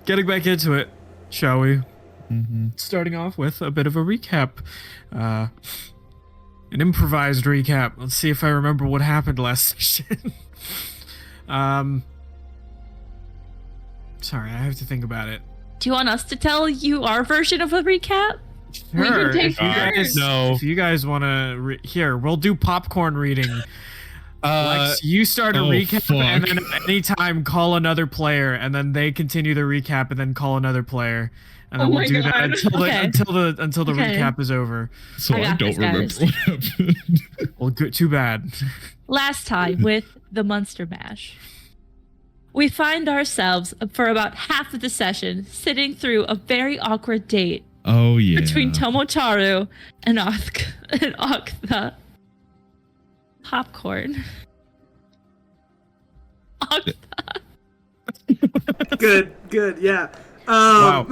getting back into it, shall we? Mm-hmm. Starting off with a bit of a recap. An improvised recap. Let's see if I remember what happened last session. Sorry, I have to think about it. Do you want us to tell you our version of a recap? Sure, We can take if you guys, turns. No. if you guys want to, here, we'll do popcorn reading. Lex, you start a recap, fuck. and then at any time call another player, and then they continue the recap, and then call another player, and then Oh we'll my do that God. until the Okay. recap is over. So I I got don't this, remember guys. what happened. Well, good, too bad. Last time with the Munster Mash. We find ourselves for about half of the session sitting through a very awkward date Oh yeah. between Tomotaru and Aktha. Popcorn. Aktha. Good, yeah. Wow.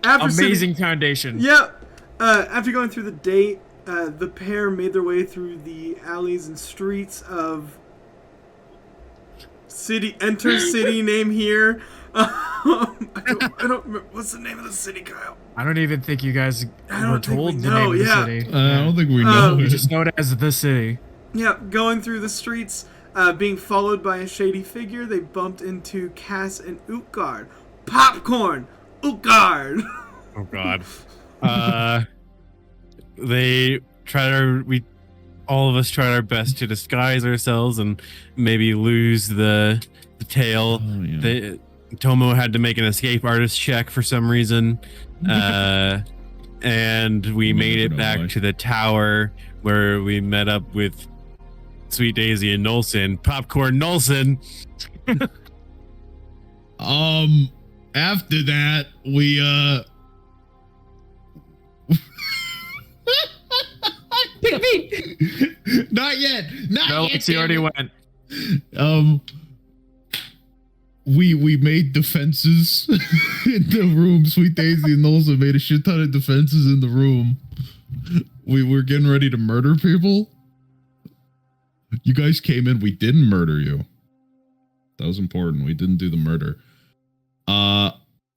After Amazing foundation. Yep. After going through the date, the pair made their way through the alleys and streets of Enter city name here. I don't remember. What's the name of the city, Kyle? I don't even think you guys I were don't think told we the know, name of yeah. the city. I don't think we know. You it. just know it as the city. Yeah, going through the streets, being followed by a shady figure, they bumped into Cass and Utgard. Popcorn! Utgard! Oh God. All of us tried our best to disguise ourselves and maybe lose the tail. Oh, yeah. Tomo had to make an escape artist check for some reason. And we made it know back why. to the tower where we met up with Sweet Daisy and Nolson. Popcorn Nolson. After that, we Not yet. Not No, yet. he already damn went. it. We made defenses in the room. Sweet Daisy and Nolza made a shit ton of defenses in the room. We were getting ready to murder people. You guys came in. We didn't murder you. That was important. We didn't do the murder.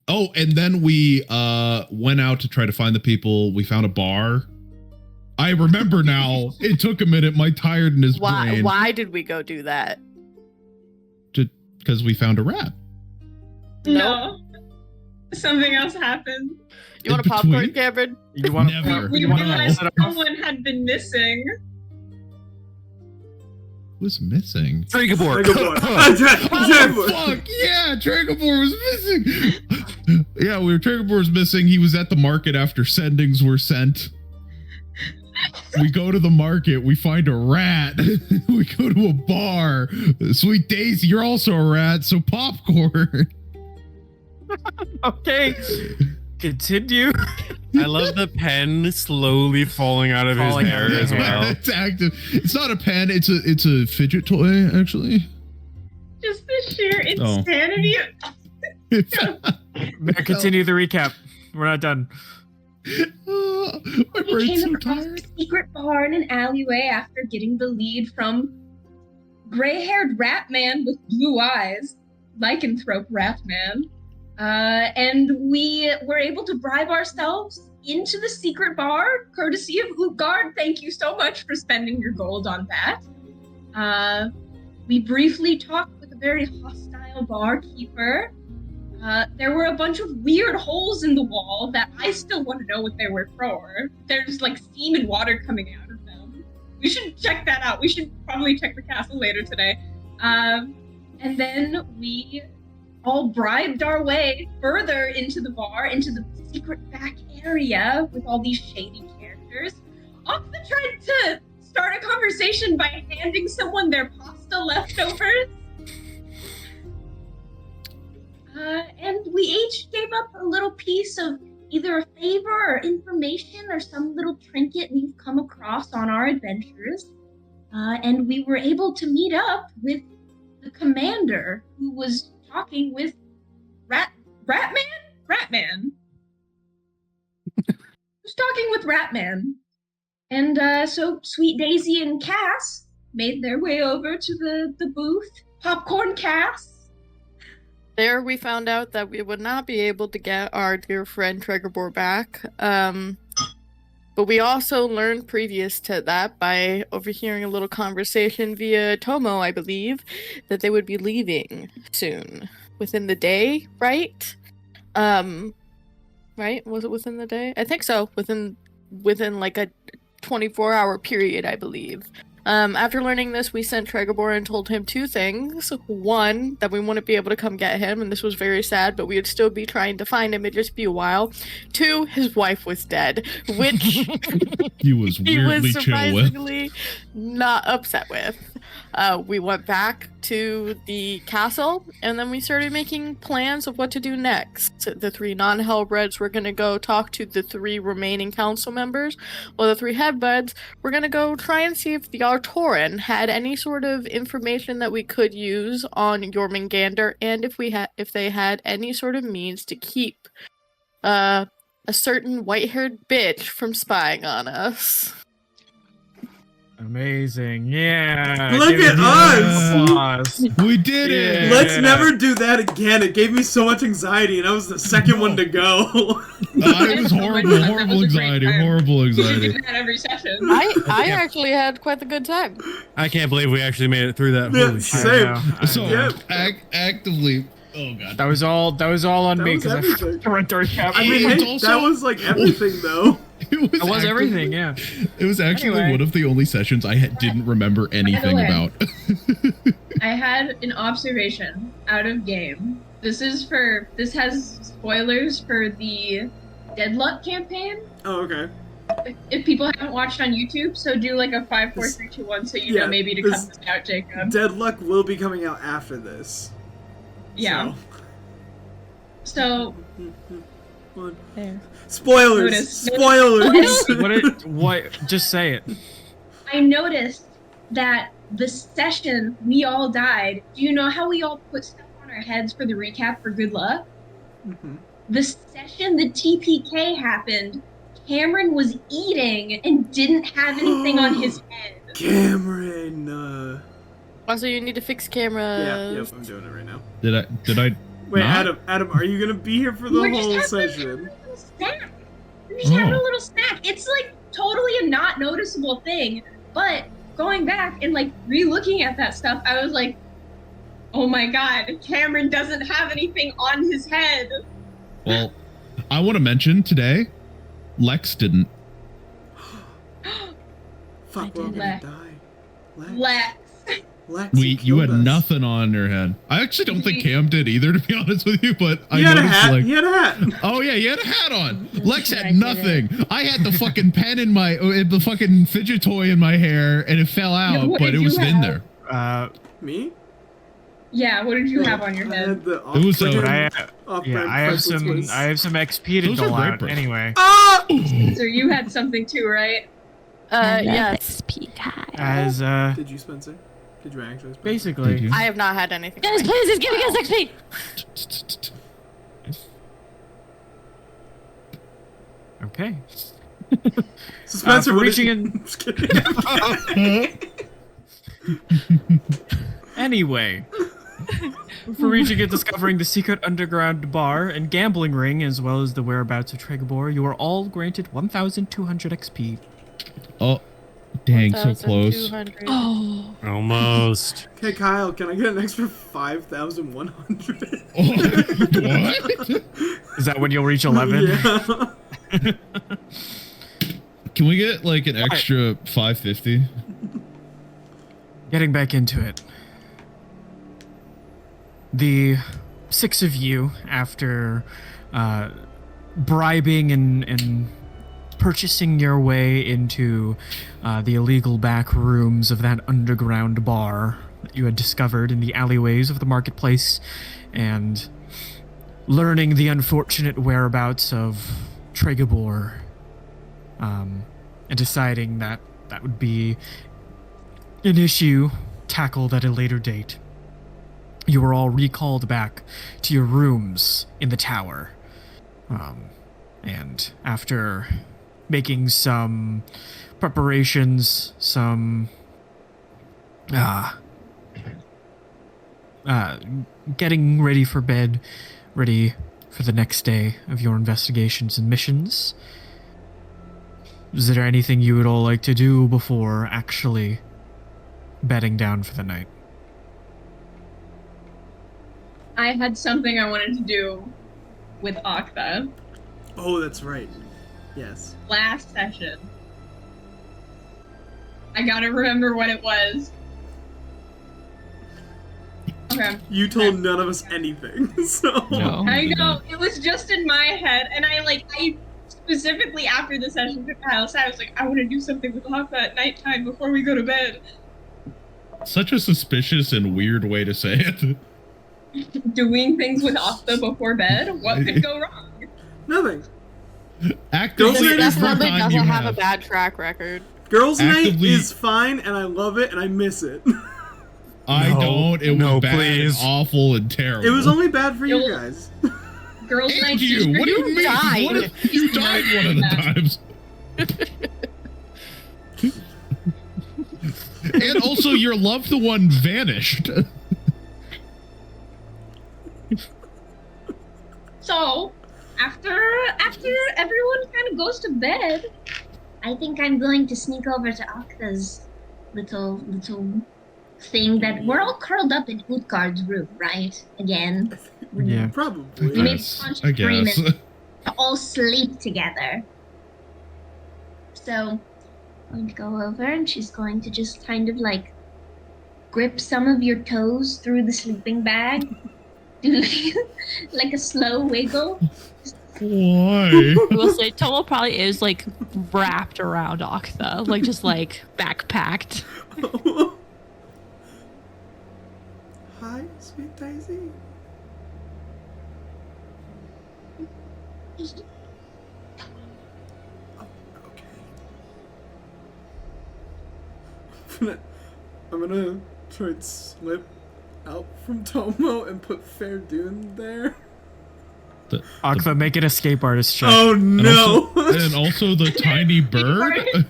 Oh, and then we went out to try to find the people. We found a bar. I remember now. It took a minute. My tiredness brain. Why did we go do that? Because we found a rat. No. Something else happened. You want a In popcorn, between? Cameron? You want Never. We You want to realized set up? someone had been missing. Was missing. Dragobor. Dragobor. Fuck yeah, Dragobor was missing. Yeah, Dragobor was missing. He was at the market after sendings were sent. We go to the market. We find a rat. We go to a bar. Sweet Daisy, you're also a rat. So popcorn. Okay. Continue. I love the pen slowly falling out of his Falling out hair of his as hair. well. It's active. It's not a pen. It's a fidget toy, actually. Just the sheer Oh. insanity. Continue the recap. We're not done. My We brain's came so across tired. a secret bar in an alleyway after getting the lead from gray-haired rat man with blue eyes, lycanthrope rat man. And we were able to bribe ourselves into the secret bar, courtesy of Utgard. Thank you so much for spending your gold on that. We briefly talked with a very hostile barkeeper. There were a bunch of weird holes in the wall that I still want to know what they were for. There's like steam and water coming out of them. We should check that out. We should probably check the castle later today. And then we all bribed our way further into the bar, into the secret back area with all these shady characters. Aktha tried to start a conversation by handing someone their pasta leftovers. And we each gave up a little piece of either a favor or information or some little trinket we've come across on our adventures. And we were able to meet up with the commander who was talking with Ratman? Who's talking with Ratman. And so Sweet Daisy and Cass made their way over to the booth. Popcorn Cass. There we found out that we would not be able to get our dear friend Tregobor back. But we also learned previous to that by overhearing a little conversation via Tomo, I believe, that they would be leaving soon. Within the day, right? Right? Was it within the day? I think so. Within like a 24-hour period, I believe. After learning this, we sent Tregobor and told him two things. One, that we wouldn't be able to come get him, and this was very sad, but we would still be trying to find him. It'd just be a while. Two, his wife was dead, which He was he weirdly was chill with. surprisingly not upset with. We went back to the castle, and then we started making plans of what to do next. The three non-Hellbreds were going to go talk to the three remaining council members, while the three headbuds were going to go try and see if the Artoran had any sort of information that we could use on Jormungandr, and if they had any sort of means to keep a certain white-haired bitch from spying on us. Amazing. Yeah. Look give at it us! applause. We did it. Yeah. Let's never do that again. It gave me so much anxiety, and I was the second one to go. It was horrible, That horrible was a great anxiety, time. horrible We should anxiety. do that every session. I actually had quite the good time. I can't believe we actually made it through that. Yeah, Holy shit. same. I So know. Yeah. actively, oh god. That was all on That me was because I everything. forgot to write the recap. I mean, It's hey, also- that was like everything, though. It that was everything, yeah. It was actually Anyway. one of the only sessions I didn't remember anything way. about. I had an observation out of game. This has spoilers for the Deadluck campaign. Oh, okay. If people haven't watched on YouTube, so do like a 5, 4, 3, 2, 1, so you Yeah, know maybe to this- cut this out, Jacob. Deadluck will be coming out after this. Yeah. So One. There. Spoilers! Notice. Spoilers! What? Just say it. I noticed that the session we all died. Do you know how we all put stuff on our heads for the recap for good luck? Mhm. The session the TPK happened, Cameron was eating and didn't have anything on his head. Cameron! Also, you need to fix cameras. Yeah, yep, I'm doing it right now. Did I? Wait, Not? Adam, are you gonna be here for the We're just whole having session? a little snack. We're just having a Oh. little snack. It's like totally a not noticeable thing, but going back and like re-looking at that stuff, I was like, oh my god, Cameron doesn't have anything on his head. Well, I want to mention today, Lex didn't. Fuck, we're all did. gonna Lex. die. Lex. Lex, You killed had us. nothing on your head. I actually don't think Cam did either, to be honest with you. But I He had a noticed hat. like, He had a hat. oh yeah, he had a hat on. Lex I had did nothing. I had the fucking pen in my, the fucking fidget toy in my hair, and it fell out, what but did it was you in have? there. Me? Yeah, what did you have on your I head? had the It was off-brand- I have pretzel some twist. XP to Those are dole great out presents. anyway. Ah! So you had something too, right? Yes. XP guy. As Did you, Spencer? Did you actually, Spencer? Did basically. you? I have not had anything. Guys, please, he's giving us XP. Okay. So Spencer, for what reaching did- in- Just kidding. Anyway, for reaching and discovering the secret underground bar and gambling ring, as well as the whereabouts of Tregobor, you are all granted 1,200 XP. Oh, dang, so close. 1,200. Oh. Almost. Okay, Kyle, can I get an extra 5,100? What? Is that when you'll reach 11? Yeah. Can we get like an extra 550? Getting back into it. The 6 of you, after bribing and purchasing your way into the illegal back rooms of that underground bar that you had discovered in the alleyways of the marketplace, and learning the unfortunate whereabouts of Tregobor, and deciding that that would be an issue tackled at a later date. You were all recalled back to your rooms in the tower. And after making some preparations, some getting ready for bed, ready for the next day of your investigations and missions. Is there anything you would all like to do before actually bedding down for the night? I had something I wanted to do with Aktha Oh, that's right. Yes. last session. I gotta remember what it was. Okay. You told none of us anything, so. No. I know, it was just in my head, and I specifically after the session with Kyle, I was like, I want to do something with Aktha at nighttime before we go to bed. Such a suspicious and weird way to say it. Doing things with Aktha before bed? What could go wrong? Nothing. Actively, This This every definitely time doesn't you have a bad track record. Girls' night Actively- is fine, and I love it, and I miss it. I No, don't. It was no, bad, please. and awful, and terrible. It was only bad for you You'll- guys. Girls' And night. you. What do you mean? died. What if you died one of the times? And also, your loved one vanished. So, after everyone kind of goes to bed, I think I'm going to sneak over to Aktha's little thing that we're all curled up in Utgard's room, right? Again. Yeah. Probably. We made Yes, conscious I guess. agreement to all sleep together. So, I'm going to go over and she's going to just kind of like grip some of your toes through the sleeping bag. Do like a slow wiggle. Why? I will say Tomo probably is like wrapped around Aktha, like just like backpacked. Hi, sweet Daisy. Oh, okay. I'm gonna try and slip out from Tomo and put Fair Dune there. Aktha, make an escape artist check. Oh no! And also the tiny bird.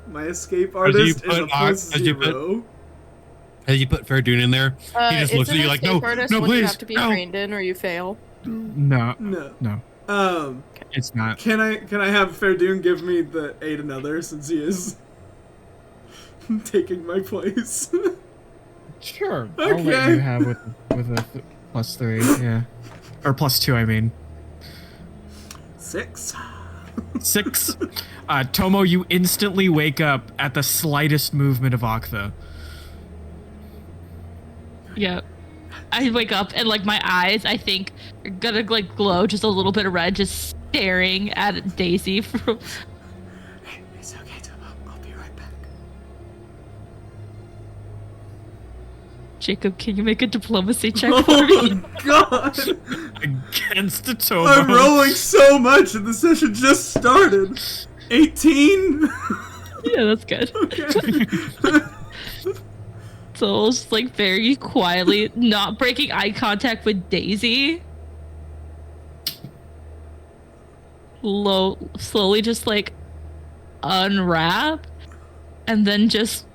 My escape you artist is put a plus as you put- 0. Hey, you put Fair Dune in there. He just looks it's at you an like, escape no, artist no, when you please, have to be no. trained in or you fail. No, No. no, it's not. Can I have Fair Dune give me the aid another since he is taking my place? Sure. I'll I'll let let you you have with a +3, yeah. Or +2, I mean. 6. 6. Tomo, you instantly wake up at the slightest movement of Aktha. Yep. I wake up and like my eyes, I think, are gonna like glow just a little bit of red, just staring at Daisy from. Hey, it's okay, Tomo. I'll be right back. Jacob, can you make a diplomacy check for me? Oh god! Against the Tomo. I'm rolling so much and the session just started. 18? Yeah, that's good. Okay. So I'll just like very quietly, not breaking eye contact with Daisy. Slowly just like unwrap and then just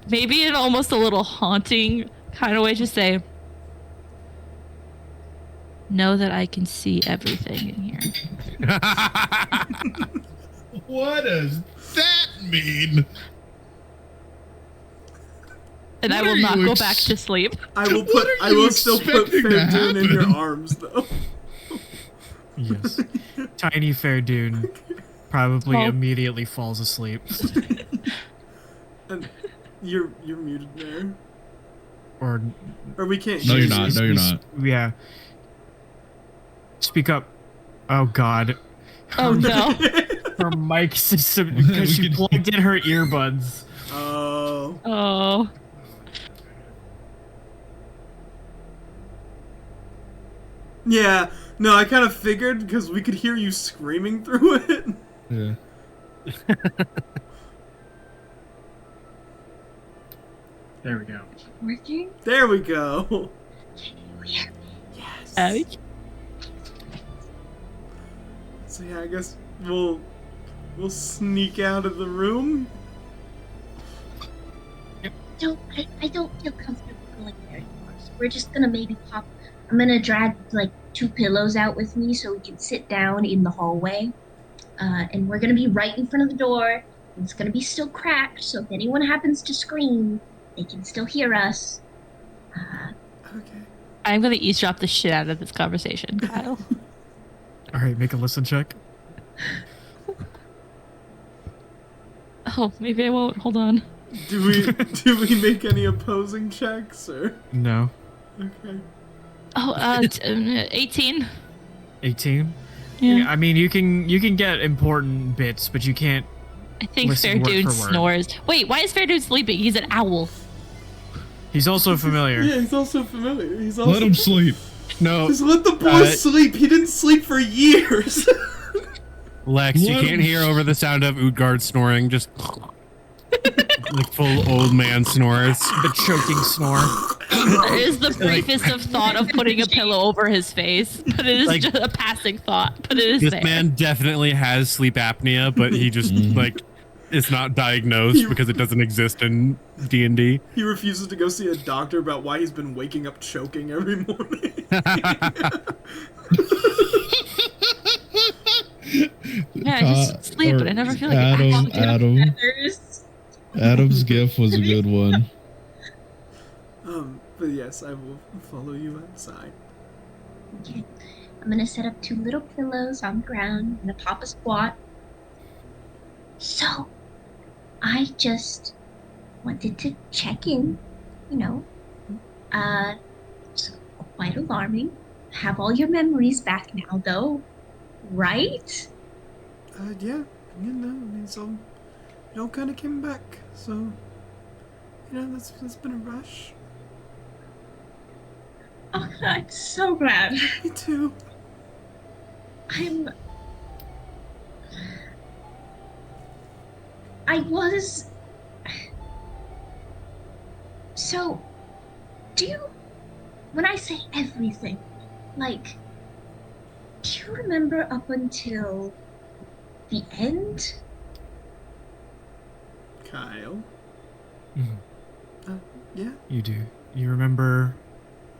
maybe in almost a little haunting kind of way just say, know that I can see everything in here. What does that mean? And I What will are not you go back to sleep. I will What put. are I you will still put expecting to Fair Dune in your happen? arms, though. Yes. Tiny Fair Dune probably Oh. immediately falls asleep. And you're muted there, Or or we can't. No, hear you're you. not. No, you're not. Yeah. Speak up. Oh god. Oh no. Her mic system because she We can- plugged in her earbuds. Oh. Oh. Yeah. No, I kind of figured because we could hear you screaming through it. Yeah. There we go. Working? There we go. Yes. So yeah, I guess we'll sneak out of the room. I don't feel comfortable going there anymore. So we're just gonna maybe pop. I'm gonna drag like 2 pillows out with me so we can sit down in the hallway. And we're gonna be right in front of the door. And it's gonna be still cracked, so if anyone happens to scream, they can still hear us. Okay. I'm gonna eavesdrop the shit out of this conversation, Kyle. All right, make a listen check. Oh, maybe I won't. Hold on. Do we make any opposing checks or? No. Okay. Oh, 18. 18. Yeah. I mean, you can get important bits, but you can't. I think listen word Fairdude for word. snores. Wait, why is Fairdude sleeping? He's an owl. He's also familiar. Yeah, he's also familiar. He's also. Let him sleep. No, Just let the boy sleep. He didn't sleep for years. Lex, you Let can't him- hear over the sound of Utgard snoring. Just like full old man snores. The choking snore. There is the briefest of thought of putting a pillow over his face, but it is Like- just a passing thought. But it is This there. man definitely has sleep apnea, but he just like it's not diagnosed because it doesn't exist in D&D. He refuses to go see a doctor about why he's been waking up choking every morning. Yeah, I just sleep, but I never feel like it. Adam's gift was a good one. But yes, I will follow you outside. Okay. I'm gonna set up 2 little pillows on the ground. I'm gonna pop a squat. So, I just wanted to check in, you know. It's quite alarming. Have all your memories back now, though, right? Yeah, I mean, so it all kind of came back. So, you know, that's been a rush. Oh, I'm so glad. Me too. I was. So, do you. When I say everything, like. Do you remember up until the end? Kyle. Mhm. Yeah. You do. You remember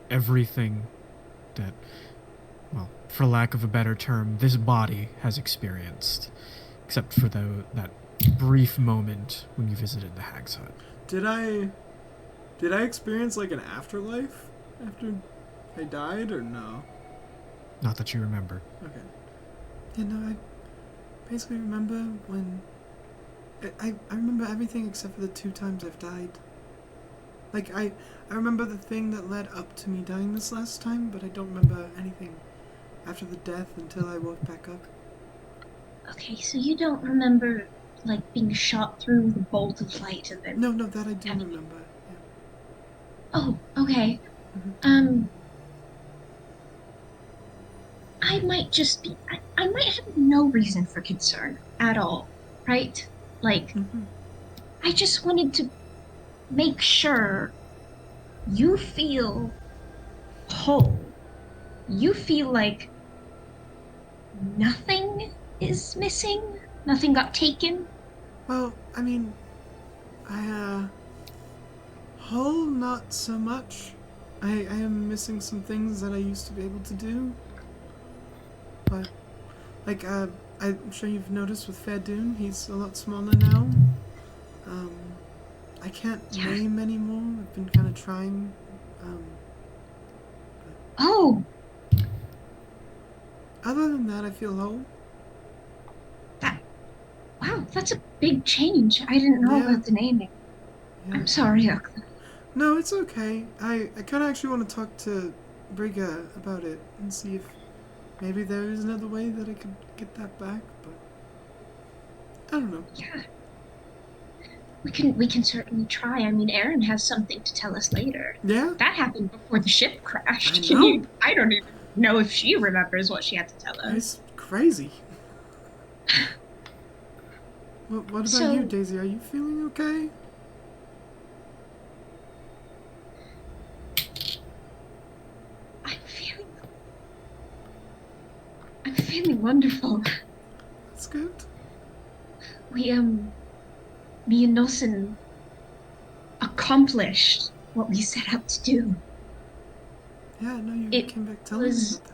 everything that, well, for lack of a better term, this body has experienced, except for that brief moment when you visited the Hag's Hut. Did I experience like an afterlife after I died or no? Not that you remember. Okay. Yeah, no, I basically remember when I remember everything except for the 2 times I've died. Like I remember the thing that led up to me dying this last time, but I don't remember anything after the death until I woke back up. Okay, so you don't remember, like, being shot through the bolt of light and then. No, that I do remember. Yeah. Oh, okay. I might just be. I might have no reason for concern at all, right? Like, I just wanted to make sure you feel whole. You feel like nothing is missing? Nothing got taken? Well, I mean, whole not so much. I am missing some things that I used to be able to do. But, like, I'm sure you've noticed with Fairdoon, he's a lot smaller now. I can't name anymore. I've been kind of trying. Oh, Other than that, I feel whole. wow, that's a big change. I didn't know Yeah. about the naming. Yeah. I'm sorry, Aktha. No, it's okay. I kind of actually want to talk to Briga about it and see if maybe there is another way that I could get that back, but I don't know. Yeah. We can certainly try. I mean, Aaron has something to tell us later. Yeah? That happened before the ship crashed. I know. I don't even know if she remembers what she had to tell us. It's crazy. What about So- you, Daisy? Are you feeling okay? I'm feeling wonderful. That's good. Me and Nelson, accomplished what we set out to do. Yeah, no, you It came back telling me was- about that.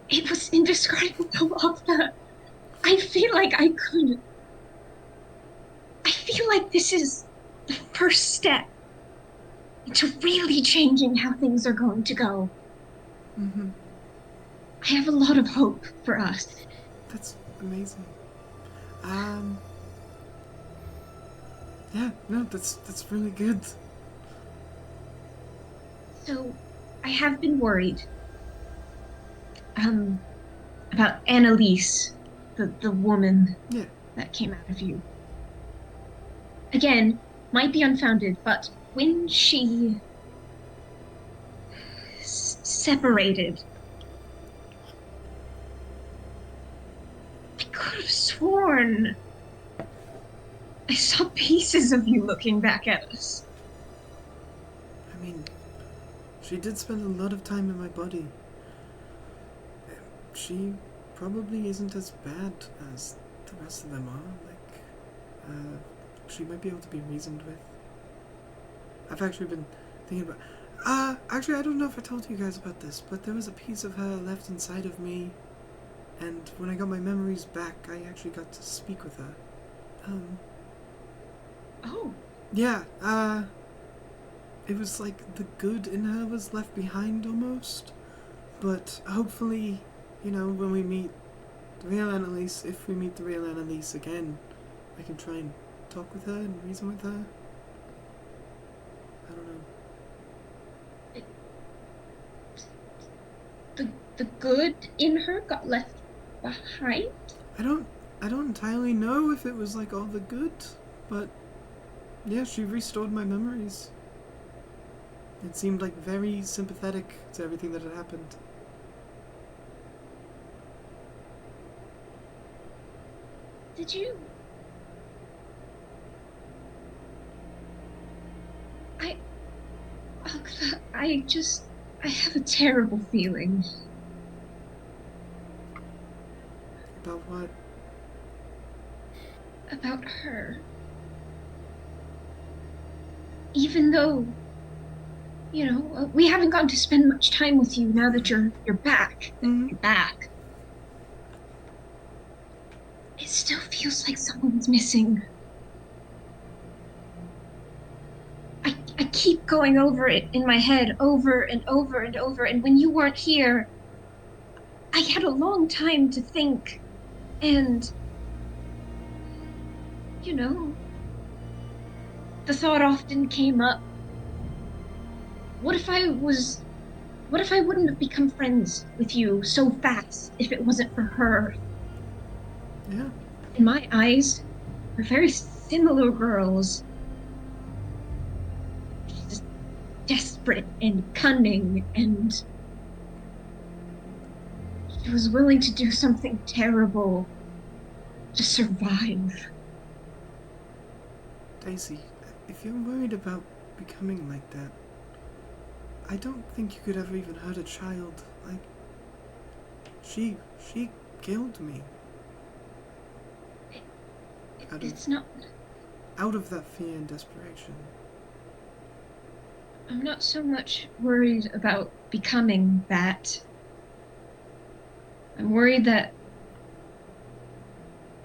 It was indescribable, Aktha. I feel like this is the first step into really changing how things are going to go. Mm-hmm. I have a lot of hope for us. That's amazing. Yeah, no, that's really good. So, I have been worried. About Annalise, the woman Yeah. that came out of you. Again, might be unfounded, but when she separated, I could have sworn I saw pieces of you looking back at us. I mean, she did spend a lot of time in my body. She probably isn't as bad as the rest of them are. She might be able to be reasoned with. I've actually been thinking about... actually, I don't know if I told you guys about this, but there was a piece of her left inside of me, and when I got my memories back, I actually got to speak with her. Oh. Yeah, it was like the good in her was left behind almost, but hopefully, you know, when we meet the real Annalise, if we meet the real Annalise again, I can try and talk with her and reason with her. I don't know. The good in her got left behind? I don't entirely know if it was like all the good, but yeah, she restored my memories. It seemed like very sympathetic to everything that had happened. Did you... I have a terrible feeling. About what? About her. Even though, you know, we haven't gotten to spend much time with you now that you're back. Mm-hmm. You're back. It still feels like someone's missing. I keep going over it in my head over and over and over, and when you weren't here, I had a long time to think, and, you know, the thought often came up, what if I wouldn't have become friends with you so fast if it wasn't for her? Yeah. In my eyes, we're very similar girls. She's desperate and cunning, and she was willing to do something terrible to survive. Daisy, if you're worried about becoming like that, I don't think you could ever even hurt a child. Like, she killed me. It's not... Out of that fear and desperation. I'm not so much worried about becoming that. I'm worried that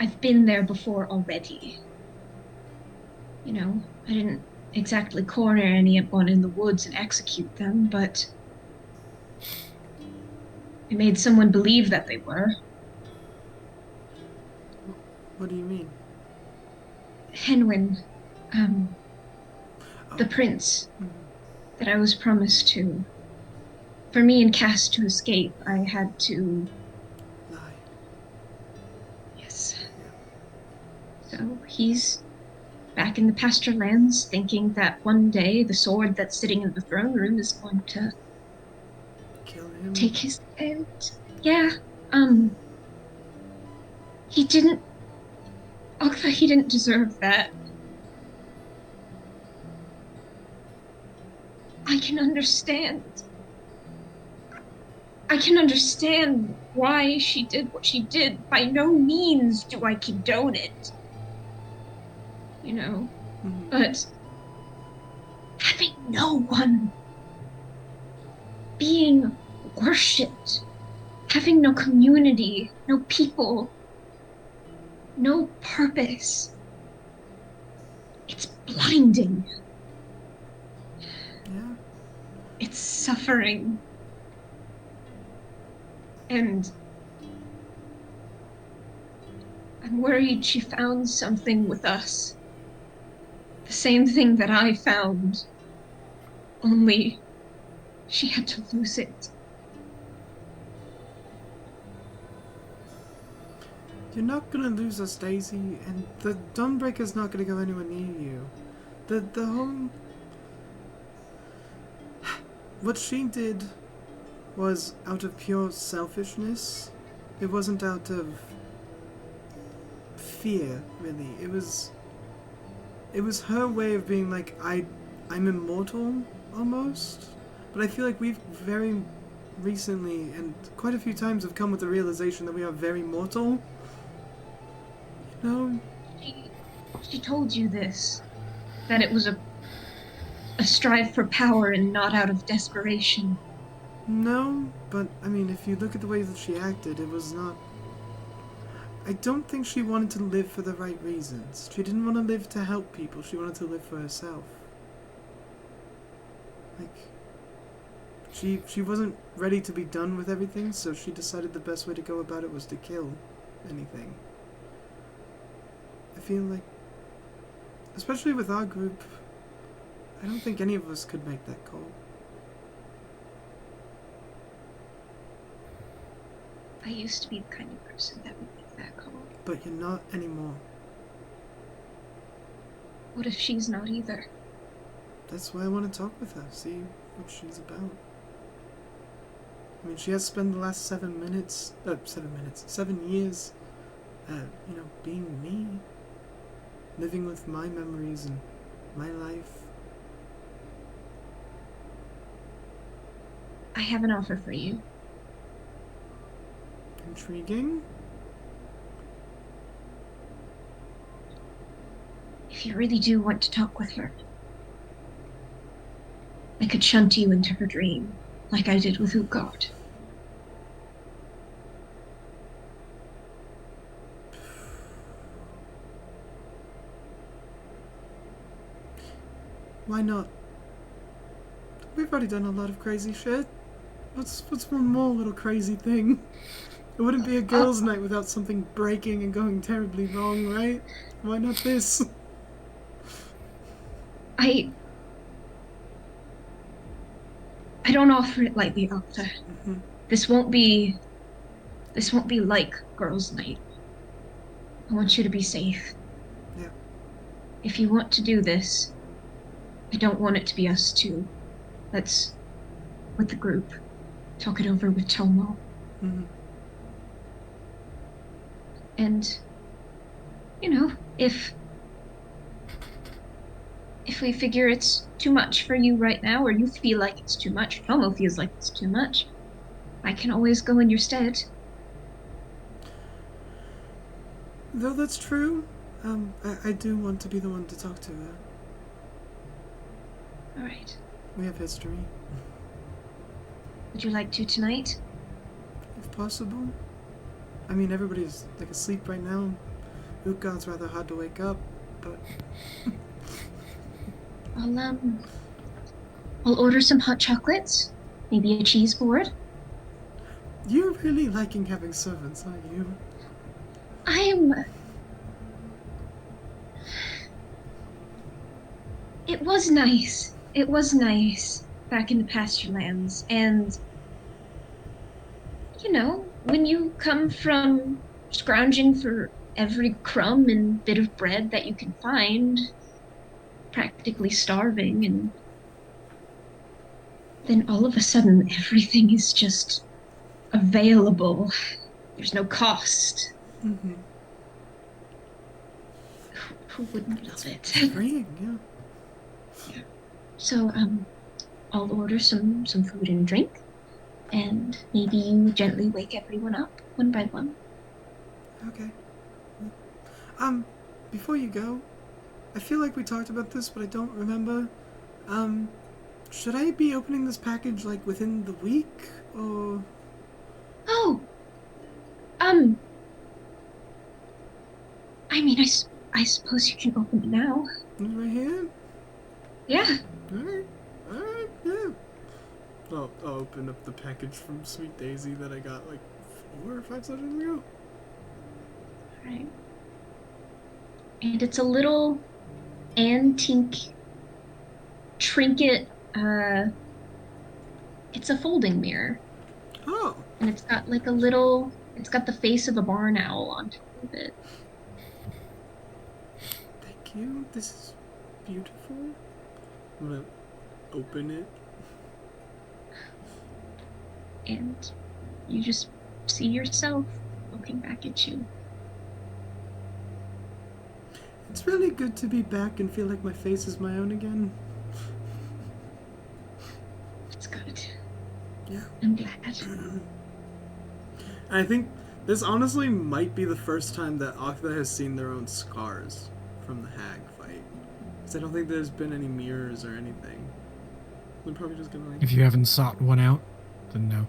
I've been there before already. You know, I didn't exactly corner anyone in the woods and execute them, but I made someone believe that they were. What do you mean? Henwin, the prince that I was promised to. For me and Cass to escape, I had to... Lie. Yes. So he's back in the pasture lands, thinking that one day the sword that's sitting in the throne room is going to Kill him? take his head. Yeah, he didn't... Aktha, he didn't deserve that. I can understand why she did what she did. By no means do I condone it. You know? Mhm. But having no one, being worshipped, having no community, no people, no purpose. It's blinding. Yeah. It's suffering. And I'm worried she found something with us. The same thing that I found. Only she had to lose it. You're not gonna lose us, Daisy, and the Dawnbreaker's not gonna go anywhere near you. The whole... What she did was out of pure selfishness. It wasn't out of fear, really. It was her way of being like, I'm immortal, almost. But I feel like we've very recently, and quite a few times, have come with the realization that we are very mortal. You know? She told you this. That it was a strive for power and not out of desperation. No, but, I mean, if you look at the way that she acted, it was not... I don't think she wanted to live for the right reasons. She didn't want to live to help people, she wanted to live for herself. Like... She wasn't ready to be done with everything, so she decided the best way to go about it was to kill anything. I feel like... Especially with our group, I don't think any of us could make that call. I used to be the kind of person that would make that call. But you're not anymore. What if she's not either? That's why I want to talk with her, see what she's about. I mean, she has spent the last 7 years, you know, being me. Living with my memories and my life. I have an offer for you. Intriguing. If you really do want to talk with her, I could shunt you into her dream, like I did with Utgard. Why not? We've already done a lot of crazy shit. What's one more little crazy thing? It wouldn't be a girls' night without something breaking and going terribly wrong, right? Why not this? I don't offer it lightly, Aktha. Mm-hmm. This won't be like girls' night. I want you to be safe. Yeah. If you want to do this, I don't want it to be us two. Let's, with the group, talk it over with Tomo. Mm-hmm. And, you know, if we figure it's too much for you right now, or you feel like it's too much, Tomo feels like it's too much, I can always go in your stead. Though that's true, I do want to be the one to talk to her. All right. We have history. Would you like to tonight? If possible. I mean, everybody's like asleep right now. Utgard's rather hard to wake up, but... I'll order some hot chocolates, maybe a cheese board. You're really liking having servants, aren't you? It was nice. It was nice back in the pasture lands, and you know, when you come from scrounging for every crumb and bit of bread that you can find, practically starving, and then all of a sudden everything is just available. There's no cost. Mm-hmm. Who wouldn't love it? Freeing, yeah. So, I'll order some food and drink, and maybe you gently wake everyone up one by one. Okay. Before you go, I feel like we talked about this, but I don't remember. Should I be opening this package, like, within the week, or... Oh! I mean, I suppose you can open it now. Right here? Yeah. Alright, yeah. I'll open up the package from Sweet Daisy that I got, like, 4 or 5 sessions ago. Alright. And it's a little antique trinket, it's a folding mirror. Oh. And it's got like it's got the face of a barn owl on top of it. Thank you. This is beautiful. I'm gonna open it. And you just see yourself looking back at you. It's really good to be back and feel like my face is my own again. It's good. Yeah. I'm glad. I think this honestly might be the first time that Aktha has seen their own scars from the hag fight. Because I don't think there's been any mirrors or anything. They're probably just gonna like... If you haven't sought one out, then no.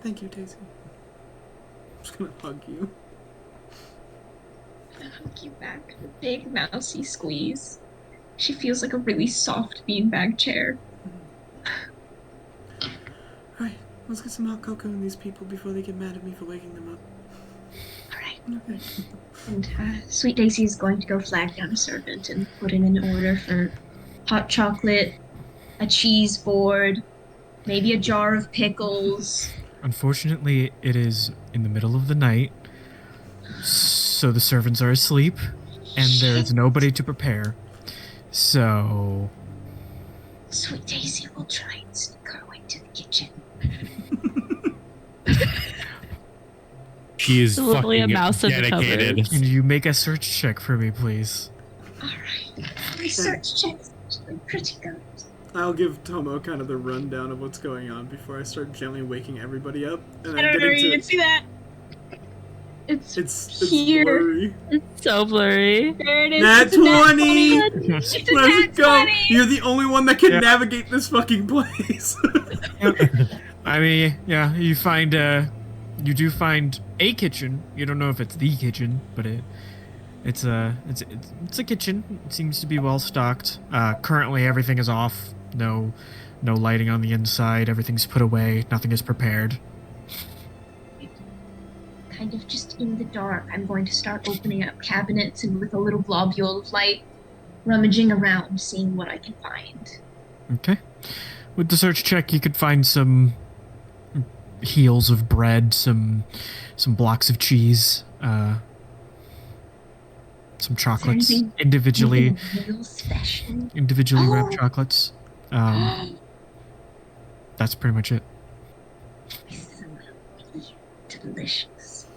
Thank you, Daisy. I'm just gonna hug you. I hug you back. A big mousy squeeze. She feels like a really soft beanbag chair. Alright, let's get some hot cocoa in these people before they get mad at me for waking them up. Alright. Okay. And Sweet Daisy is going to go flag down a servant and put in an order for hot chocolate, a cheese board, maybe a jar of pickles. Unfortunately, it is in the middle of the night, so the servants are asleep, and there is nobody to prepare. So... Sweet Daisy will try and sneak her way to the kitchen. She is Literally a fucking mouse in the dedicated. cupboard. Can you make a search check for me, please? Alright. Research check is actually pretty good. I'll give Tomo kind of the rundown of what's going on before I start gently waking everybody up. And I don't know if you can see that. It's here. blurry. It's so blurry. There it is. Nat It's a nat 20! It's a Let's nat go! 20! You're the only one that can Yeah. navigate this fucking place. I mean, yeah, you do find a kitchen. You don't know if it's the kitchen, but it's a kitchen. It seems to be well stocked. Currently, everything is off. No lighting on the inside. Everything's put away. Nothing is prepared. Kind of just in the dark, I'm going to start opening up cabinets and with a little globule of light, rummaging around, seeing what I can find. Okay. With the search check, you could find some heels of bread, some blocks of cheese, some chocolates, anything- individually Anything real special. wrapped Oh. chocolates. That's pretty much it. This is really delicious.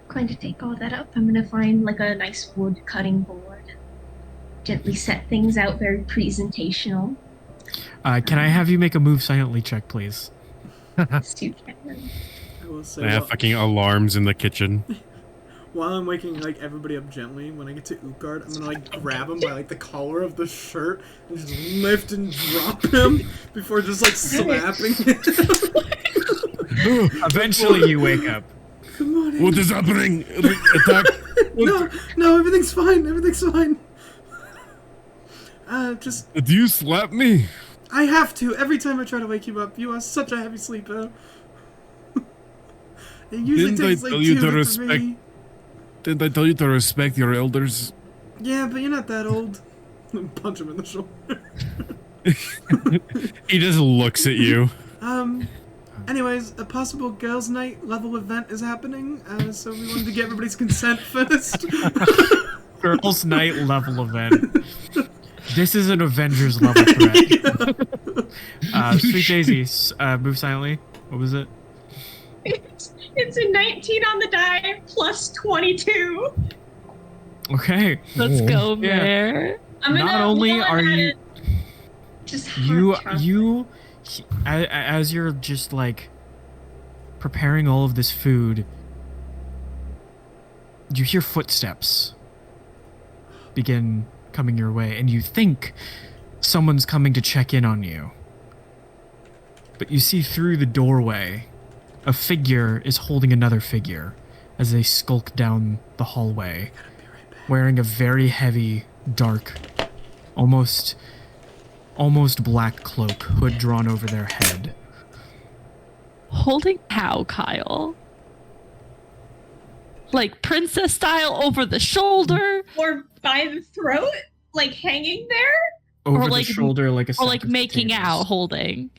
I'm going to take all that up. I'm going to find like a nice wood cutting board. Gently set things out, very presentational. Can I have you make a move silently check, please? Yes, you can. I will say, I have fucking alarms in the kitchen. while I'm waking like everybody up gently, when I get to Utgard, I'm gonna like grab him by like the collar of the shirt and just lift and drop him before just like slapping him. Eventually, you wake up. Good morning. What is happening? Attack! No, everything's fine. Everything's fine. Just Do you slap me? I have to every time I try to wake you up. You are such a heavy sleeper. It usually Didn't I takes like tell you 2 to or respect- 3. Didn't I tell you to respect your elders? Yeah, but you're not that old. Punch him in the shoulder. He just looks at you. Anyways, a possible girls' night level event is happening, so we wanted to get everybody's consent first. Girls' night level event. This is an Avengers level threat. Sweet Daisy, move silently. What was it? It's a 19 on the die plus 22. Okay. Let's go Yeah. there. I'm gonna Not only one are at you it. Just as you're just like preparing all of this food, you hear footsteps begin coming your way, and you think someone's coming to check in on you. But you see through the doorway, a figure is holding another figure as they skulk down the hallway, wearing a very heavy, dark, almost black cloak, hood drawn over their head. Holding how, Kyle? Like princess style over the shoulder? Or by the throat? Like hanging there? Over Or the like- shoulder like a sack Or like of making potatoes. out holding?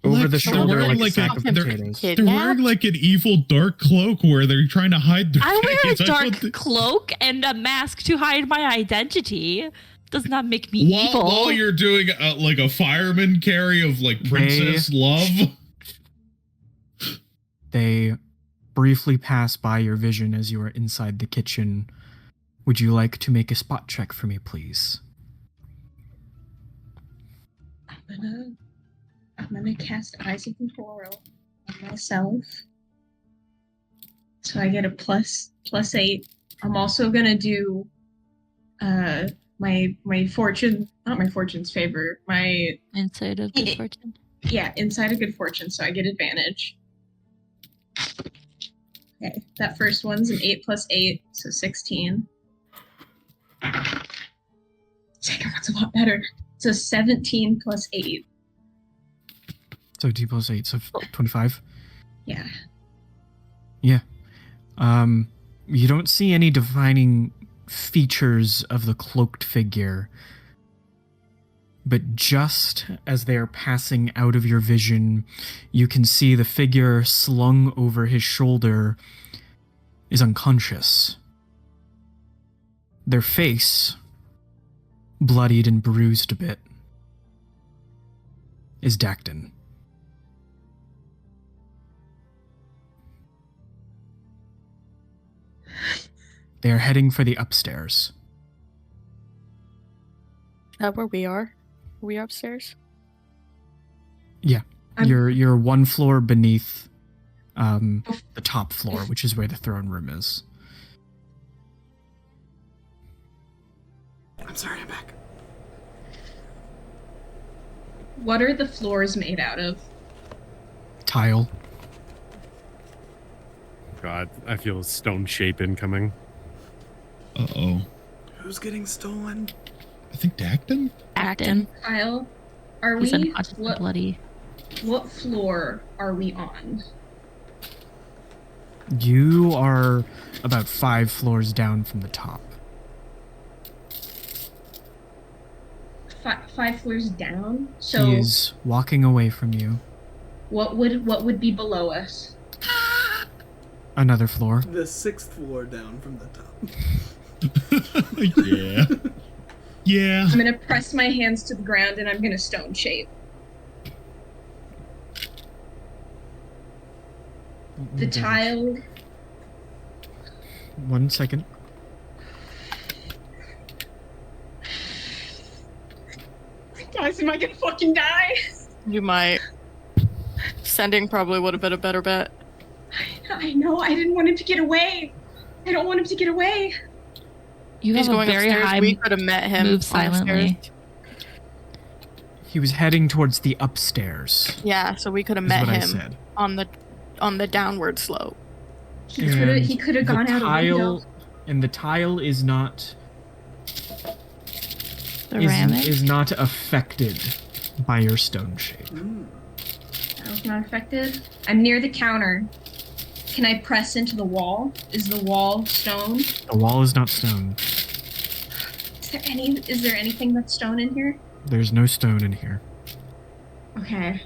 Over the They're shoulder wearing like a sack of a- potatoes. Kid- They're wearing like an evil dark cloak where they're trying to hide their I wear a face. dark don't think- cloak and a mask to hide my identity. Does not make me evil. While you're doing like a fireman carry of like Princess Love. They briefly pass by your vision as you are inside the kitchen. Would you like to make a spot check for me, please? I'm gonna cast Eyes of Temporal on myself. So I get a plus 8. I'm also gonna do my fortune, not my fortune's favor, my Inside of good fortune. inside of good fortune, so I get advantage. Okay, that first one's an 8 plus 8, so 16. Second one's a lot better. So 17 plus 8. So 2 plus 8, so 25? Yeah. Yeah. You don't see any defining features of the cloaked figure, but just as they are passing out of your vision, you can see the figure slung over his shoulder is unconscious. Their face, bloodied and bruised a bit, is Dacton. They are heading for the upstairs. Is that where we are? Are we upstairs? Yeah. I'm- You're one floor beneath the top floor, which is where the throne room is. I'm sorry, I'm back. What are the floors made out of? Tile. God, I feel a stone shape incoming. Uh-oh. Who's getting stolen? I think Dacton? Acton. Kyle, are He's we unconscious and what bloody. floor are we on? You are about 5 floors down from the top. 5 floors down. So He is walking away from you. what would be below us? Another floor. The 6th floor down from the top. Yeah. Yeah. I'm gonna press my hands to the ground and I'm gonna stone shape. The tile. 1 second. Guys, am I gonna fucking die? You might. Sending probably would have been a better bet. I know. I didn't want him to get away. I don't want him to get away. You He's have a going very upstairs. high We could have met him. move on the silently. stairs. He was heading towards the upstairs. Yeah, so we could have Is met what I him said. on the downward slope. He And could have the gone out a window. And the tile is not Ceramic. is not affected by your stone shape. I was not affected. I'm near the counter. Can I press into the wall? Is the wall stone? The wall is not stone. Is there anything that's stone in here? There's no stone in here. Okay.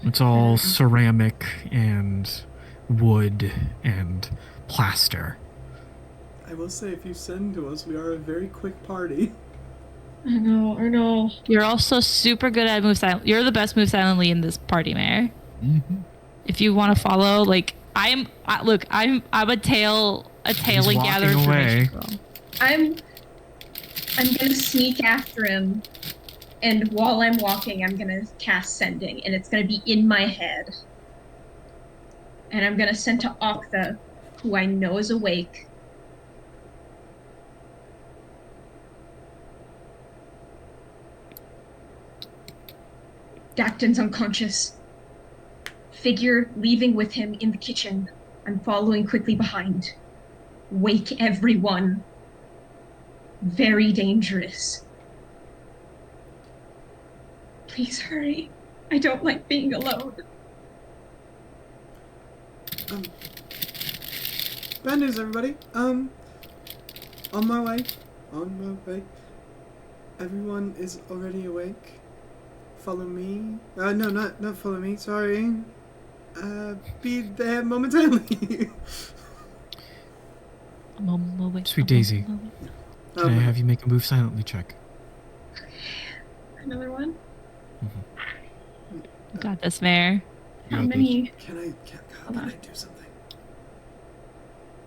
It's all ceramic and wood and plaster. I will say, if you send to us, we are a very quick party. I know. You're also super good at move silent. You're the best move silently in this party, Mayor. Mm-hmm. If you want to follow, like I'm a tail He's and gather walking away. information. I'm gonna sneak after him, and while I'm walking, I'm gonna cast sending, and it's gonna be in my head. And I'm gonna send to Aktha, who I know is awake. Dacton's unconscious. Figure leaving with him in the kitchen. I'm following quickly behind. Wake everyone. Very dangerous. Please hurry. I don't like being alone. Bad news, everybody. On my way. Everyone is already awake. Follow me. No, not follow me. Sorry. Be there momentarily. Sweet Daisy, can I have you make a move silently check? Another one? Got this, Mayor. You How got many? Can I do something?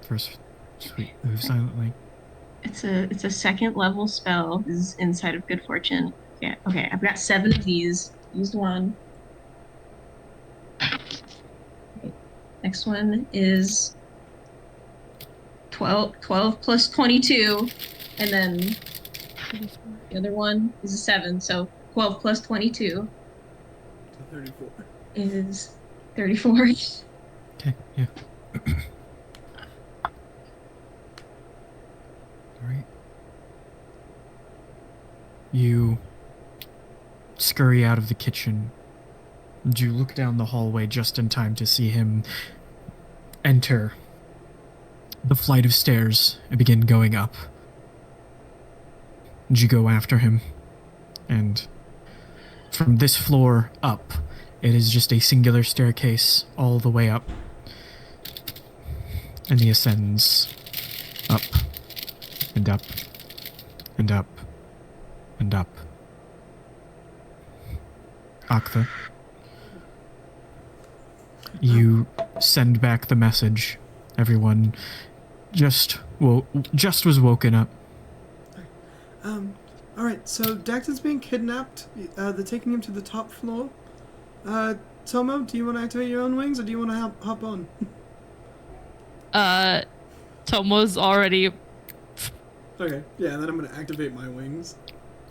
First, sweet, move silently. It's a second level spell. This is Inside of Good Fortune. Yeah. Okay. I've got 7 of these. Used one. Okay. Next one is 12 plus 22, and then the other one is a 7. So 12 plus 22 34. is 34. Okay, yeah. Alright. You scurry out of the kitchen, and you look down the hallway just in time to see him enter the flight of stairs and begin going up. And you go after him, and from this floor up, it is just a singular staircase all the way up. And he ascends up, and up, and up, and up. Aktha, you send back the message. Everyone just was woken up. Alright, so Dacton's being kidnapped. They're taking him to the top floor. Tomo, do you want to activate your own wings, or do you want to hop on? Tomo's already. Okay, yeah, then I'm going to activate my wings.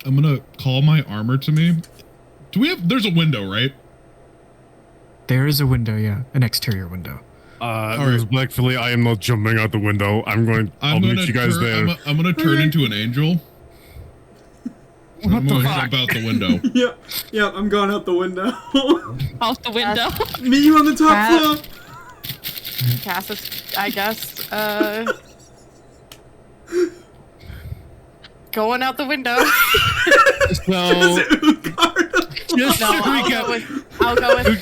I'm gonna call my armor to me. There's a window, right? There is a window, yeah. An exterior window. Respectfully, I am not jumping out the window. I'll meet you guys there. I'm gonna turn into an angel. I'm gonna jump out the window. Yep, I'm going out the window. Out the window. Meet you on the top floor. Cassis, I guess, going out the window.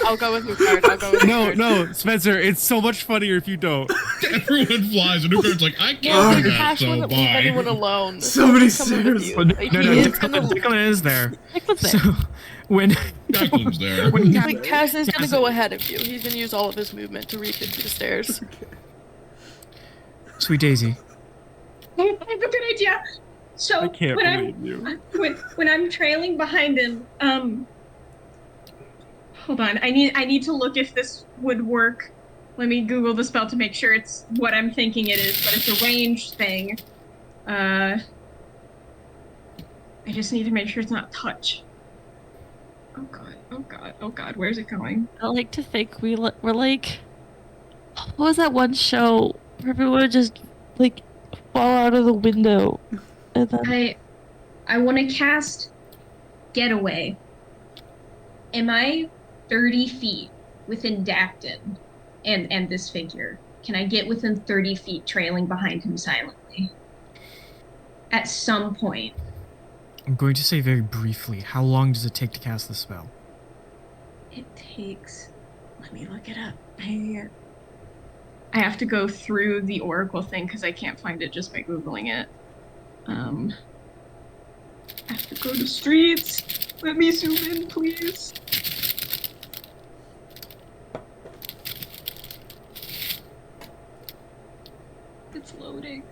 I'll go with Utgard. No, Spencer, it's so much funnier if you don't. Everyone flies, and Utgard's like, I No, can't do that, Cash so wouldn't leave bye. anyone alone. So many He's coming with stairs. you. No, Declan is there. So when Declan's there. when Like, Cass is gonna go ahead of you. He's gonna use all of his movement to reach into the stairs. Sweet Daisy, I have a good idea. So I can't believe you. when I'm trailing behind him, hold on. I need to look if this would work. Let me Google the spell to make sure it's what I'm thinking it is, but it's a ranged thing. I just need to make sure it's not touch. Oh god, oh god, oh god, where's it going? I like to think we're like, what was that one show where everyone would just like fall out of the window, and then I want to cast Getaway. Am I 30 feet within Dacton and this figure? Can I get within 30 feet trailing behind him silently? At some point. I'm going to say very briefly, how long does it take to cast the spell? It takes... Let me look it up. I have to go through the Oracle thing because I can't find it just by Googling it. I have to go to streets. Let me zoom in, please. It's loading.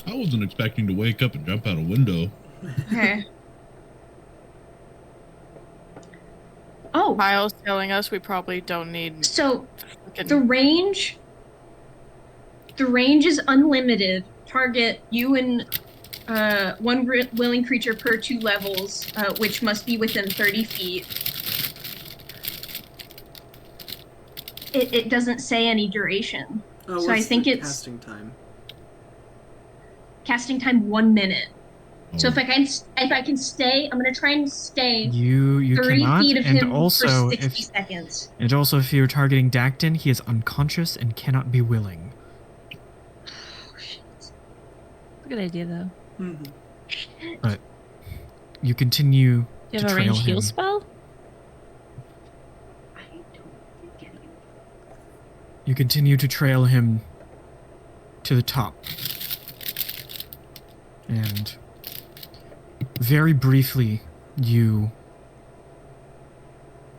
I wasn't expecting to wake up and jump out a window. Okay. Oh, Kyle's telling us we probably don't need. so fucking- the range is unlimited. Target you and one willing creature per 2 levels, which must be within 30 feet. It doesn't say any duration. Oh, So I what's think the it's casting time. casting time 1 minute. So Oh. if I can stay, I'm gonna try and stay You 30 cannot, feet of and him also for 60 seconds. if you're targeting Dacton, he is unconscious and cannot be willing. Good idea, though. Mm-hmm. But you continue Do you to have a trail ranged heal him. spell? I don't think any. You continue to trail him to the top. And very briefly, you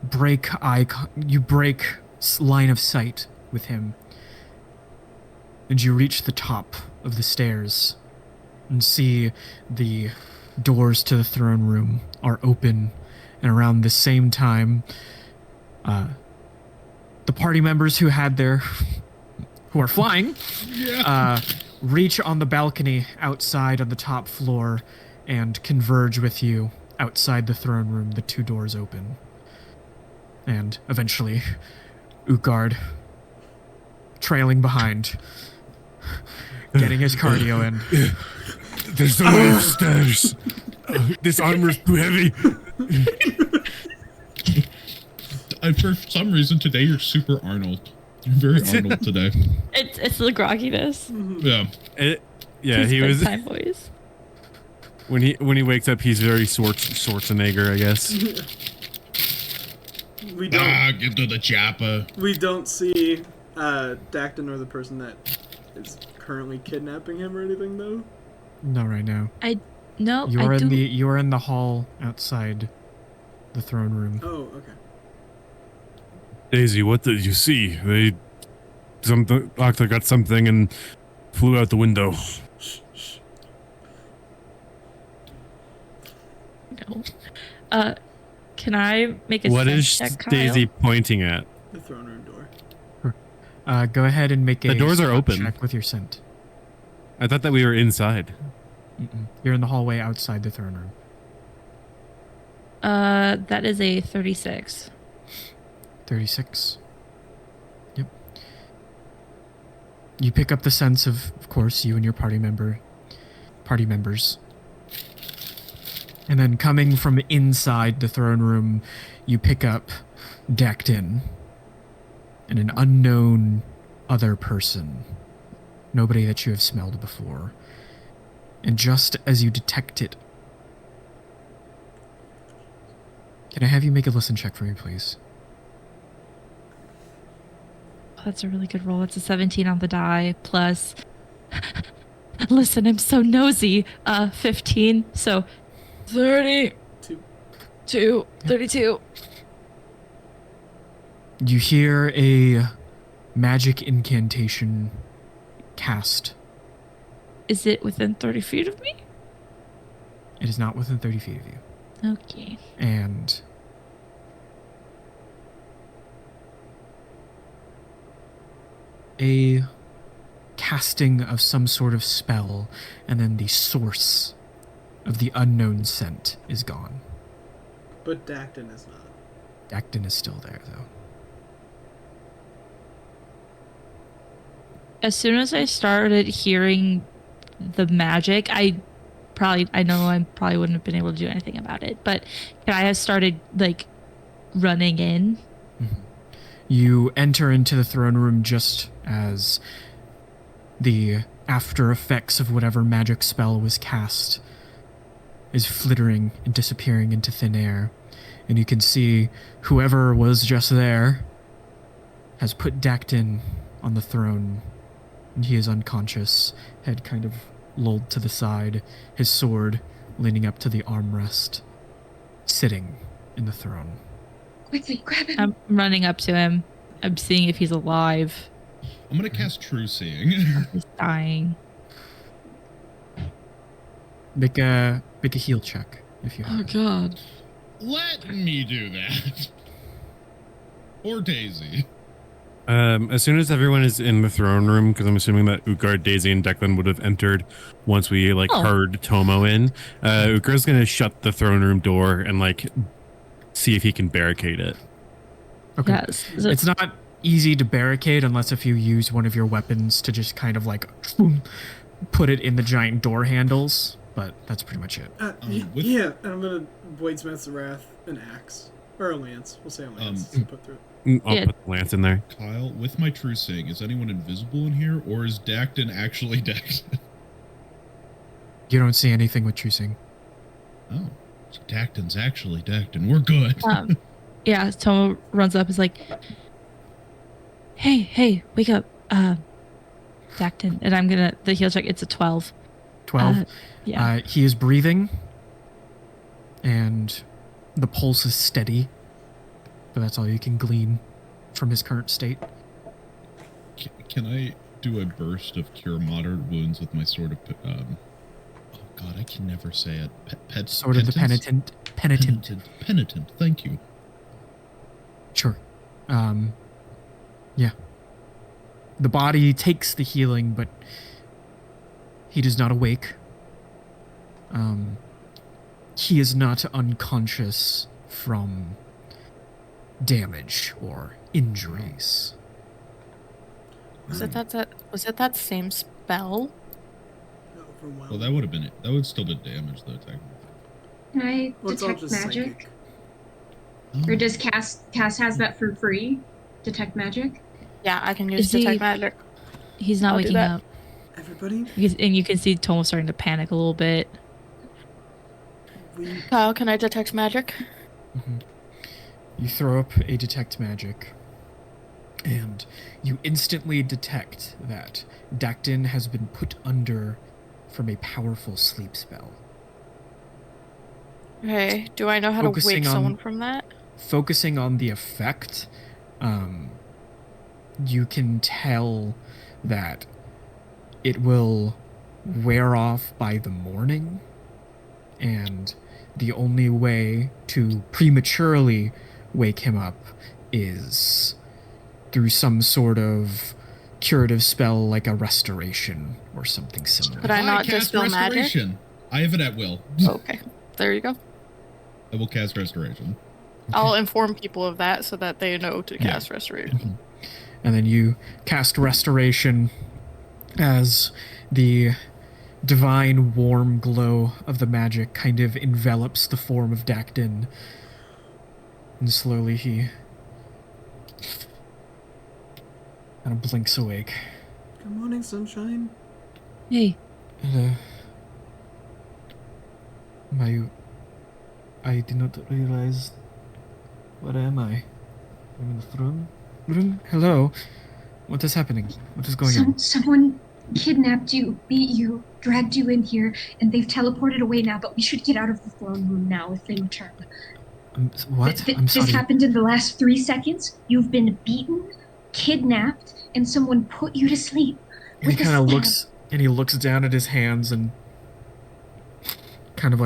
break line of sight with him. And you reach the top of the stairs and see the doors to the throne room are open. And around the same time, the party members who are flying, reach on the balcony outside on the top floor and converge with you outside the throne room. The 2 doors open. And eventually, Utgard, trailing behind, getting his cardio in. There's so many stairs. This armor's too heavy. For some reason today you're super Arnold. You're very Arnold today. It's the grogginess. Yeah. His He was bedtime voice. when he wakes up. He's very Schwarzenegger, I guess. We don't. Get to the chopper. We don't see Dacton or the person that is currently kidnapping him or anything, though. Not right now. No, You I are do. you are in the hall outside the throne room. Oh, okay. Daisy, what did you see? Aktha got something and flew out the window. No. Can I make a What sense is check, Kyle? Daisy pointing at? The throne room door. Go ahead and make a The doors are spot open. check with your scent. I thought that we were inside. You're in the hallway outside the throne room. That is a 36. 36. Yep. You pick up the sense of course, you and your party members. And then coming from inside the throne room, you pick up Dacton and an unknown other person. Nobody that you have smelled before. And just as you detect it, can I have you make a listen check for me, please? Oh, that's a really good roll. It's a 17 on the die plus. Listen, I'm so nosy. 15. So 32. You hear a magic incantation cast. Is it within 30 feet of me? It is not within 30 feet of you. Okay. And a casting of some sort of spell, and then the source of the unknown scent is gone. But Dacton is not. Dacton is still there, though. As soon as I started hearing the magic, I know I probably wouldn't have been able to do anything about it, but I have started like running in. You enter into the throne room just as the after effects of whatever magic spell was cast is flittering and disappearing into thin air. And you can see whoever was just there has put Dacton on the throne. And he is unconscious, head kind of lolled to the side, his sword leaning up to the armrest, sitting in the throne. Quickly, grab him. I'm running up to him. I'm seeing if he's alive. I'm gonna cast True Seeing. He's dying. Make a heal check if you have. it. God. Let me do that. Or Daisy. As soon as everyone is in the throne room, because I'm assuming that Utgard, Daisy, and Declan would have entered once we heard Tomo in. Utgard's gonna shut the throne room door and see if he can barricade it. Okay. Yes. It's not easy to barricade unless if you use one of your weapons to just kind of boom, put it in the giant door handles. But that's pretty much it. Yeah, and I'm gonna Voidsmith's Wrath an axe or a lance. We'll say a lance to put through. I'll put the lance in there. Kyle, with my true saying, is anyone invisible in here, or is Dacton actually Dacton? You don't see anything with Trusing. Oh, so Dacton's actually Dacton. We're good. Yeah, Tomo runs up, is like, hey, wake up, Dacton. And I'm gonna, the heal check, it's a 12. 12? Yeah. He is breathing, and the pulse is steady. But that's all you can glean from his current state. Can I do a burst of cure moderate wounds with my sword of... oh god, I can never say it. Sword of the penitent. Penitent, thank you. Sure. Yeah. The body takes the healing, but he does not awake. He is not unconscious from damage or injuries. Was it that same spell? Well, that would have been it. That would still be damage, though, technically. Can I Well, it's all detect just magic? psychic. Or does Cass has that for free? Detect magic? Yeah, I can use Is he- detect magic. He's not I'll do waking that. up. Everybody, And you can see Tomo starting to panic a little bit. we Kyle, can I detect magic? Mhm. You throw up a detect magic, and you instantly detect that Dacton has been put under from a powerful sleep spell. Okay, do I know how to Focusing wake on- someone from that? Focusing on the effect, you can tell that it will wear off by the morning, and the only way to prematurely wake him up is through some sort of curative spell like a restoration or something similar. Could I not cast dispel magic? Restoration. I have it at will. Okay, there you go. I will cast Restoration. I'll inform people of that so that they know to Yeah. cast restoration. And then you cast restoration as the divine warm glow of the magic kind of envelops the form of Dacton. And slowly he kind of blinks awake. Good morning, sunshine. Hey, I did not realize. Where am I? I'm in the throne room? Hello? What is happening? What is going on? Someone kidnapped you, beat you, dragged you in here, and they've teleported away now, but we should get out of the throne room now if they return. What? I'm sorry. This happened in the last 3 seconds. You've been beaten, kidnapped, and someone put you to sleep. And he with a kind of stab. looks, and he looks down at his hands and kind of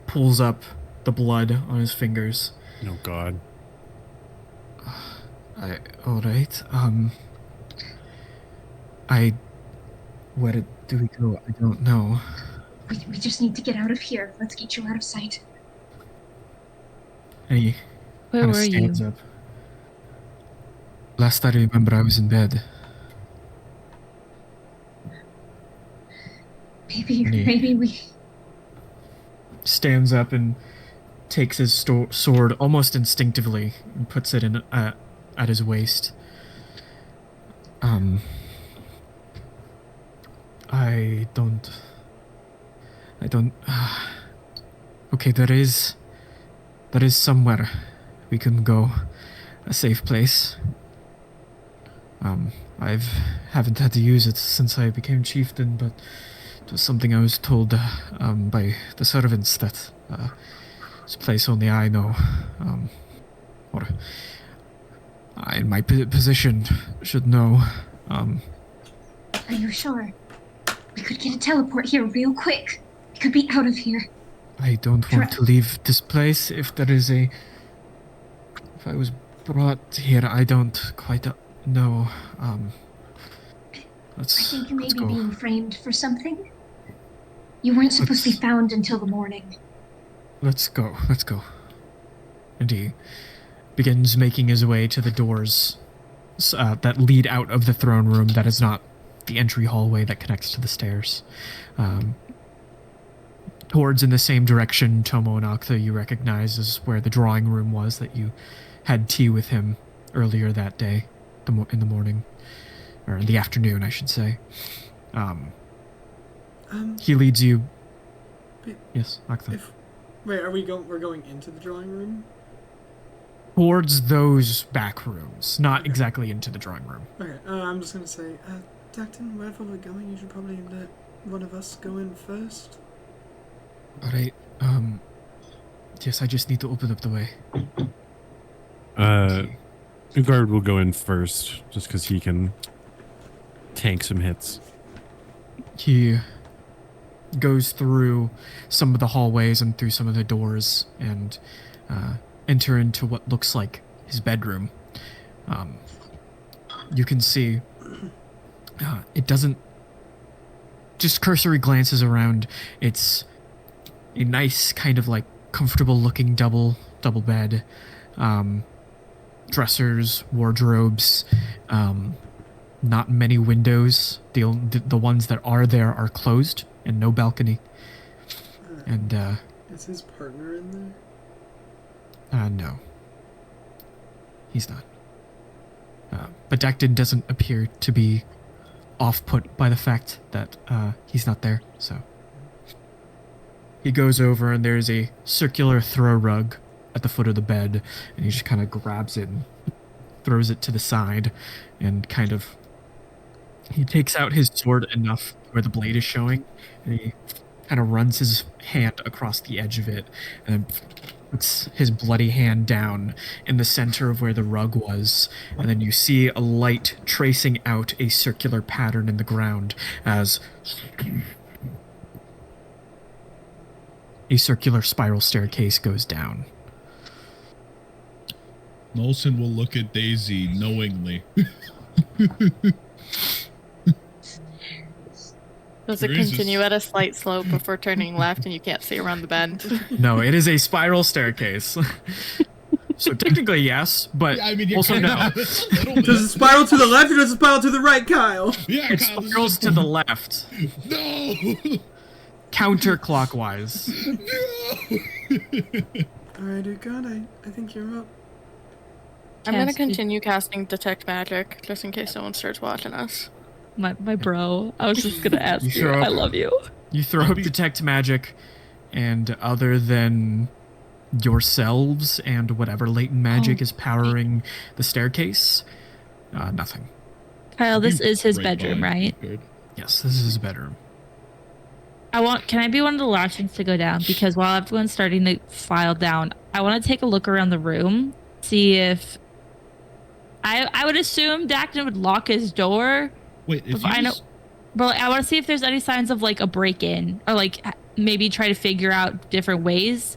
pulls up the blood on his fingers. Oh God. All right. Where do we go? I don't know. We just need to get out of here. Let's get you out of sight. And he where kind of were you? stands up. Last I remember, I was in bed. Maybe we... Stands up and takes his sword almost instinctively and puts it in at his waist. I don't. Okay, there is somewhere we can go, a safe place. Haven't had to use it since I became chieftain, but it was something I was told by the servants that it's a place only I know, or I, in my position, should know. Are you sure? We could get a teleport here real quick. We could be out of here. I don't want to leave this place if I was brought here. I don't quite No, I let's think you may let's be go. being framed for something. You weren't supposed to be Let's- found until the morning. Let's go. Let's go. And he begins making his way to the doors that lead out of the throne room. That is not the entry hallway that connects to the stairs. Towards in the same direction, Tomo and Aktha, you recognize is where the drawing room was that you had tea with him earlier that day, in the morning, or in the afternoon, I should say. He leads you. Wait, Yes, Aktha. Wait, are we going? We're going into the drawing room. Towards those back rooms, not exactly into the drawing room. Okay, I'm just gonna say, Dacton, wherever we're going, you should probably let one of us go in first. Alright, yes, I just need to open up the way. Ugard will go in first, just because he can tank some hits. He goes through some of the hallways and through some of the doors and enter into what looks like his bedroom. You can see it doesn't... Just cursory glances around, it's a nice kind of like comfortable looking double bed, dressers, wardrobes, not many windows. The ones that are there are closed and no balcony. And Is his partner in there? no, he's not. But Dacton doesn't appear to be off-put by the fact that he's not there, so he goes over and there's a circular throw rug at the foot of the bed, and he just kind of grabs it and throws it to the side, and he takes out his sword enough where the blade is showing, and he kind of runs his hand across the edge of it, and then puts his bloody hand down in the center of where the rug was, and then you see a light tracing out a circular pattern in the ground as a circular spiral staircase goes down. Nolson will look at Daisy knowingly. Does it Jesus. continue at a slight slope before turning left and you can't see around the bend? No, it is a spiral staircase. So technically yes, but I mean, you also kinda no. have it a little bit. Does it spiral to the left or does it spiral to the right, Kyle? Yeah, It Kyle, this spirals is- to the left, No! counterclockwise. No! Alright, Ugard, I think you're up. I'm gonna Cast- continue casting Detect Magic, just in case someone starts watching us. My bro. I was just gonna ask You you. show up. I love you. You throw up detect magic, and other than yourselves and whatever latent magic is powering the staircase, nothing. Kyle, this is his Right bedroom, by right? Good. Yes, this is his bedroom. Can I be one of the last ones to go down? Because while everyone's starting to file down, I want to take a look around the room, see if I would assume Dacton would lock his door. Wait, if I you know, just- but I want to see if there's any signs of like a break-in, or like maybe try to figure out different ways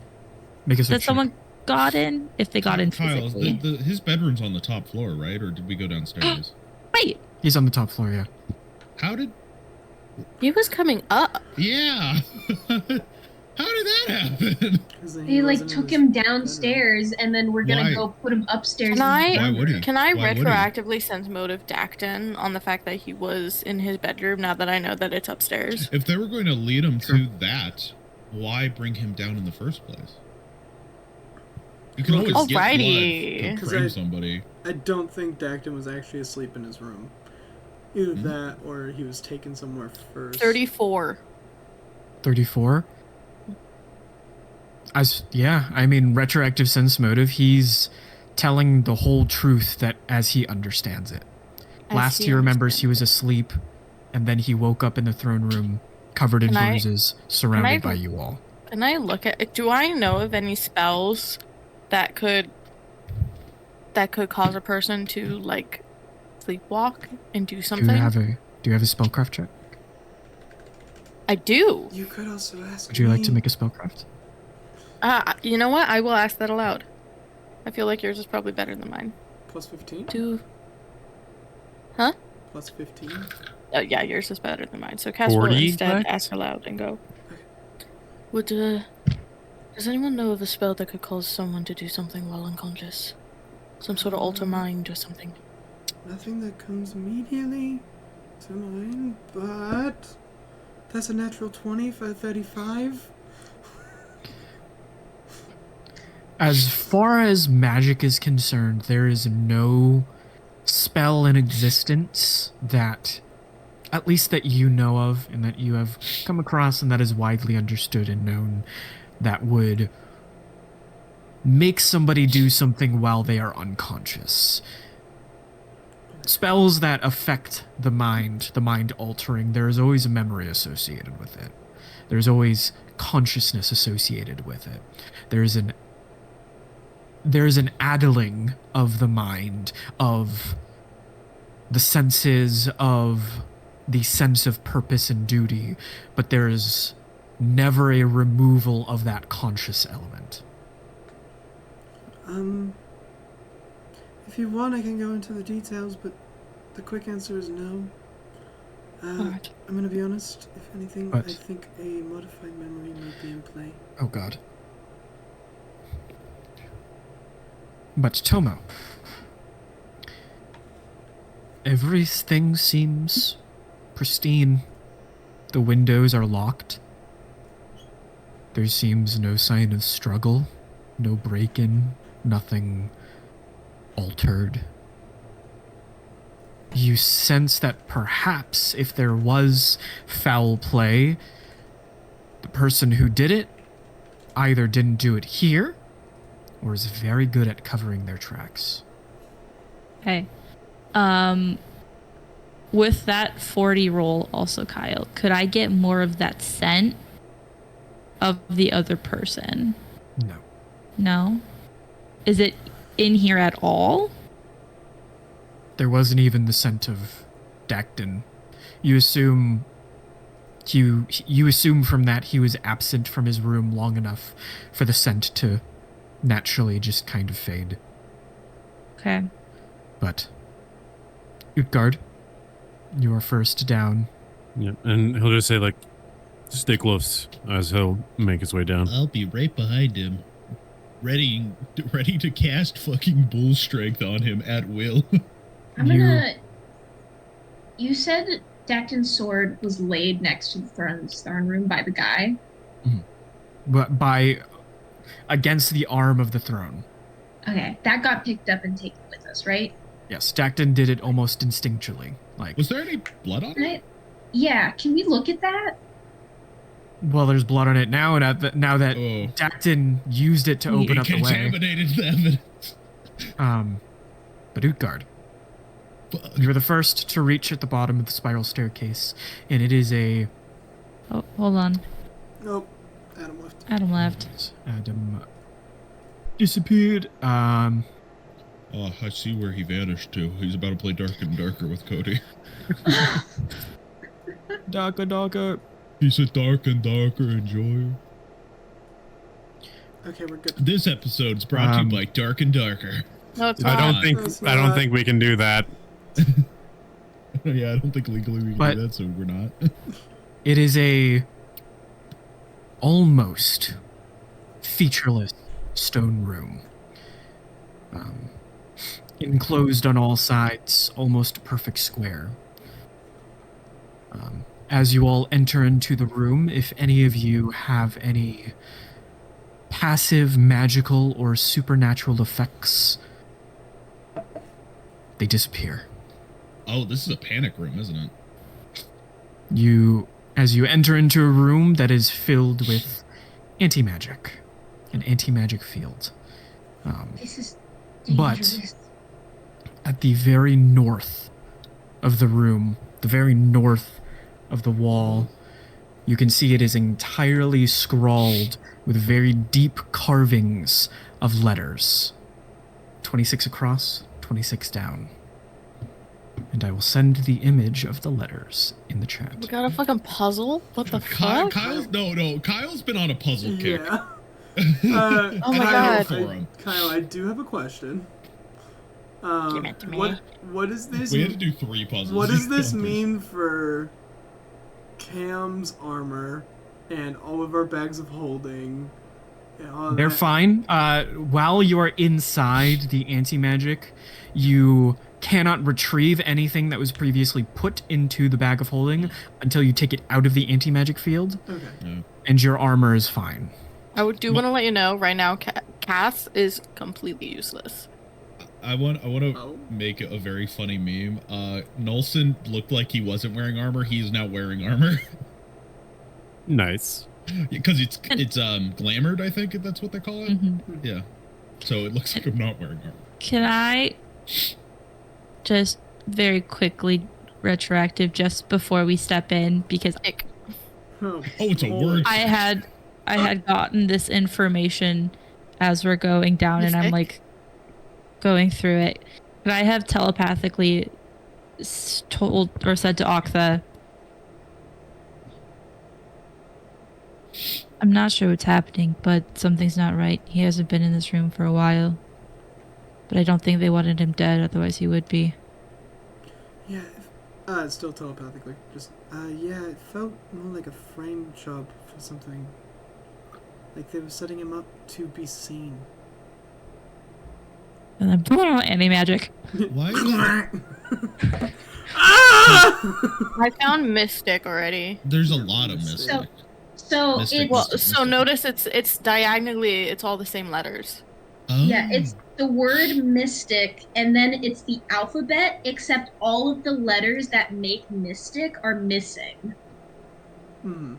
Make us that someone got in, if they got in Kyle, physically. his bedroom's on the top floor, right? Or did we go downstairs? Wait, He's on the top floor, yeah. How did... He was coming up. Yeah! How did that happen? 'Cause then They like wasn't in took his him bedroom. downstairs, and then we're gonna Why? go put him upstairs. Can in the I- Why would he? Can I Why would he? retroactively sense motive Dacton on the fact that he was in his bedroom now that I know that it's upstairs? If they were going to lead him Sure. to that, why bring him down in the first place? You can always Alrighty. get blood to 'Cause frame I- somebody. I don't think Dacton was actually asleep in his room. Either that or he was taken somewhere first. 34. 34? I mean, retroactive sense motive, he's telling the whole truth that as he understands it. As Last he he remembers he understands. was asleep, and then he woke up in the throne room covered in Can I- bruises, surrounded I- by you all. Can I look at? Do I know of any spells that could cause a person to like sleepwalk and do something? Do you have a spellcraft check? I do. You could also ask Would you like to me. make a spellcraft? You know what? I will ask that aloud. I feel like yours is probably better than mine. Plus 15? Plus 15. Yeah, yours is better than mine. So cast will 40 instead. back? Ask aloud and go. Would does anyone know of a spell that could cause someone to do something while unconscious? Some sort of alter mind or something. Nothing that comes immediately to mind, but that's a natural 20 for 35. As far as magic is concerned, there is no spell in existence that, at least that you know of and that you have come across and that is widely understood and known, that would make somebody do something while they are unconscious. Spells that affect the mind altering, there is always a memory associated with it. There's always consciousness associated with it. There's an addling of the mind, of the senses, of the sense of purpose and duty, but there is never a removal of that conscious element. If you want, I can go into the details, but the quick answer is no. Alright. I'm gonna be honest. If anything, What? I think a modified memory may be in play. Oh god. But Tomo, everything seems pristine. The windows are locked. There seems no sign of struggle, no break-in, nothing altered. You sense that perhaps if there was foul play, the person who did it either didn't do it here or is very good at covering their tracks. Okay. With that 40 roll also, Kyle, could I get more of that scent of the other person? No. No? Is it in here at all? There wasn't even the scent of Dacton. You assume from that he was absent from his room long enough for the scent to naturally just kind of fade. Okay. But Utgard, you are first down. Yep. And he'll just say, like, stay close as he'll make his way down. I'll be right behind him, ready to cast fucking bull strength on him at will. You said Dacton's sword was laid next to the throne room by the guy. But against the arm of the throne. Okay, that got picked up and taken with us, right? Yes, Dacton did it almost instinctually. Like, Was there any blood on it? Right? Yeah, can we look at that? well, there's blood on it now, and now that Oh. Dacton used it to open He up the way. contaminated the evidence. But Utgard, Fuck. you're the first to reach at the bottom of the spiral staircase, and it is a... Oh, hold on. Nope. Adam left. Adam left. Adam disappeared. Oh, I see where he vanished to. He's about to play Dark and Darker with Cody. Darker. He said Dark and Darker, enjoy. Okay, we're good. This episode's brought to you by Dark and Darker. No, it's I not. don't think we can do that. Yeah, I don't think legally we can But- do that, so we're not. It is a almost featureless stone room. Enclosed on all sides, almost a perfect square. As you all enter into the room, if any of you have any passive, magical, or supernatural effects, they disappear. Oh, this is a panic room, isn't it? As you enter into a room that is filled with anti-magic, an anti-magic field. This is But- dangerous. At the very north of the room, the very north of the wall, you can see it is entirely scrawled with very deep carvings of letters. 26 across, 26 down. And I will send the image of the letters in the We chat. got a fucking puzzle? What the fuck? Kyle's been on a puzzle kick. Yeah. Oh my And I God. wrote for him. Kyle, I do have a question. Give it to me. What is this? We had to do 3 puzzles. What does this mean for Cam's armor and all of our bags of holding? And all They're that? fine. While you are inside the anti-magic, you cannot retrieve anything that was previously put into the bag of holding until you take it out of the anti-magic field, Okay. Yeah. and your armor is fine. I do want to let you know right now, Cass is completely useless. I want to Oh. make a very funny meme. Nolson looked like he wasn't wearing armor. He is now wearing armor. Nice. Because it's glamored, I think that's what they call it. Mhm. Yeah. So it looks like I'm not wearing armor. Can I just very quickly retroactive just before we step in, because Oh, it's a word. I had gotten this information as we're going down, and I'm Mystic? like going through it. But I have telepathically told or said to Aktha, I'm not sure what's happening, but something's not right. He hasn't been in this room for a while. But I don't think they wanted him dead, otherwise he would be. Yeah, it's still telepathically. Just, yeah, it felt more like a frame job for something. Like they were setting him up to be seen. And then anti-magic. Why is that? I found Mystic already. There's a lot of So- mystic. So Mystic. it's Well, Mystic, so mystic. notice it's diagonally, it's all the same letters. Oh. yeah, it's the word mystic, and then it's the alphabet, except all of the letters that make mystic are missing. Hmm.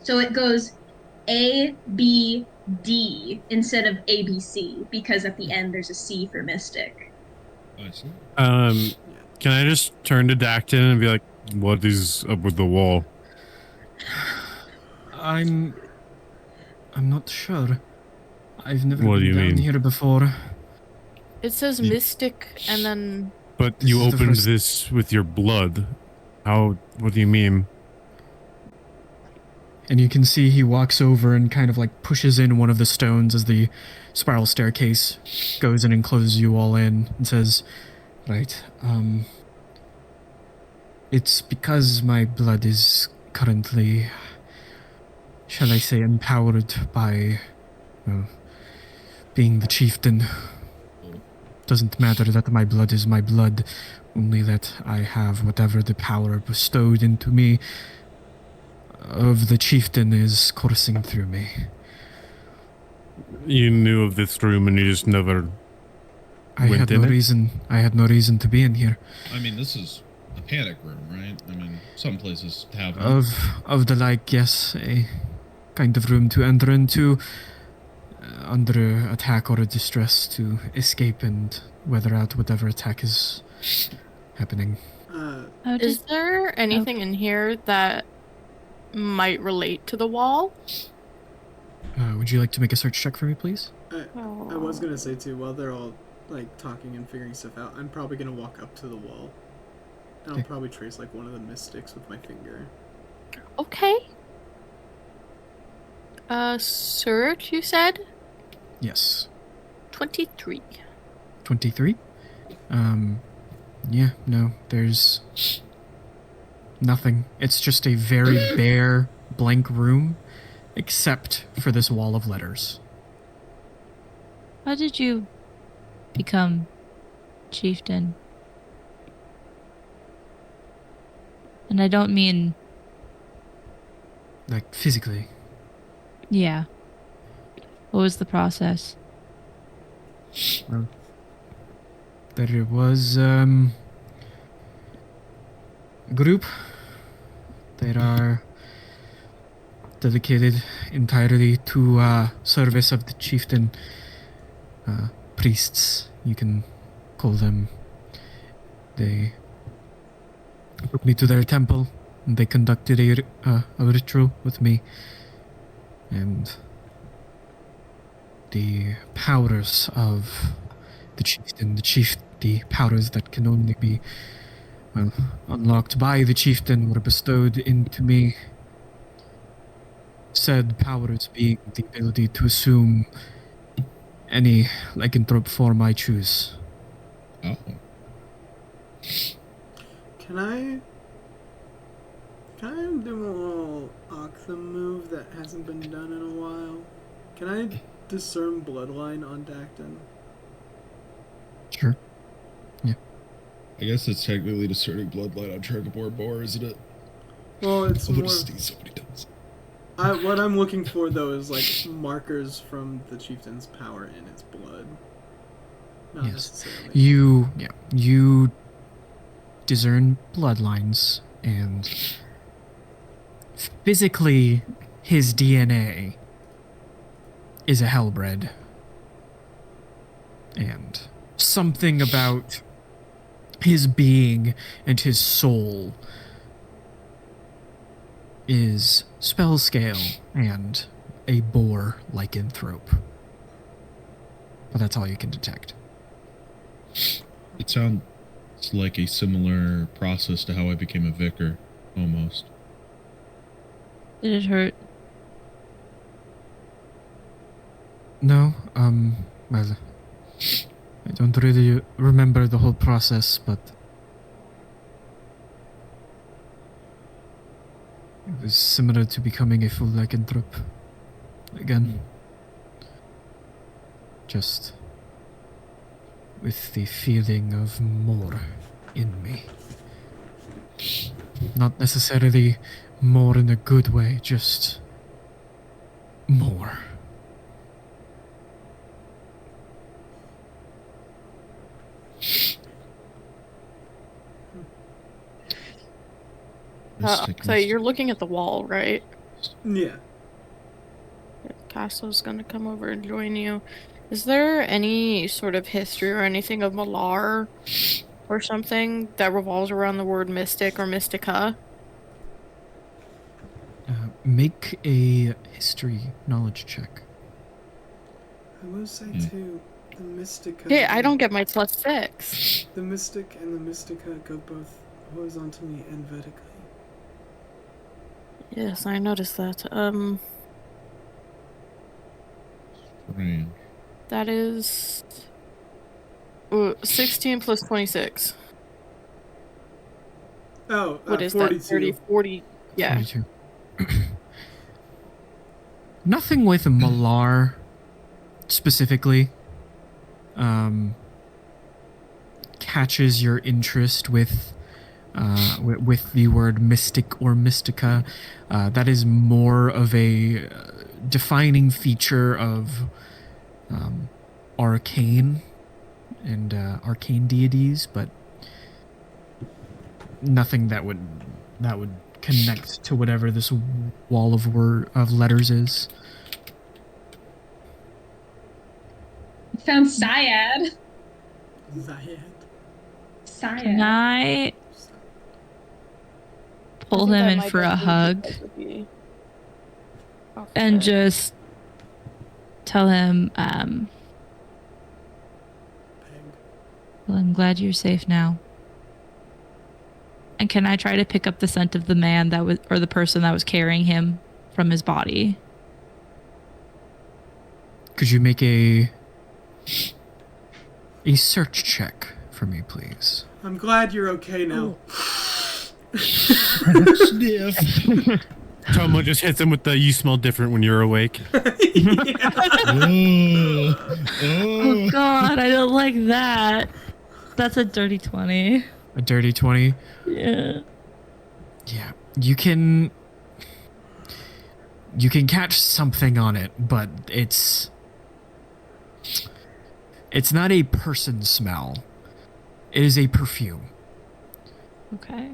So it goes A B D instead of A B C, because at the end there's a C for mystic. I see. Can I just turn to Dacton and be like, what is up with the wall? I'm not sure. I've never What do been you down mean? here before. It says You- Mystic and then But This you is the opened first- this with your blood. What do you mean? And you can see he walks over and kind of like pushes in one of the stones as the spiral staircase goes in and closes you all in and says, right, it's because my blood is currently, shall I say, empowered by, well, being the chieftain. Doesn't matter that my blood is my blood, only that I have whatever the power bestowed into me of the chieftain is coursing through me. You knew of this room and you just never. I Went had in no it? reason. I had no reason to be in here. I mean, this is a panic room, right? I mean, some places have them. Of the like, yes, a kind of room to enter into under attack or distress to escape and weather out whatever attack is happening. is there anything in here that might relate to the wall? Would you like to make a search check for me, please? I was gonna say too, while they're all like talking and figuring stuff out, I'm probably gonna walk up to the wall. And I'll Okay. probably trace like one of the mystics with my finger. Okay. Search, you said? Yes. 23. 23? Yeah, no, there's nothing. It's just a very bare, blank room, except for this wall of letters. How did you become chieftain? And I don't mean, Like, physically. yeah. What was the process? There was, a group that are dedicated entirely to, service of the chieftain. Priests, you can call them. They took me to their temple, and they conducted a ritual with me. And the powers of the chieftain, the powers that can only be, well, unlocked by the chieftain were bestowed into me. Said powers being the ability to assume any lycanthrope form I choose. Oh. Can I do a little Aktha move that hasn't been done in a while? Can I discern bloodline on Dacton? Sure. I guess it's technically discerning bloodline on Trigabor Boar, isn't it? Well, it's I more. would have seen somebody does. What I'm looking for though is like markers from the chieftain's power in its blood. Not Yes. necessarily. You discern bloodlines, and physically his DNA is a hellbred. And something about his being and his soul is spell scale and a boar lycanthrope. But that's all you can detect. It sounds like a similar process to how I became a vicar, almost. Did it hurt? No, well, I don't really remember the whole process, but it was similar to becoming a full lycanthrope. Again. Just with the feeling of more in me. Not necessarily more in a good way, just more. So you're looking at the wall, right? Yeah. Castle's gonna come over and join you. Is there any sort of history or anything of Malar or something that revolves around the word mystic or mystica? Make a history knowledge check. I will say too, the Mystica. Hey, I don't get my +6. The Mystic and the Mystica go both horizontally and vertically. Yes, I noticed that. Strange. That is 16 plus 26. Oh, What is 42. that? 30, 40. Yeah. 42. Nothing with Malar specifically catches your interest with the word mystic or mystica. That is more of a defining feature of arcane and arcane deities, but nothing that would connect to whatever this wall of letters is. Found Syad. Zayed. Syad. Can I pull him in for a hug and just tell him, well, I'm glad you're safe now. And can I try to pick up the scent of the man that was, or the person that was carrying him from his body? Could you make a search check for me, please? I'm glad you're okay now. Sniff. Tomo just hits him with the "you smell different when you're awake." Oh God, I don't like that. That's a dirty 20. A dirty 20? Yeah. Yeah. You can catch something on it, but it's not a person smell. It is a perfume. Okay.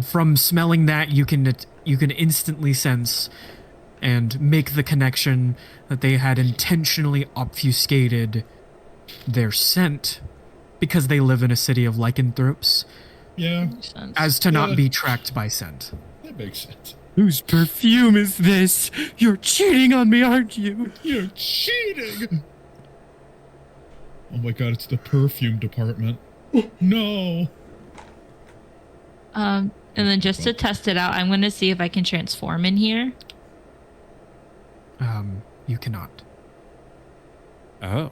From smelling that, you can instantly sense and make the connection that they had intentionally obfuscated their scent because they live in a city of lycanthropes, Yeah, Makes sense. as to not be tracked by scent. that makes sense. Whose perfume is this? You're cheating on me, aren't you? You're cheating! Oh my god, it's the perfume department. No! And then just to test it out, I'm going to see if I can transform in here. You cannot. Oh.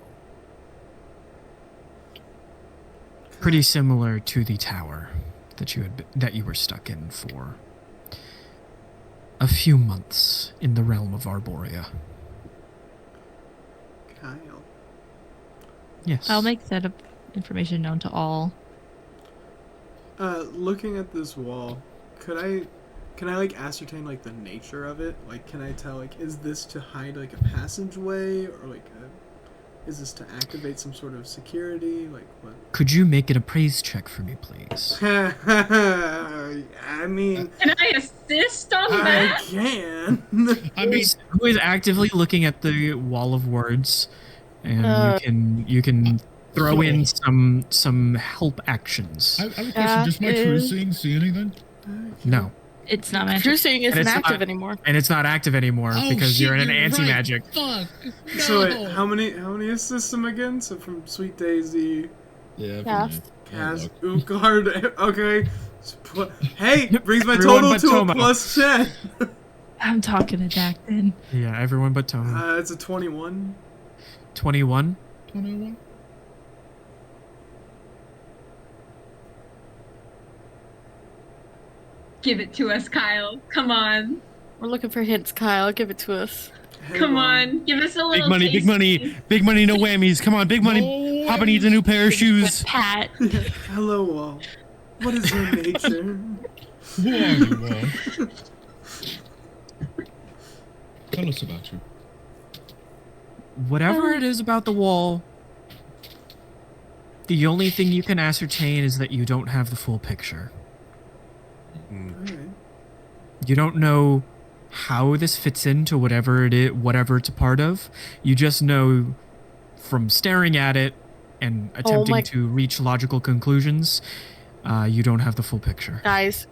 pretty similar to the tower that you were stuck in for a few months in the realm of Arborea. Kyle. Yes. I'll make that information known to all. Looking at this wall, can I like ascertain like the nature of it? Like, can I tell like is this to hide like a passageway or like is this to activate some sort of security? Like what? Could you make an appraise check for me, please? I mean, Can I assist on I that? can. I mean, Who is actively looking at the wall of words, and you can throw in some help actions. I have a question. Does my true seeing see anything? No, It's not magic. True seeing isn't it's active not- anymore. and it's not active anymore Oh, because shit, you're in an you're anti-magic. Fuck. No. So wait, how many assists them again? So from Sweet Daisy, Yeah. Cast. Kaz, Utgard. Okay. Hey, brings my Everyone total but to Tomo. a +10. I'm talking to Dacton. Yeah, everyone but Tony. It's a 21. 21. 21. Give it to us, Kyle. Come on. We're looking for hints, Kyle. Give it to us. Hey, Come Mom. on. Give us a little Big money, big taste. money, big money, no whammies. Come on, big money. Papa needs a new pair of shoes. Pat. Hello, Wall. What is your nature? Who are you, Wall? Tell us about you. Whatever it is about the wall, the only thing you can ascertain is that you don't have the full picture. Alright. You don't know how this fits into whatever it's a part of. You just know from staring at it and attempting my- to reach logical conclusions, you don't have the full picture. Guys,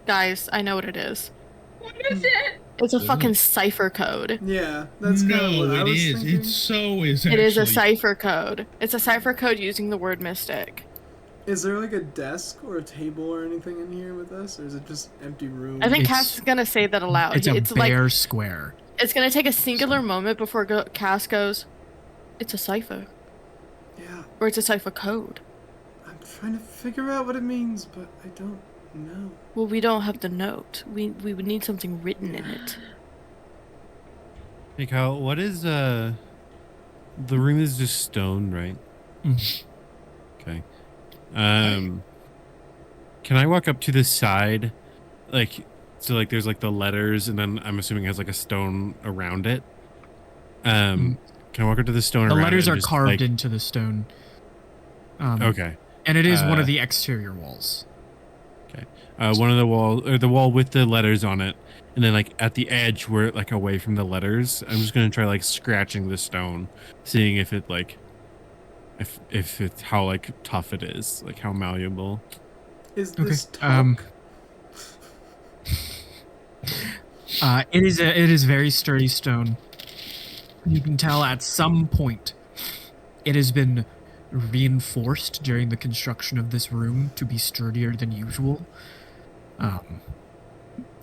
I know what it is. What is it? It's a Isn't fucking it? cipher code. Yeah, that's kind of No, what I it was is. thinking. It so is. It is a actually. cipher code. It's a cipher code using the word mystic. Is there like a desk or a table or anything in here with us, or is it just empty room? I think It's- Cass is gonna say that aloud. It's a like bare square. it's gonna take a singular moment before Cass goes, "It's a cipher," Yeah, or "It's a cipher code." I'm trying to figure out what it means, but I don't know. Well, we don't have the note. We would need something written in it. Hey Kyle, what is the room is just stone, right? Mhm. Okay. Can I walk up to the side, like there's like the letters, and then I'm assuming it has like a stone around it. Can I walk up to the stone? The around letters it and are just, carved like- into the stone. Okay. And it is one Uh, of the exterior walls. One of the wall, or the wall with the letters on it, and then like at the edge where like away from the letters, I'm just gonna try like scratching the stone, seeing if it like, if it's how like tough it is, like how malleable. Is Okay. this talk? It is very sturdy stone. You can tell at some point it has been reinforced during the construction of this room to be sturdier than usual.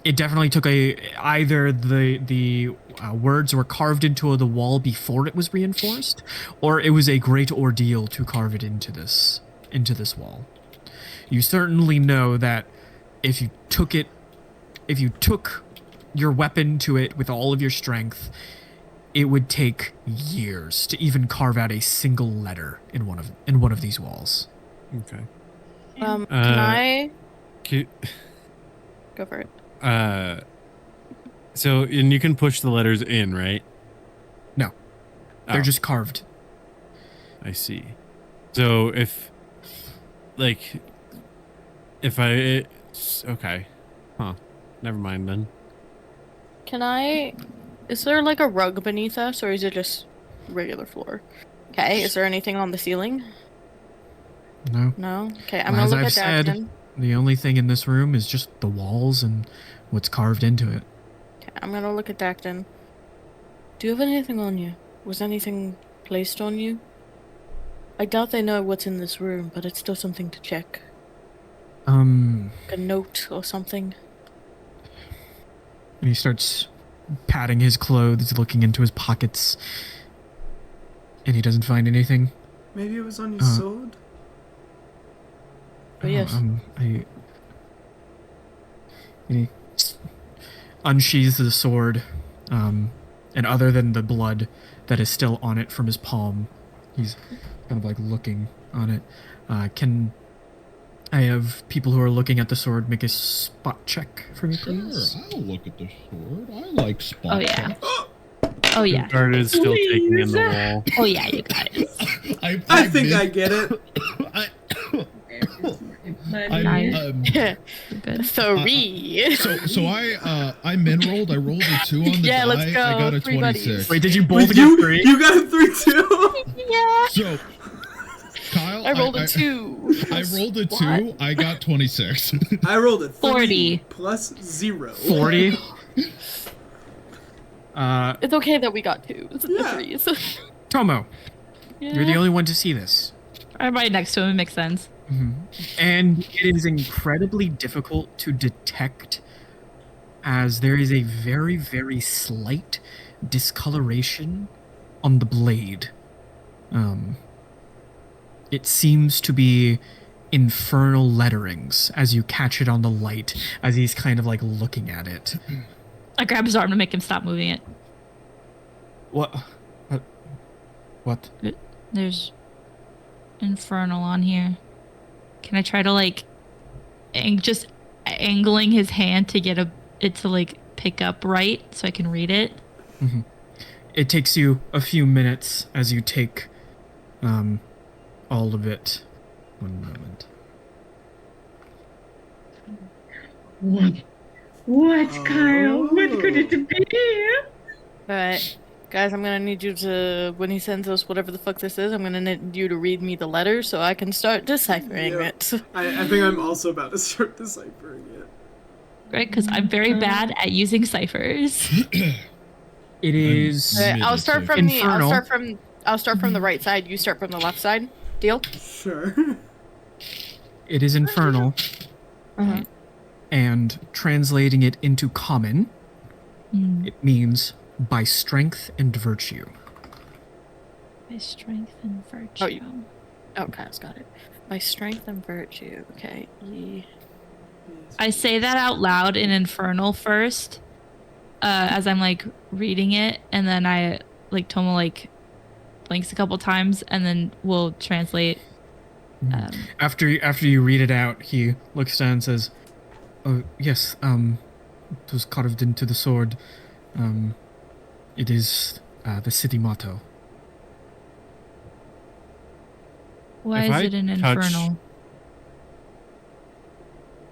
It definitely took either the words were carved into the wall before it was reinforced, or it was a great ordeal to carve it into this wall. You certainly know that if you took your weapon to it with all of your strength, it would take years to even carve out a single letter in one of these walls. Okay. Can I go for it? So and you can push the letters in, right? No. They're Oh. just carved. I see. So if okay, huh? Never mind then. Can I? Is there like a rug beneath us, or is it just regular floor? Okay. Is there anything on the ceiling? No. No. Okay. I'm As gonna look I've at said, Daxton. the only thing in this room is just the walls and what's carved into it. Okay, I'm gonna look at Daxton. Do you have anything on you? Was anything placed on you? I doubt they know what's in this room, but it's still something to check. Like a note or something. And he starts patting his clothes, looking into his pockets, and he doesn't find anything. Maybe it was on your sword? But yes. And he unsheathes the sword, and other than the blood that is still on it from his palm, he's kind of like looking on it. Can I have people who are looking at the sword make a spot check for me, please? Sure, I'll look at the sword. I like spot Oh, yeah. checks. Oh yeah. Guard is still taking in the wall. Oh yeah, you got it. I think I get it. Good. 3. So I min rolled. I rolled a 2 on the Yeah, die. let's go. I got a 3 26. buddies. Wait, did you both Wait, get 3? you got a 3 too? Yeah. So Kyle, I rolled a 2. I rolled a 2. I got 26. I rolled a 3 40. plus 0. 40? It's okay that we got 2s and Yeah. 3s. Tomo, Yeah. you're the only one to see this. I'm right next to him. It makes sense. And it is incredibly difficult to detect, as there is a very, very slight discoloration on the blade. It seems to be infernal letterings as you catch it on the light, as he's kind of like looking at it. I grab his arm to make him stop moving it. What? There's infernal on here. Can I try to like, just angling his hand to get it to like pick up right so I can read it? Mm-hmm. It takes you a few minutes as you take all of it. One moment. What, Kyle? What could it be? Alright. Guys, I'm gonna need you to, when he sends us whatever the fuck this is, I'm gonna need you to read me the letter so I can start deciphering Yeah. it. I think I'm also about to start deciphering it. Right? Because I'm very bad at using ciphers. It is. Alright, I'll start from Infernal. I'll start from the right side, you start from the left side. Deal? Sure. It is infernal, Uh-huh. and translating it into common, it means by strength and virtue. My strength and virtue. Oh, Okay, I've got it. By strength and virtue. Okay. I say that out loud in infernal first, as I'm like reading it, and then I like Tomo like blinks a couple times, and then we'll translate. After you read it out, he looks down and says, "Oh yes, it was carved into the sword. It is the city motto." Why If is I it an touch- infernal?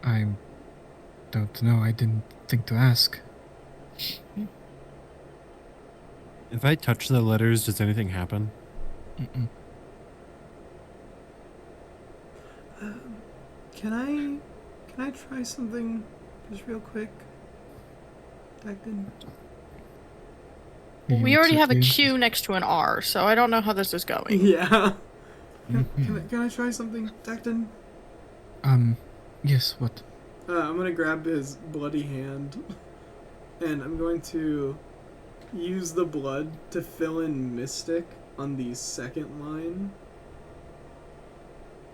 I don't know. I didn't think to ask. If I touch the letters, does anything happen? Mm-mm. Can I try something just real quick? We already have a Please. Q next to an R, so I don't know how this is going. Yeah. Can I try something, Dacton? Yes. What? I'm gonna grab his bloody hand, and I'm going to use the blood to fill in Mystic on the second line.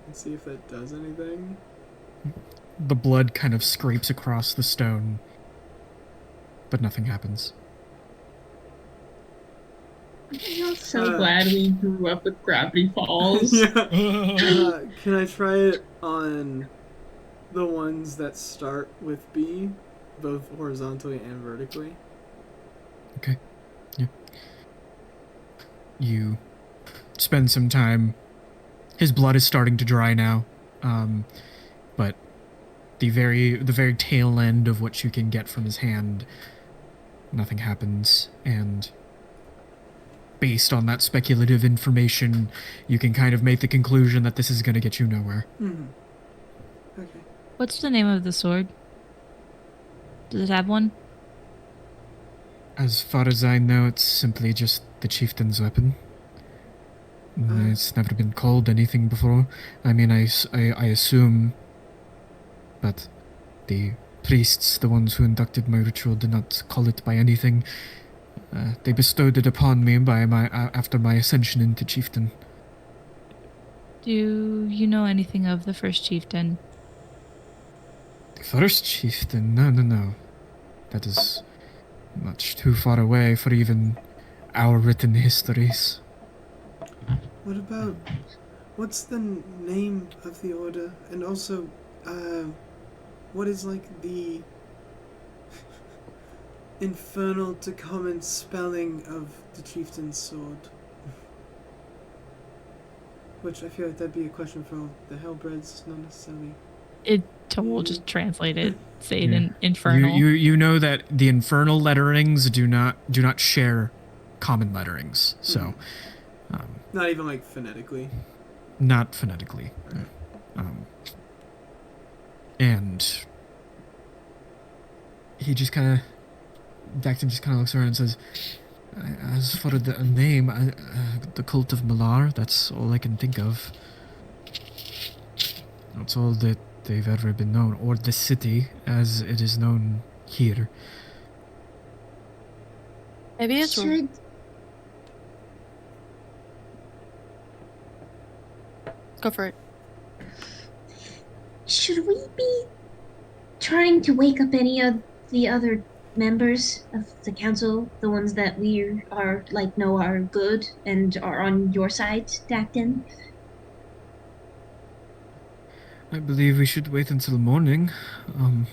And see if that does anything. The blood kind of scrapes across the stone, but nothing happens. I'm so glad we grew up with Gravity Falls. Yeah. Can I try it on the ones that start with B, both horizontally and vertically? Okay. Yeah. You spend some time. His blood is starting to dry now, but the very tail end of what you can get from his hand, nothing happens, and based on that speculative information, you can kind of make the conclusion that this is going to get you nowhere. Okay. What's the name of the sword? Does it have one? As far as I know, it's simply just the chieftain's weapon. It's never been called anything before. I mean, I assume, but the priests, the ones who inducted my ritual, did not call it by anything. They bestowed it upon me after my ascension into chieftain. Do you know anything of the first chieftain? The first chieftain? No. That is much too far away for even our written histories. What about... What's the name of the order? And also, what is, like, the infernal to common spelling of the chieftain's sword? Which I feel like that'd be a question for the Hellbreds, not necessarily. We'll just translate it. Say it Yeah. in infernal. You know that the infernal letterings do not share common letterings, so Not even like phonetically. not phonetically. And he just kind of, Dacton just kind of looks around and says, as for the name, the Cult of Malar, that's all I can think of. That's all that they've ever been known, or the city as it is known here. Maybe it's Go for it. Should we be trying to wake up any of the other members of the council, the ones that we are know are good and are on your side, Dacton? I believe we should wait until morning.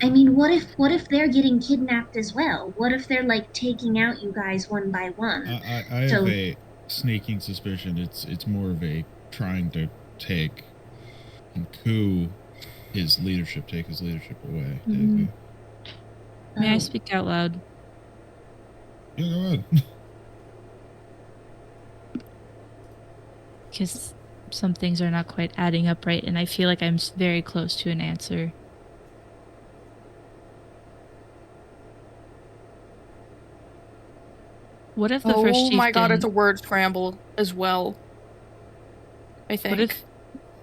I mean, what if they're getting kidnapped as well? What if they're taking out you guys one by one? I have a sneaking suspicion it's more of a trying to take and coup his leadership, take his leadership away. Mhm. May I speak out loud? Yeah, go ahead. Because some things are not quite adding up right, and I feel like I'm very close to an answer. What if the first chieftain... Oh my god, it's a word scramble as well. I think. What if...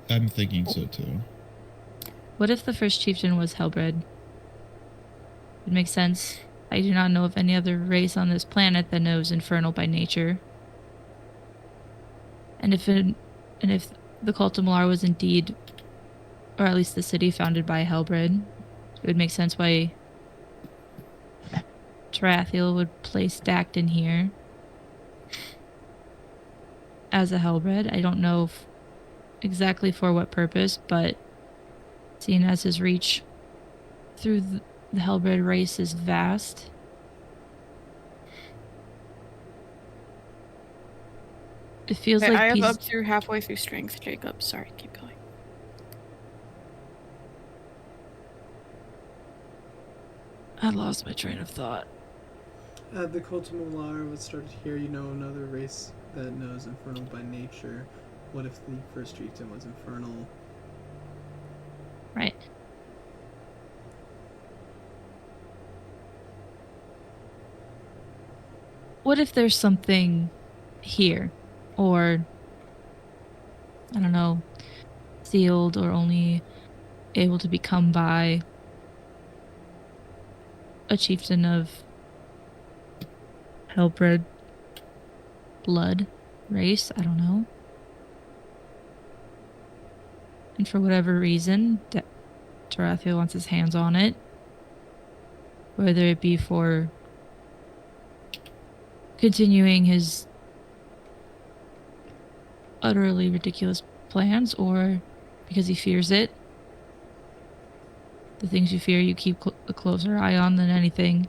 I'm thinking so too. What if the first chieftain was Hellbred? It makes sense. I do not know of any other race on this planet that knows infernal by nature. And if the cult of Malar was indeed, or at least the city founded by Hellbred, it would make sense why Tarathiel would place Dacton here as a Hellbred. I don't know exactly for what purpose, but seeing as his reach through the Hellbred race is vast, it feels like I have up through halfway through strength, Jacob. Sorry, keep going. I lost my train of thought. The Cult of Malar was started here, another race that knows infernal by nature. What if the first chieftain was infernal? Right. What if there's something here, or I don't know, sealed or only able to become by a chieftain of Hellbred blood race? I don't know. And for whatever reason, Tarathiel wants his hands on it, whether it be for continuing his utterly ridiculous plans, or because he fears it. The things you fear, you keep a closer eye on than anything.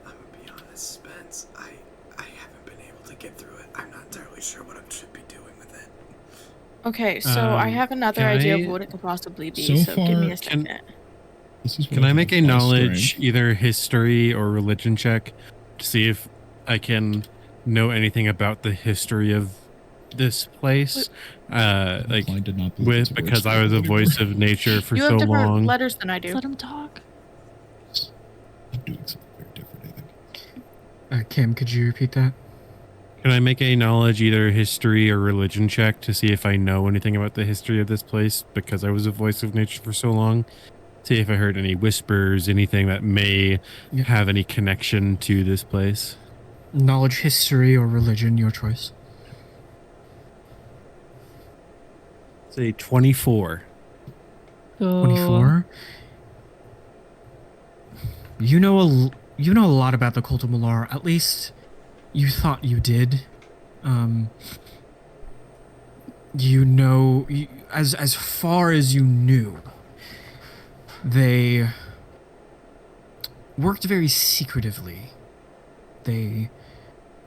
I'm gonna be honest, Spence. I haven't been able to get through it. I'm not entirely sure what I should be doing with it. Okay, so I have another idea of what it could possibly be, so give me a second. Can I make a knowledge, either history or religion check, to see if I can know anything about the history of this place? Because I was a voice of nature for you so have different long. letters than I do. Let him talk. I'm doing something very different, I think. Kim, could you repeat that? Can I make a knowledge, either history or religion check, to see if I know anything about the history of this place, because I was a voice of nature for so long? See if I heard any whispers, anything that may have any connection to this place. Knowledge, history, or religion, your choice. Say 24. 24. You know a lot about the cult of Malar. At least you thought you did. As far as you knew, they worked very secretively. They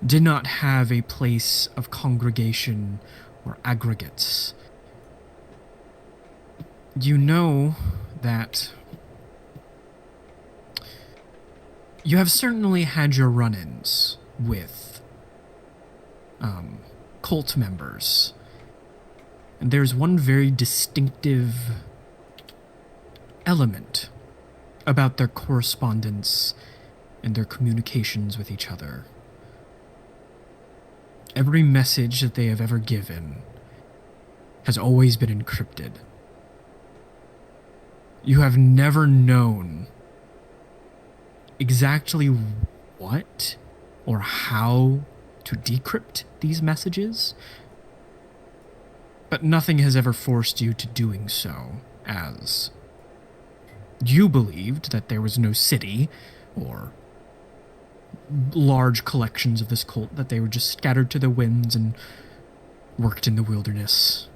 did not have a place of congregation or aggregates. You know that you have certainly had your run-ins with cult members. And there's one very distinctive element about their correspondence and their communications with each other. Every message that they have ever given has always been encrypted. You have never known exactly what or how to decrypt these messages, but nothing has ever forced you to doing so, as you believed that there was no city or large collections of this cult, that they were just scattered to the winds and worked in the wilderness.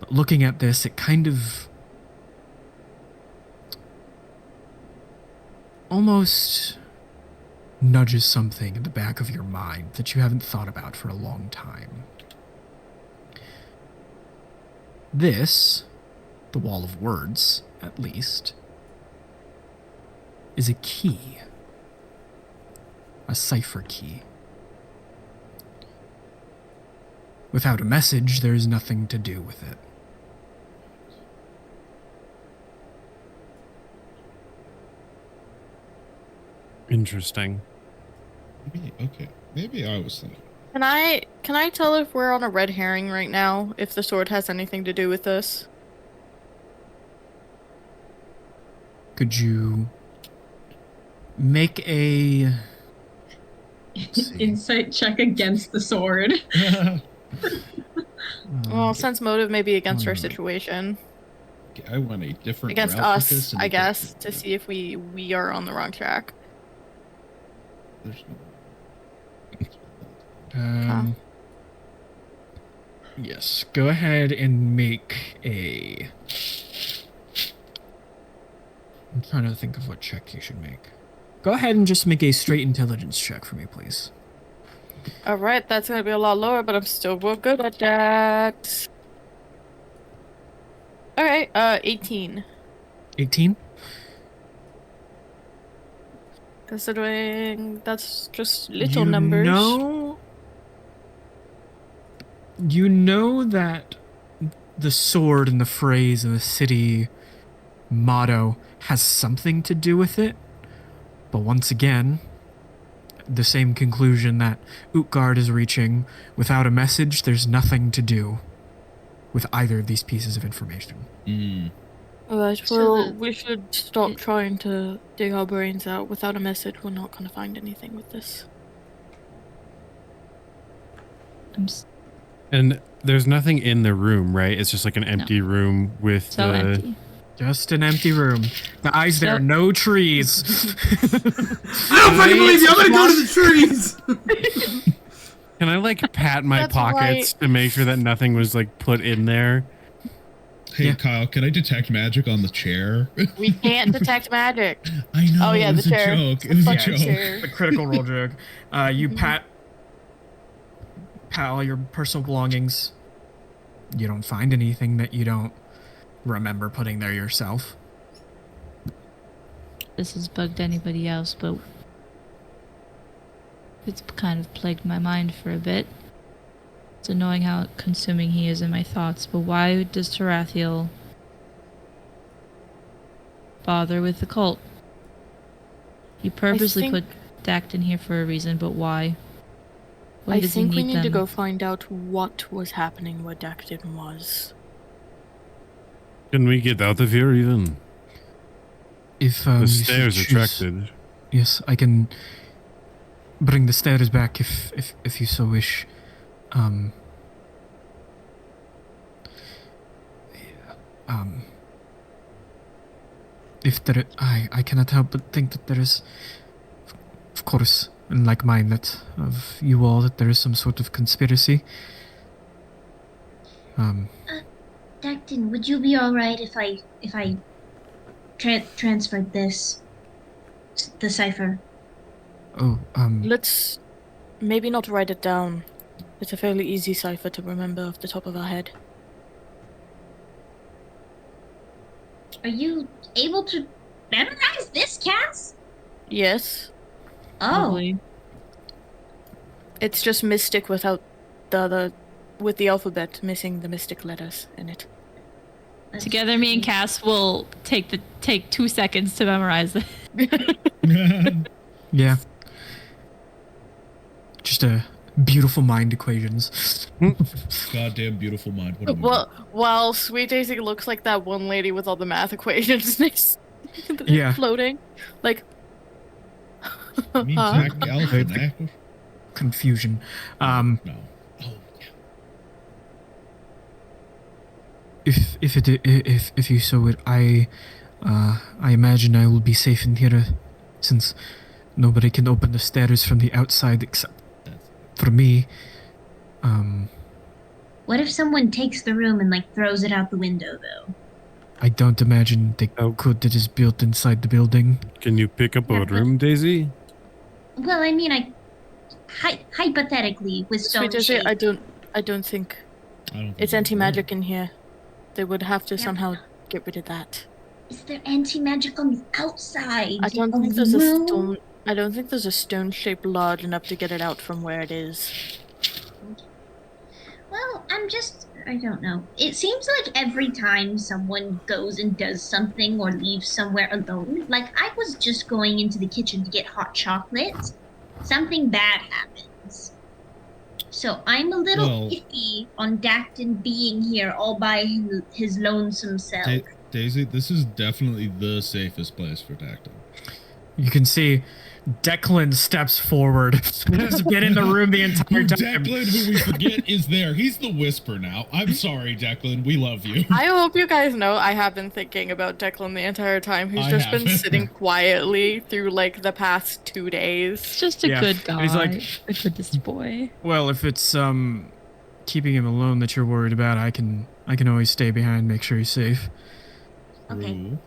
But looking at this, it kind of almost nudges something in the back of your mind that you haven't thought about for a long time. This, the wall of words, at least, is a key. A cipher key. Without a message, there is nothing to do with it. Interesting. Maybe I was thinking. Can I tell if we're on a red herring right now? If the sword has anything to do with this? Could you make a insight check against the sword? Well, sense motive may be against our situation. I want a different Against route with us, this and I a guess, different- to see if we are on the wrong track. There's no- Yes, go ahead and make a... I'm trying to think of what check you should make. Go ahead and just make a straight intelligence check for me, please. Alright, that's gonna be a lot lower, but I'm still real good at that. Alright, 18. 18? Considering that's just little numbers. You know that the sword and the phrase and the city motto has something to do with it, but once again, the same conclusion that Utgard is reaching. Without a message, there's nothing to do with either of these pieces of information. Alright, So well, the- we should stop trying to dig our brains out. Without a message, we're not gonna find anything with this. And there's nothing in the room, right? It's just like an empty room with So empty. Just an empty room. Guys, there are Yep. no trees. I don't fucking believe you. I'm gonna go to the trees. Can I like pat my That's pockets to make sure that nothing was like put in there? Hey, Yeah. Kyle, can I detect magic on the chair? We can't detect magic. I know. Oh, yeah, it was the chair. a joke. It was a Fucking joke. chair. The critical roll joke. You pat all your personal belongings. You don't find anything that you don't remember putting there yourself. This has bugged anybody else, but it's kind of plagued my mind for a bit. It's annoying how consuming he is in my thoughts, but why does Tarathiel bother with the cult? He purposely put Dact in here for a reason, but why? Why I does think he we need need to them? go find out what was happening where Dactin was. Can we get out of here even? If The you should stairs are choose- attracted. Yes, I can bring the stairs back if you so wish. if there, I cannot help but think that there is, of course, in like mind that of you all, that there is some sort of conspiracy. Dacton, would you be all right if I transferred the cipher? Oh, Let's maybe not write it down. It's a fairly easy cipher to remember off the top of our head. Are you able to memorize this, Cass? Yes. Oh, Probably. It's just mystic without with the alphabet missing the mystic letters in it. that's Together, me and Cass will take 2 seconds to memorize it. yeah. Just a beautiful mind equations. Goddamn beautiful mind. What a movie. Well, while Sweet Daisy looks like that one lady with all the math equations next Yeah. floating. Like You mean huh? Jack Alpha? Confusion. No. Oh, yeah. If you so it, I imagine I will be safe in here, since nobody can open the stairs from the outside except for me. What if someone takes the room and like throws it out the window, though? I don't imagine they could. It is built inside the building. Can you pick up a room, Daisy? Well, I mean, hypothetically, with stone Sweet Daisy, shape. I don't think I don't think it's it anti-magic in here. They would have to Yeah. somehow get rid of that. Is there anti-magic on the outside? I don't of think the there's a room? stone. I don't think there's a stone shape large enough to get it out from where it is. Well, I don't know. It seems like every time someone goes and does something or leaves somewhere alone, like I was just going into the kitchen to get hot chocolate, something bad happens. So I'm a little Well- iffy on Dacton being here all by his lonesome self. Daisy, this is definitely the safest place for Dacton. You can see Declan steps forward. Has been in the room the entire time. Declan, who we forget is there. He's the whisper now. I'm sorry, Declan. We love you. I hope you guys know I have been thinking about Declan the entire time. Who's I just been have. sitting quietly through like the past 2 days. He's just a Yeah. good guy. He's like- a goodest boy. Well, if it's keeping him alone that you're worried about, I can always stay behind, make sure he's safe. Okay, Ooh.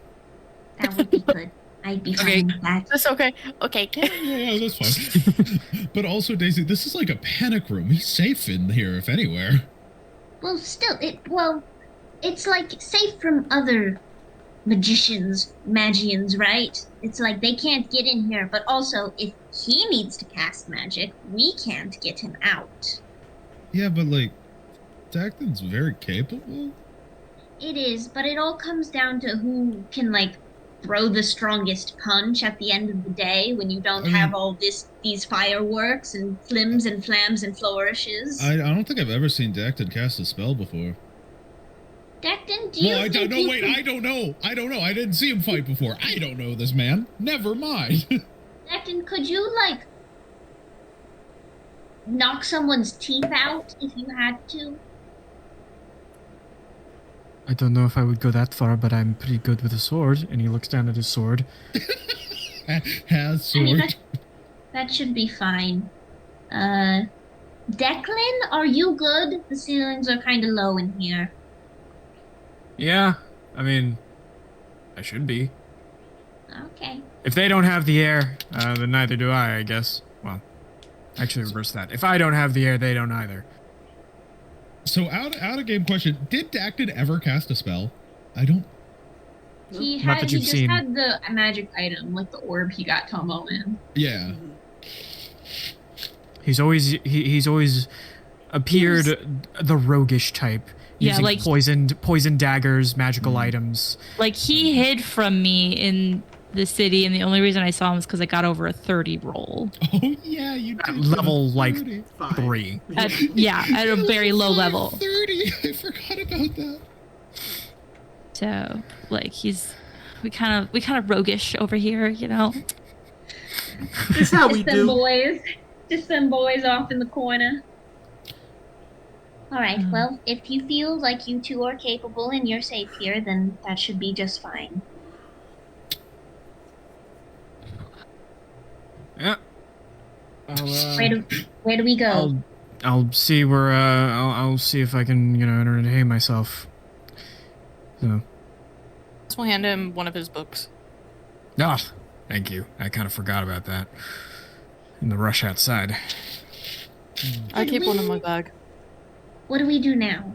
that would be good. I'd be Okay. fine with that. That's okay. Okay. Yeah, that's fine. But also, Daisy, this is like a panic room. He's safe in here, if anywhere. Well, still, it's like safe from other magians, right? It's like they can't get in here, but also if he needs to cast magic, we can't get him out. Yeah, but like, Dacton's very capable. It is, but it all comes down to who can like throw the strongest punch at the end of the day when you don't I mean- have all these fireworks and flims and flams and flourishes. I don't think I've ever seen Dacton cast a spell before. Dacton, do you Well, I don't think know. you Wait, can- I don't know. I don't know. I didn't see him fight before. I don't know this man. Never mind. Dacton, could you like knock someone's teeth out if you had to? I don't know if I would go that far, but I'm pretty good with a sword. And he looks down at his sword. Has sword. I mean, that should be fine. Declan, are you good? The ceilings are kind of low in here. Yeah, I mean, I should be. Okay. If they don't have the air, then neither do I guess. Well, actually reverse that. If I don't have the air, they don't either. So out of game question: did Dacton ever cast a spell? I don't. He Not that he you've just seen. had the magic item, like the orb he got Tomo in. Yeah. He's always appeared the roguish type. Yeah, Using like- poisoned daggers, magical items. Like he hid from me in the city, and the only reason I saw him was because I got over a 30 roll. Oh yeah, you At did. level, get a like, 30. 3. At a very low level. 30. I forgot about that. So like we kind of roguish over here, you know. It's how we Just them do. boys. Just some boys off in the corner. All right. Well, if you feel like you two are capable and you're safe here, then that should be just fine. Yeah. Where do we go? I'll see where I'll see if I can entertain myself. So. We'll hand him one of his books. Ah, thank you. I kind of forgot about that. In the rush outside. I keep one in my bag. What do we do now?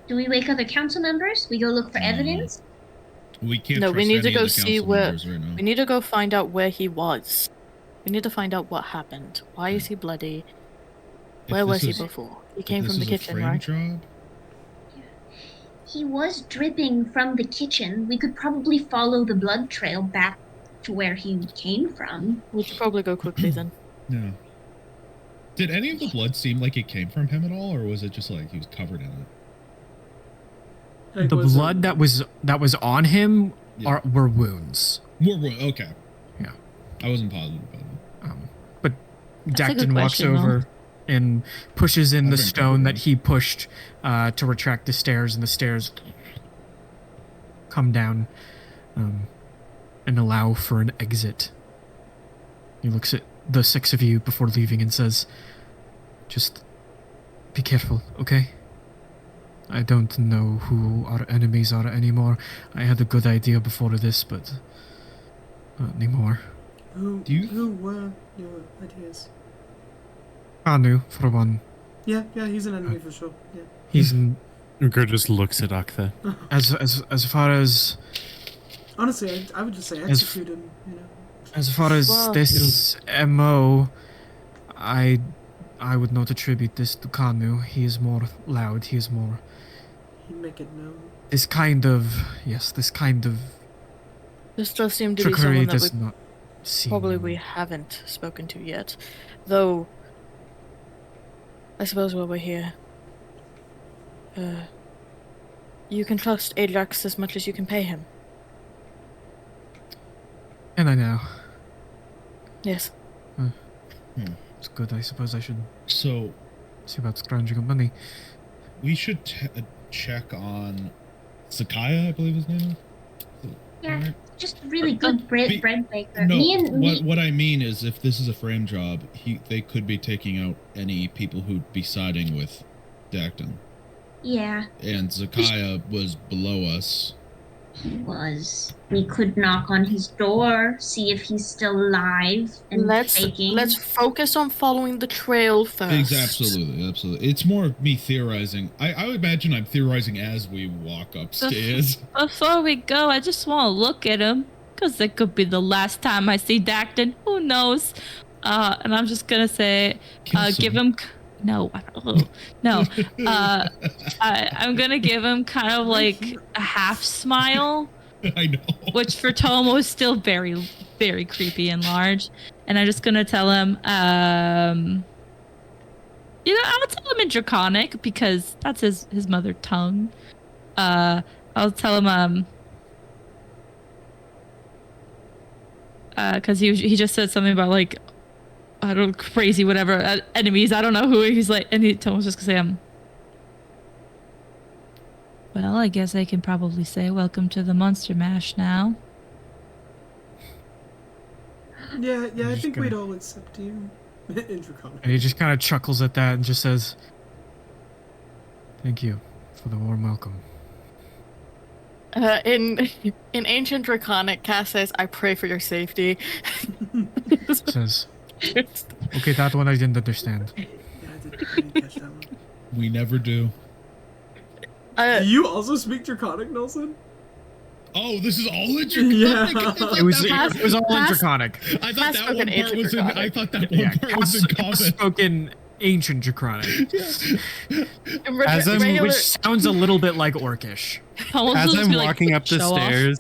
Do we wake other council members? We go look for evidence? We can't. No, we trust need to any of go the see council where. members right now. We need to go find out where he was. We need to find out what happened. Why is he bloody? Where was he before? He came from the kitchen, right? Job? He was dripping from the kitchen. We could probably follow the blood trail back to where he came from. We should probably go quickly then. Yeah. Did any of the blood seem like it came from him at all, or was it just like he was covered in it? The blood that was on him Yeah. were wounds. Okay. Yeah. I wasn't positive about that. But That's a good Dacton walks question, over and pushes in I the think stone probably. that he pushed to retract the stairs, and the stairs come down and allow for an exit. He looks at the six of you before leaving and says, "Just be careful, okay? I don't know who our enemies are anymore. I had a good idea before this, but not anymore." Who were your ideas? Anu, for one. Yeah, he's an enemy for sure. Yeah. He's in, Ugar just looks at Aktha. as far as Honestly, I would just say execute him. You know. as far as Well, this MO, I would not attribute this to Kanu. He is more loud. He is more He'd make it known. this kind of This does seem to be trickery someone that does we not seem. probably we haven't spoken to yet. Though, I suppose while we're here, you can trust Ajax as much as you can pay him. And I know. Yes. It's good. I suppose I should So see about scrounging up money. we should check on Sakaya, I believe his name is. Yeah, Alright. just a really good bread baker. No, Me what I mean is, if this is a frame job, they could be taking out any people who'd be siding with Dacton. yeah, And Zakaya was below us. he was. We could knock on his door, see if he's still alive and taking. Let's focus on following the trail first. Absolutely. It's more of me theorizing. I would imagine I'm theorizing as we walk upstairs. Before we go, I just want to look at him, because it could be the last time I see Dacton. Who knows? And I'm just gonna say, give him. No, no. I'm gonna give him kind of like a half smile, I know. which for Tomo is still very, very creepy and large. And I'm just gonna tell him, I'll tell him in Draconic because that's his mother tongue. I'll tell him, because he just said something about like, I don't know, crazy whatever enemies. I don't know who he's like, and Tomo's just gonna say, well, I guess I can probably say welcome to the Monster Mash now. Yeah, I just think gonna- we'd all accept you. In Draconic. And he just kind of chuckles at that and just says, "Thank you for the warm welcome." In ancient Draconic, Cass says, "I pray for your safety." Says, "Okay, that one I didn't understand." Yeah, I didn't catch that one. We never do. Do you also speak Draconic, Nelson? Oh, this is all in Draconic? Yeah. It was all in Draconic. I thought that spoken one part ancient was in. Draconic. I thought that one part was in Cass common. spoken ancient Draconic, Regular- which sounds a little bit like Orcish. Almost As just I'm be like, walking up the show off. stairs,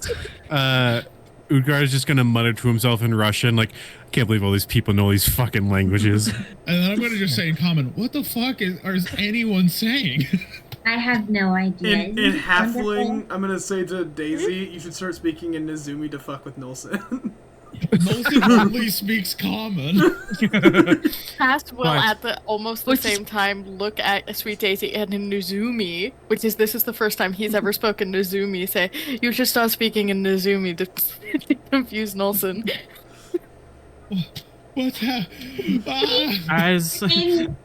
Udgar is just gonna mutter to himself in Russian, like, I can't believe all these people know these fucking languages. And then I'm going to just say in common, what the fuck is anyone saying? I have no idea. In Isn't it Halfling, wonderful? I'm gonna say to Daisy, you should start speaking in Nizumi to fuck with Nelson. Molson only speaks common. Cast will But- at the almost the Which is- same time look at Sweet Daisy and Nizumi, this is the first time he's ever spoken Nizumi. Say, you should stop speaking in Nizumi to confuse Nolson. What's happening? As In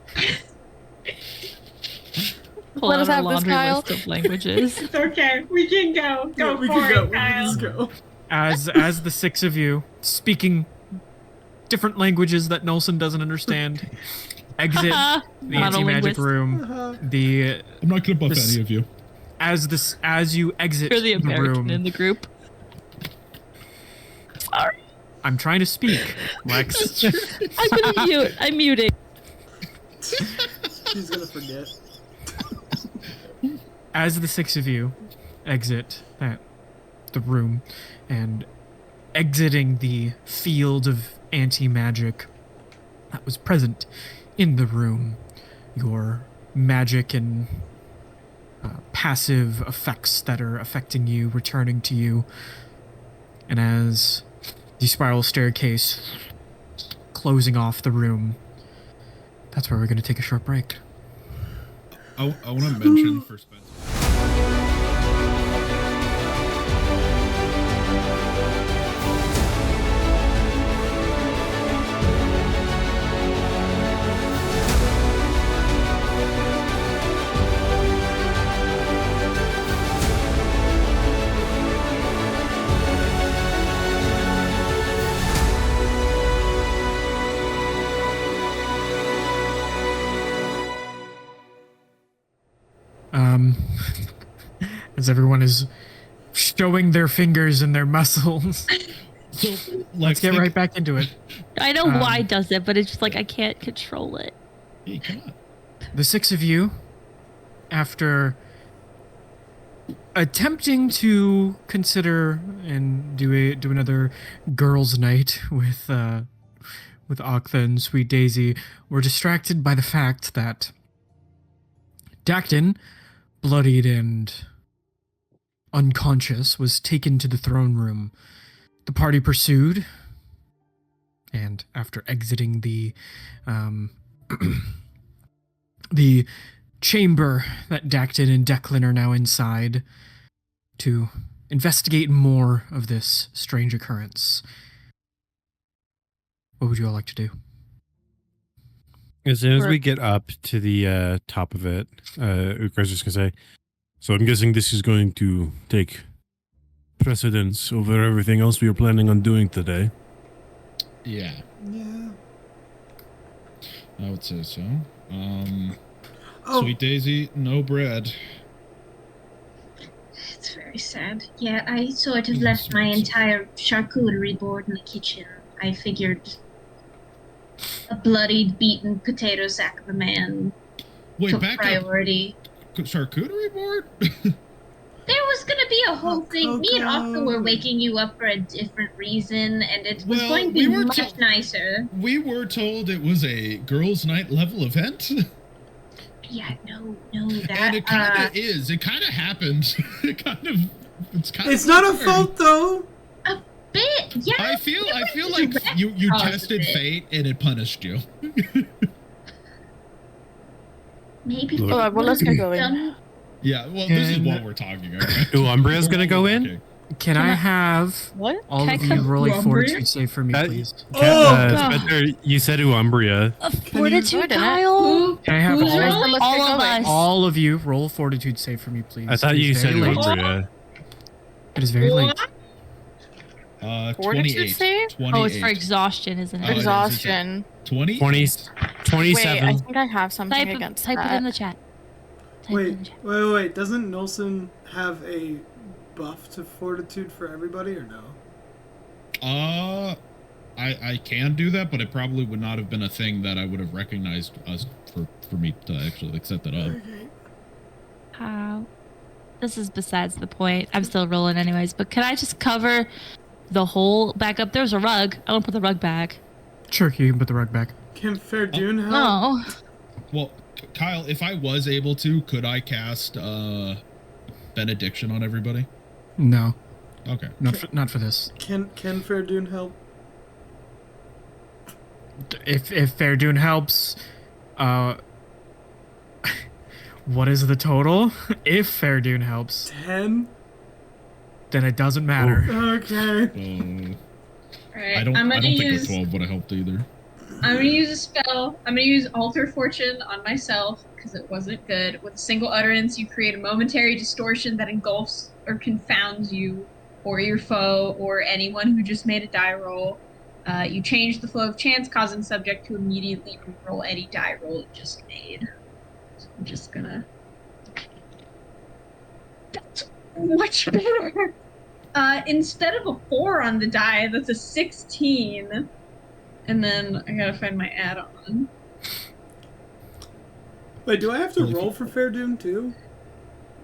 Pull Let out us a have this, laundry Kyle. list of languages. it's okay. We can go. Go we for can go. it, We can Kyle. just go. as the six of you speaking different languages that Nelson doesn't understand, exit the Not a anti-magic linguist. room. Uh-huh. The I'm not gonna buff This- any of you. as you exit You're the the American room, in the group. Sorry. I'm trying to speak, Lex. I'm gonna mute. I'm muting. She's gonna forget. As the six of you exit the room and exiting the field of anti-magic that was present in the room, your magic and passive effects that are affecting you returning to you, and as the spiral staircase closing off the room, that's where we're going to take a short break. I want to mention for Spencer. As everyone is showing their fingers and their muscles. So Let's get right back into it. I know Um, why does it, but it's just like I can't control it. Hey, come on. The six of you, after attempting to consider and do another girls' night with Aktha and Sweet Daisy, were distracted by the fact that Dacton, bloodied and unconscious, was taken to the throne room. The party pursued, and after exiting the the chamber that Dacton and Declan are now inside to investigate more of this strange occurrence. What would you all like to do? As soon as We're- we get up to the top of it, Ukra's just gonna say, so I'm guessing this is going to take precedence over everything else we are planning on doing today. Yeah, Yeah. I would say so. Oh, Sweet Daisy, no bread. It's very sad. Yeah, I sort of left my entire charcuterie board in the kitchen. I figured a bloodied, beaten potato sack of a man Wait, took back priority. up. Charcuterie board? There was gonna be a whole thing. Me and Aktha Coco. were waking you up for a different reason, and it was Well, going to we be were much to- nicer. We were told it was a girls' night level event. Yeah, no, that. And it kind of is. It kind of happens. It's kind of. it's not a weird. fault though. Bit, yeah. I feel were like direct you cause of tested it. fate and it punished you. Maybe. Look. it Alright, well, let's get was going. done- Yeah, well, this is And- what we're talking about. Ooh, Umbria's gonna go in? Okay. Can I have What? all Can of I you come- roll a Robbery? fortitude save for me, please? God. Spencer, you said Umbria. A you- fortitude, Can Kyle? Who? Can I have Who's all, rolling? All of us. all of you roll a fortitude save for me, please? I thought It is you said very late. Umbria. It is very late. Fortitude 28. save? 28. Oh, it's for exhaustion, isn't Oh, it? it is. Exhaustion. 20? 20, Wait, 27. I think I have something Type against it that. in the chat. Type it in Wait, the chat. wait. Doesn't Nolson have a buff to fortitude for everybody or no? I can do that, but it probably would not have been a thing that I would have recognized us for me to actually like set that up. Okay. How? This is besides the point. I'm still rolling anyways, but can I just cover the whole back up? There's a rug. I want to put the rug back. Sure, you can put the rug back. Can Fairdoon help? No. Well, Kyle, if I was able to, could I cast benediction on everybody? No, Okay. not for this. Can Fairdoon help? If Fairdoon helps, what is the total? If Fairdoon helps, 10? then it doesn't matter. Okay. Alright, I don't I'm gonna think use. a 12 would have helped either. I'm gonna use a spell. I'm gonna use Alter Fortune on myself because it wasn't good. With a single utterance, you create a momentary distortion that engulfs or confounds you, or your foe, or anyone who just made a die roll. You change the flow of chance, causing subject to immediately roll any die roll it just made. So I'm just gonna. That's much better. Instead of a 4 on the die, that's a 16. And then I gotta find my add-on. Wait, do I have to roll for Fairdoon too?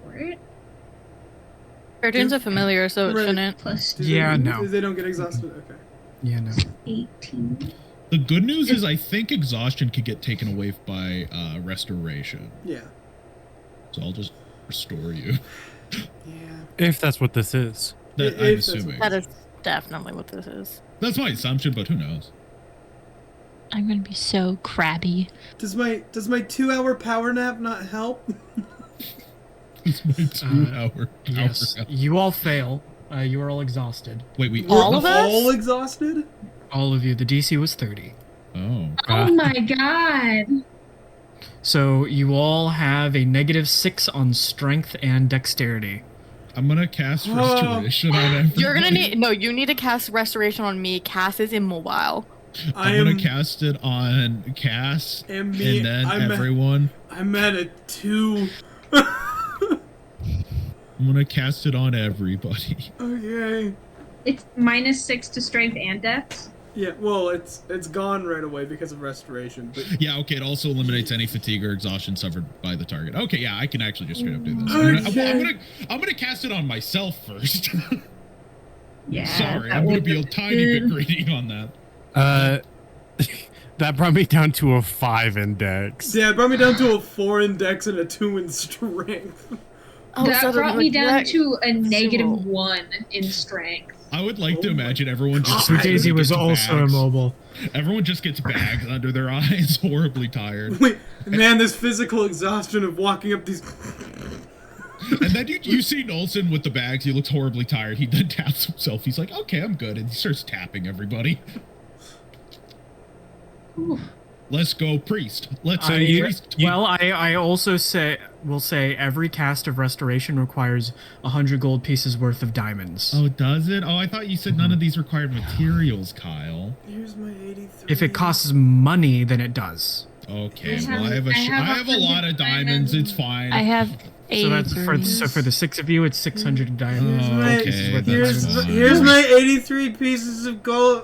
Right? Fairdoon's a familiar, so it Right. shouldn't. Plus Yeah, no. They don't get exhausted? Okay. Yeah, no. 18. The good news is I think exhaustion could get taken away by restoration. Yeah. So I'll just restore you. Yeah. If that's what this is. That, If I'm that's assuming. That is definitely what this is. That's my assumption, but who knows? I'm gonna be so crabby. Does my 2-hour power nap not help? It's my 2-hour. Yes, you all fail. You are all exhausted. Wait, we All of us? All exhausted? All of you. The DC was 30. Oh. Oh my god! So you all have a -6 on strength and dexterity. I'm gonna cast restoration on everybody. You're gonna need you need to cast restoration on me. Cass is immobile. I'm gonna cast it on Cass And me, and then I'm everyone. I'm at a 2. I'm gonna cast it on everybody. Okay. It's -6 to strength and dex. Yeah, well, it's gone right away because of restoration. But Yeah, okay, it also eliminates any fatigue or exhaustion suffered by the target. Okay, yeah, I can actually just straight up do this. I'm gonna cast it on myself first. Yeah. Sorry, that I'm gonna would be a have tiny bit been- greedy on that. That brought me down to a 5 index. yeah, it brought me down to a 4 in dex and a 2 in strength. Oh, that so brought me down to a Zero. -1 in strength. I would like to Oh my imagine everyone just So Daisy was gets also bags. immobile. Everyone just gets bags under their eyes, horribly tired. Wait, man, this physical exhaustion of walking up these. And then you see Nolson with the bags. He looks horribly tired. He then taps himself. He's like, "Okay, I'm good," and he starts tapping everybody. Ooh. Let's go, priest. Let's So go, you- priest. Well, I also will say every cast of restoration requires 100 gold pieces worth of diamonds. Oh, does it? Oh, I thought you said none of these required materials, Kyle. Here's my 83. If it costs money, then it does. Okay, I well, I have- have I have I have a lot of 100 diamonds. It's fine. I have 83. So that's for the 6 of you, it's 600 diamonds. Oh, my- okay, Here's, that's fine. here's my 83 pieces of gold.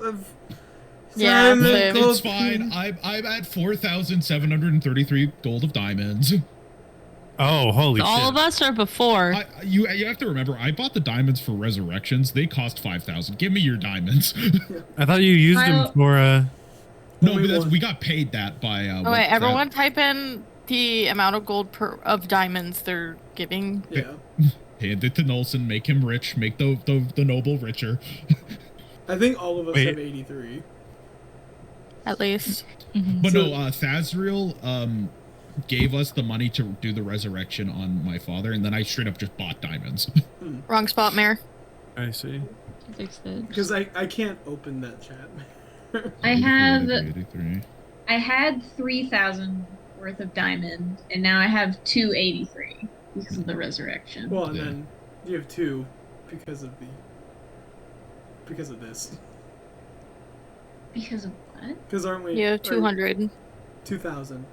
Yeah, diamond same. gold It's fine. I'm at 4,733 gold of diamonds. Oh, holy All shit. of us or before? You have to remember, I bought the diamonds for resurrections. They cost 5,000. Give me your diamonds. I thought you used Kyle- them for No, Only but one. we got paid that by. Oh wait, everyone type in the amount of gold of diamonds they're giving. Yeah. Hand it to Nolson, make him rich, make the noble richer. I think all of us Wait. have 83. At least. But So- no, Thazriel gave us the money to do the resurrection on my father, and then I straight up just bought diamonds. Wrong spot, Mayor. I see. Fix it. Because I can't open that chat. I have 83. I had 3,000 worth of diamond, and now I have 283 because of the resurrection. Well, and Yeah. then you have 2 because of this. Because of what? Because aren't we? You have or 200. 2,000.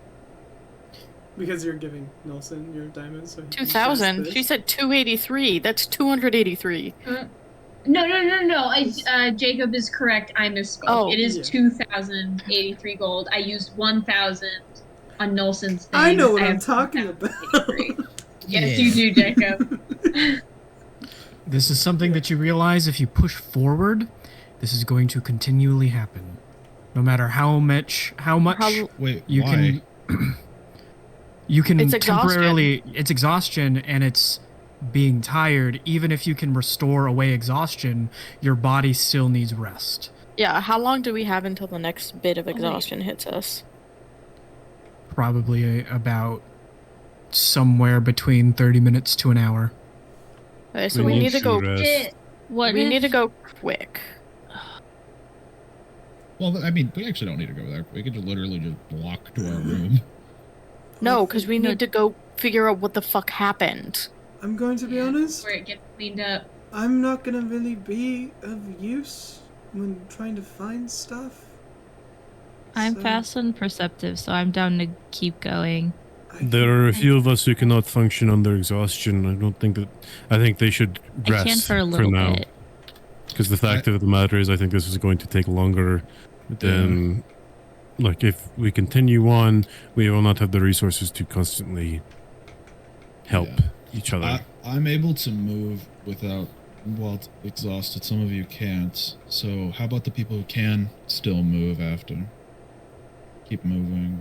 Because you're giving Nelson your diamonds. So he can 2,000? cast this. She said 283. That's 283. No. Jacob is correct. I misspoke. Oh. It is Yeah. 2,083 gold. I used 1,000 on Nelson's thing. I know what I'm have talking about. 2,083. Yes, you do, Jacob. This is something that you realize if you push forward, this is going to continually happen. No matter how much Wait, you why? you can It's exhaustion. temporarily it's exhaustion and it's being tired. Even if you can restore away exhaustion, your body still needs rest. Yeah, how long do we have until the next bit of exhaustion hits us? Probably about somewhere between 30 minutes to an hour. Okay, so We we need need to go. to rest. Shit. What We if- need to go quick. Well, I mean, we actually don't need to go there. We could just literally just walk to our room. No, because we need to go figure out what the fuck happened. I'm going to be honest. Where it gets cleaned up. I'm not gonna really be of use when trying to find stuff. I'm So, fast and perceptive, so I'm down to keep going. There are a few of us who cannot function under exhaustion. I think they should rest I can for a little now. bit. Because the fact of the matter is, I think this is going to take longer than, like, if we continue on, we will not have the resources to constantly help each other. I'm able to move without, well, exhausted. Some of you can't. So how about the people who can still move after? Keep moving,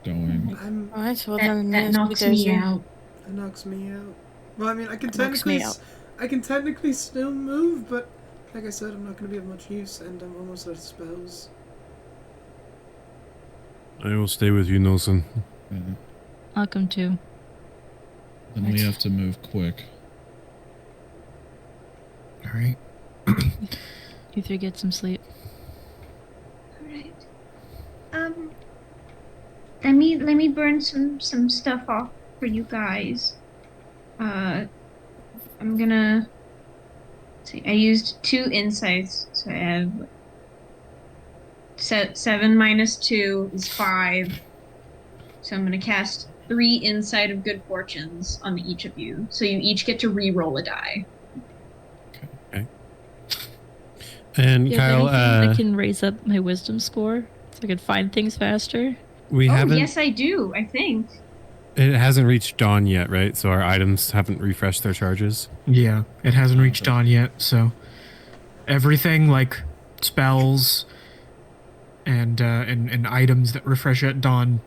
going. I'm. Alright, so That, then that Nancy knocks does me you. out. It knocks me out. Well, I mean, I can Knocks me technically, out. I can technically still move, but like I said, I'm not going to be of much use, and I'm almost out of spells. I will stay with you, Nelson. Yeah. Welcome to. Then we have to move quick. All right. You three get some sleep. Alright. Let me burn some stuff off for you guys. I'm gonna see. I used 2 insights, so I have 7 minus 2 is 5. So I'm gonna cast 3 insight of good fortunes on each of you. So you each get to re-roll a die. And Do you have Kyle, anything that can raise up my wisdom score so I can find things faster? we haven't. Yes, I do. I think. It hasn't reached dawn yet, right? So our items haven't refreshed their charges. Yeah, it hasn't reached dawn yet, so everything like spells and items that refresh at dawn,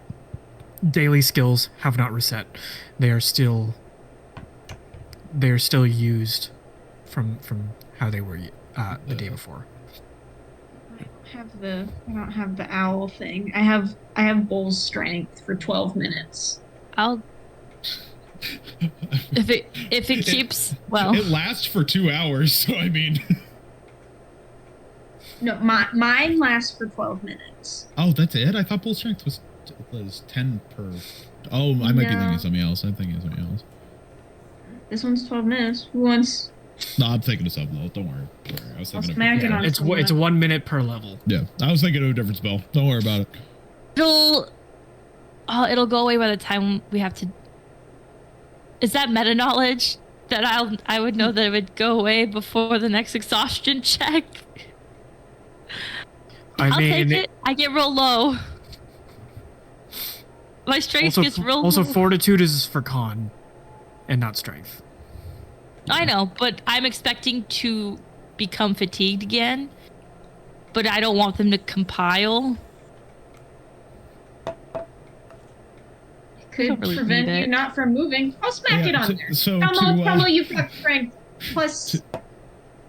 daily skills have not reset. They are still used from how they were the day before. I don't have the owl thing. I have bull's strength for 12 minutes. I'll if it keeps well. It lasts for 2 hours, so I mean. No, mine lasts for 12 minutes. Oh, that's it? I thought bull strength was 10 per. Oh, I might be thinking something else. I'm thinking of something else. This one's 12 minutes. Who wants? No, I'm thinking of something else. Don't worry. I was thinking smack it on. It's 1 minute per level. Yeah, I was thinking of a different spell. Don't worry about it. It'll go away by the time we have to. Is that meta knowledge that I would know that it would go away before the next exhaustion check? I'll take it. I get real low. My strength gets real low. Also, fortitude is for con, and not strength. I know, but I'm expecting to become fatigued again. But I don't want them to compile. Could really prevent need you it. not from moving. I'll smack it on there. So Tomo, you've got strength plus.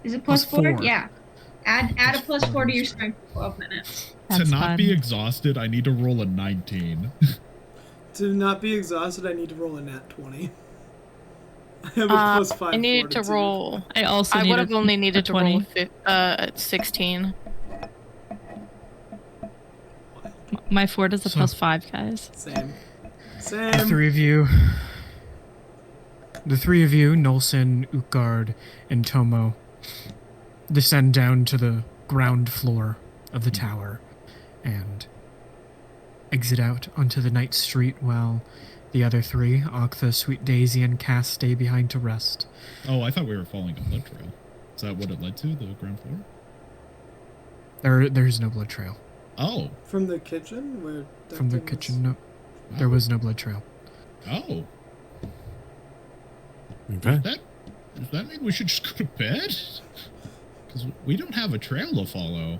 Is it plus 4? 4. Yeah. Add a plus 4 to your strength for 12 minutes. to That's not fun. be exhausted, I need to roll a 19. To not be exhausted, I need to roll a nat 20. I have a plus 5. I needed to fortitude. roll. I also I would have needed only a needed to 20. roll 16. My fort is a So- plus 5, guys. Same. The Same. three of you, Nolson, Utgard, and Tomo, descend down to the ground floor of the tower and exit out onto the night street while the other 3, Aktha, Sweet Daisy, and Cass, stay behind to rest. Oh, I thought we were following a blood trail. Is that what it led to, the ground floor? There's no blood trail. Oh. From the kitchen? Where From the Declan was- kitchen, no. There was no blood trail. Oh. Okay. Does that mean we should just go to bed? Because we don't have a trail to follow.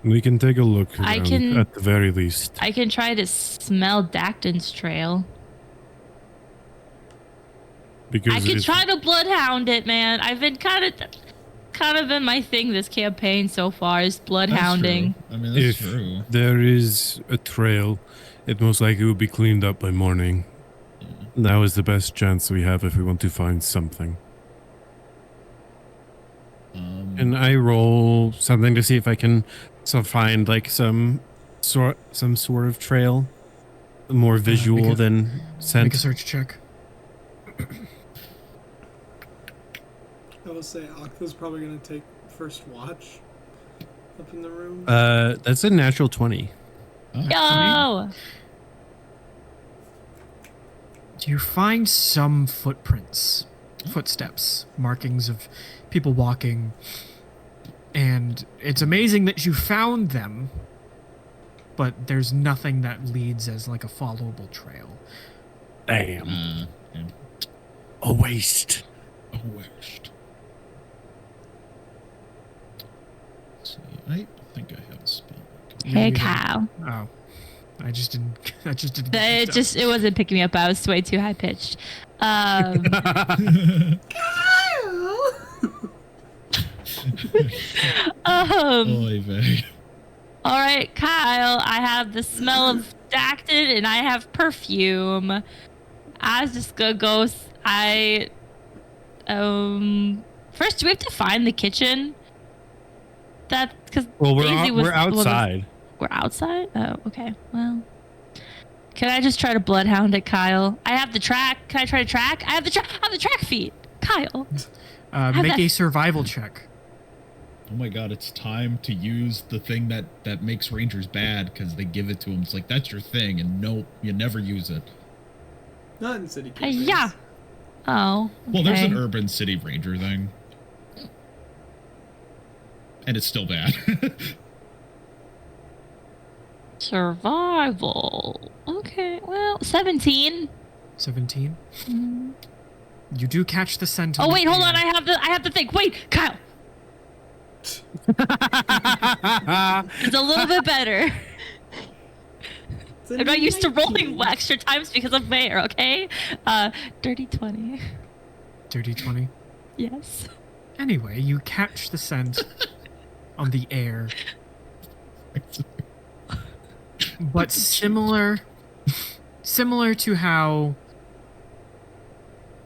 We can take a look I around can- at the very least. I can try to smell Dacton's trail. Because I can if- try to bloodhound it, man. I've been kind kind of been my thing this campaign so far is bloodhounding. I mean, that's If true. there is a trail, it most likely will be cleaned up by morning. Now is the best chance we have if we want to find something. And I roll something to see if I can find like some sort of trail, more visual than scent. Make a search check. I will say Aktha's probably gonna take first watch up in the room. That's a natural 20. Yo! You find some footsteps, markings of people walking, and it's amazing that you found them, but there's nothing that leads as like a followable trail. Damn. A waste. A waste. Let's see, I think I have a spell. Hey, Kyle. Oh, I just didn't. It wasn't picking me up. I was way too high pitched. Oy vey. All right, Kyle. I have the smell of Dactyl and I have perfume. I was just gonna go. First, do we have to find the kitchen? Because we're outside. We're outside? Oh, okay. Well, can I just try to bloodhound it, Kyle? I have the track. Can I try to track? I have the track feet, Kyle. Make a survival check. Oh my god, it's time to use the thing that makes rangers bad because they give it to them. It's like, that's your thing, and nope, you never use it. Not in city campaigns. Yeah. Oh. Okay. Well, there's an urban city ranger thing. And it's still bad. Survival. Okay. Well, 17. 17. Mm. You do catch the scent. Oh wait, hold on. I have the thing. Wait, Kyle. It's a little bit better. I'm not used to rolling extra times because of mayor, okay? Dirty 20. Dirty 20. Yes. Anyway, you catch the scent on the air. But similar to how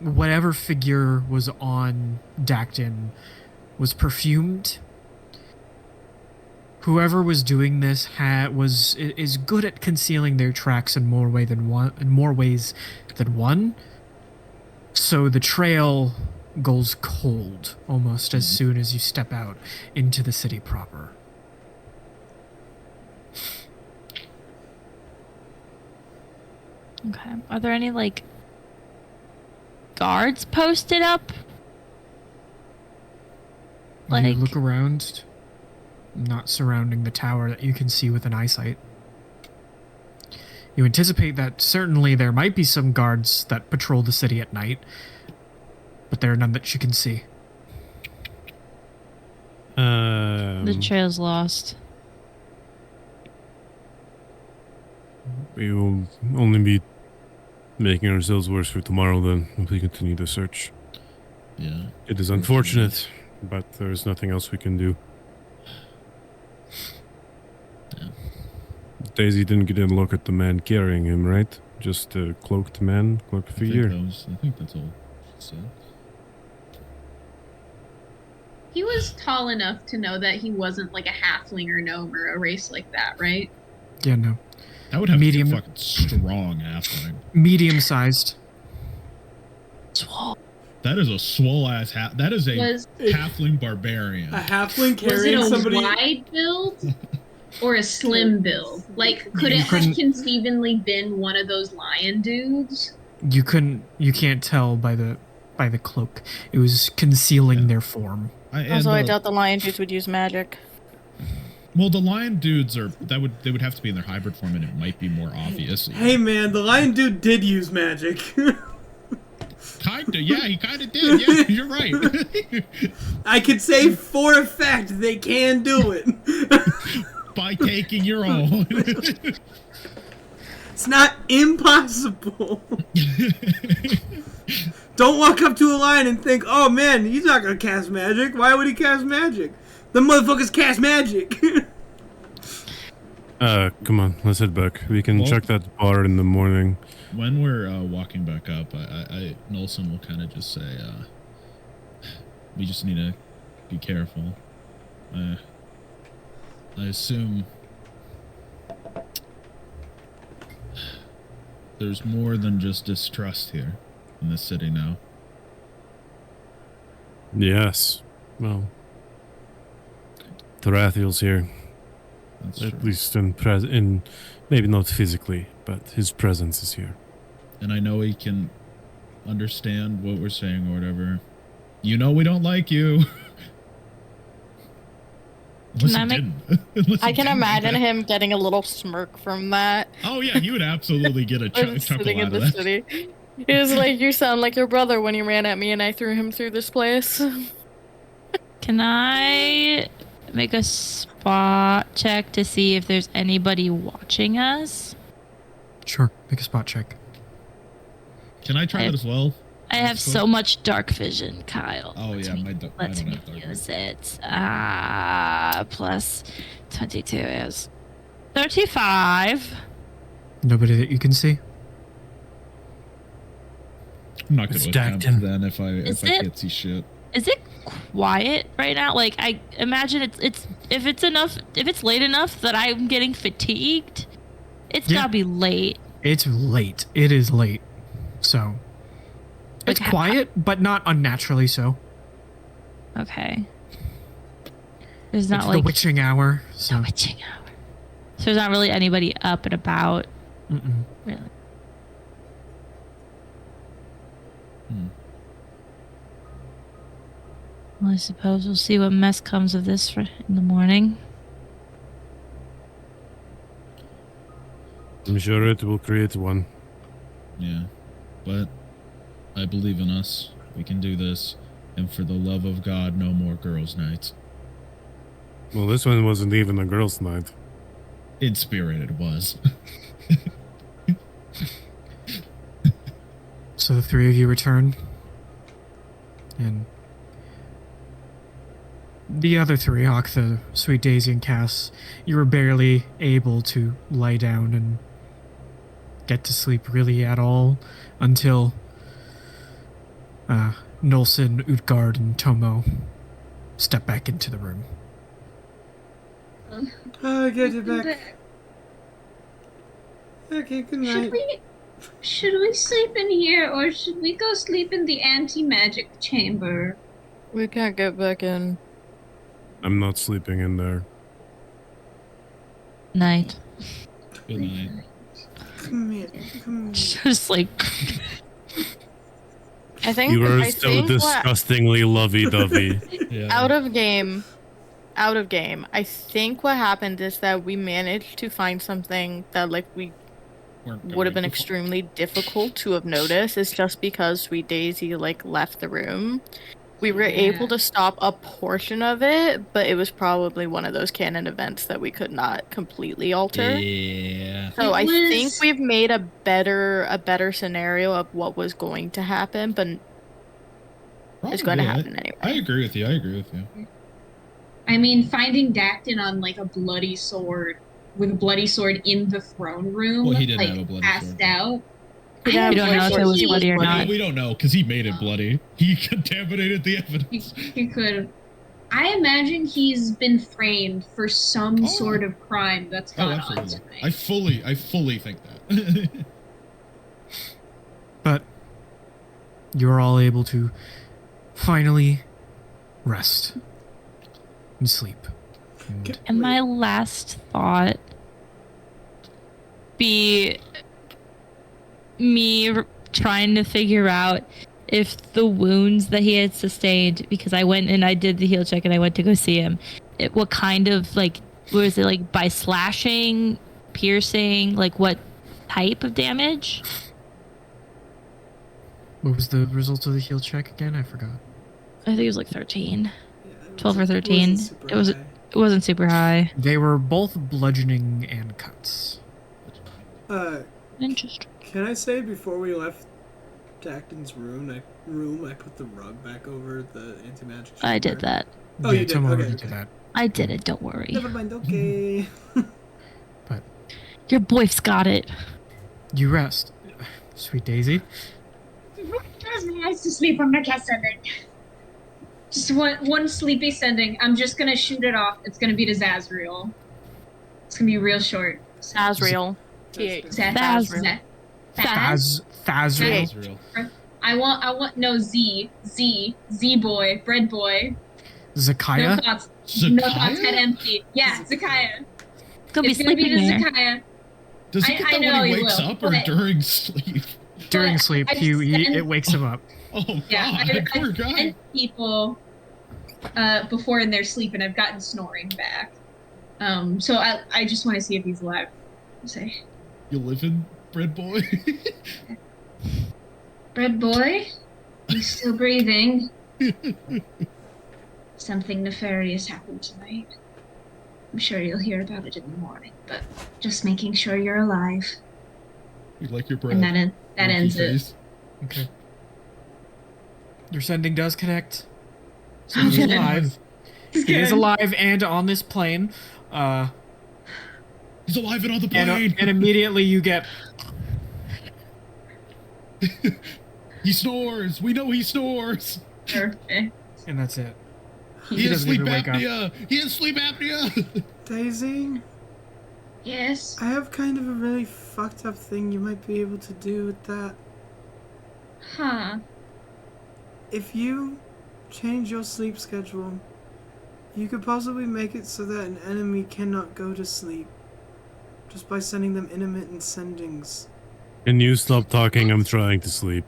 whatever figure was on Dactyl was perfumed, whoever was doing this is good at concealing their tracks in more ways than one. So the trail goes cold almost as soon as you step out into the city proper. Okay. Are there any like guards posted up? You look around, not surrounding the tower that you can see with an eyesight. You anticipate that certainly there might be some guards that patrol the city at night, but there are none that you can see. The trail's lost. We will only be making ourselves worse for tomorrow then if we continue the search. Yeah. It is unfortunate, but there is nothing else we can do. Yeah. Daisy didn't get a look at the man carrying him, right? Just a cloaked man, cloaked figure. I think that's all she said. He was tall enough to know that he wasn't like a halfling or gnome or a race like that, right? Yeah, no. That would have Medium. to be a fucking strong halfling. Medium-sized. Swole. That is a swole ass that is a Was halfling barbarian. A halfling was it carrying a somebody. wide build or a slim build? Like, could You it have couldn't- conceivably been one of those lion dudes? You can't tell by the cloak. It was concealing their form. Also, I doubt the lion dudes would use magic. Well, the lion dudes they would have to be in their hybrid form, and it might be more obvious. Hey man, the lion dude did use magic. Kinda, yeah, he kinda did. Yeah, you're right. I could say for a fact they can do it. By taking your own. It's not impossible. Don't walk up to a lion and think, oh man, he's not gonna cast magic. Why would he cast magic? The motherfuckers cast magic. Come on, let's head back. We can Well- check that bar in the morning. When we're walking back up, Nolson will kind of just say, we just need to be careful. I assume there's more than just distrust here in this city now. Yes. Well, Tarathiel's here. That's At true. least in maybe not physically, but his presence is here. And I know he can understand what we're saying or whatever. You know we don't like you. Unless Can I he make- didn't. Unless he I can didn't like imagine that. him getting a little smirk from that. Oh yeah, he would absolutely get a When chuckle sitting out in of the that. city. He was like, "You sound like your brother when you ran at me and I threw him through this place." Can I make a spot check to see if there's anybody watching us? Sure, make a spot check. Can I try that as well? I have suppose- so much dark vision, Kyle. Oh Let yeah, me- I Let don't me have dark use vision. it. Plus 22 is 35. Nobody that you can see? I'm not It's gonna attempt Dacton. then if I Is it? can't see shit. Is it quiet right now? Like, I imagine it's if it's late enough that I'm getting fatigued, it's Yeah. gotta be late. It's late. It is late. So it's Like, quiet, but not unnaturally so. Okay. There's not It's like the witching hour. the So witching hour. So there's not really anybody up and about, mm-mm. really. Well, I suppose we'll see what mess comes of this in the morning. I'm sure it will create one. Yeah, but I believe in us. We can do this. And for the love of God, no more girls' nights. Well, this one wasn't even a girls' night. In spirit, it was. So the three of you return, and the other three, Aktha, Sweet Daisy, and Cass, you were barely able to lie down and get to sleep really at all until Nolson, Utgard, and Tomo step back into the room. Oh, get you back. Okay, good night. Should we sleep in here or should we go sleep in the anti-magic chamber? We can't get back in. I'm not sleeping in there. Night. Good night. Come here. Come here. Just like I think You are I so think what- disgustingly lovey-dovey. Yeah. out of game. I think what happened is that we managed to find something that like we Weren't would have been going to- extremely difficult to have noticed. It's just because Sweet Daisy like left the room. We were able to stop a portion of it, but it was probably one of those canon events that we could not completely alter. Yeah. So I It think was- we've made a better scenario of what was going to happen, but it's going to Probably. happen anyway. I agree with you. I mean, finding Dacton on like a bloody sword with a bloody sword in the throne room, Well, he didn't like have a bloody passed sword. out. We don't We don't know if it was bloody or not. We don't know because he made it bloody. He contaminated the evidence. He could. I imagine he's been framed for some Oh. sort of crime that's Oh, gone on absolutely. tonight. I fully think that. But you're all able to finally rest and sleep. And And my last thought be me trying to figure out if the wounds that he had sustained, because I went and I did the heal check and I went to go see him, what kind of like, was it like by slashing, piercing, like what type of damage? what was the result of the heal check again? I forgot. I think it was like 13. Yeah, it 12 or wasn't- 13. wasn't super It was- high. It wasn't super high. They were both bludgeoning and cuts. Interesting. Can I say before we left Acton's room, I put the rug back over the anti-magic. I did chamber. that. Oh, Yeah, you did? Tomo Okay, already okay. did that. I did it. Don't worry. Never mind. Okay. But Your boy's got it. you rest. Sweet Daisy. That's nice to sleep on the cast sending. Just one sleepy sending. I'm just gonna shoot it off. It's gonna be to Zazriel. It's gonna be real short. Asriel. Zazriel. Thazriel. That's real. I want no Z boy, bread boy. No Zakaya. thoughts. No thoughts, Zakaya? head empty. Yeah, Zakaya. Gonna be It's gonna be sleeping to there. Zakaya. Does he I get that know when he he wakes will, up or but- during sleep? During But sleep, I've it wakes him up. Oh Yeah, god, poor I've guy. sent people before in their sleep, and I've gotten snoring back. So I just want to see if he's alive. Say, You living, bread boy? bread boy, he's still breathing. Something nefarious happened tonight. I'm sure you'll hear about it in the morning, but just making sure you're alive. You like your bread? And that Monkey ends it. face. Okay. Your sending does connect. So Oh, he's good. alive. He is alive and on this plane. He's alive and on the plane. And immediately you get He snores. We know he snores. Perfect. and that's it. He, He has doesn't sleep even wake up. apnea. He has sleep apnea. Daisy, Yes. I have kind of a really fucked up thing you might be able to do with that. Huh. If you change your sleep schedule, you could possibly make it so that an enemy cannot go to sleep. Just by sending them intermittent sendings. Can you stop talking? I'm trying to sleep.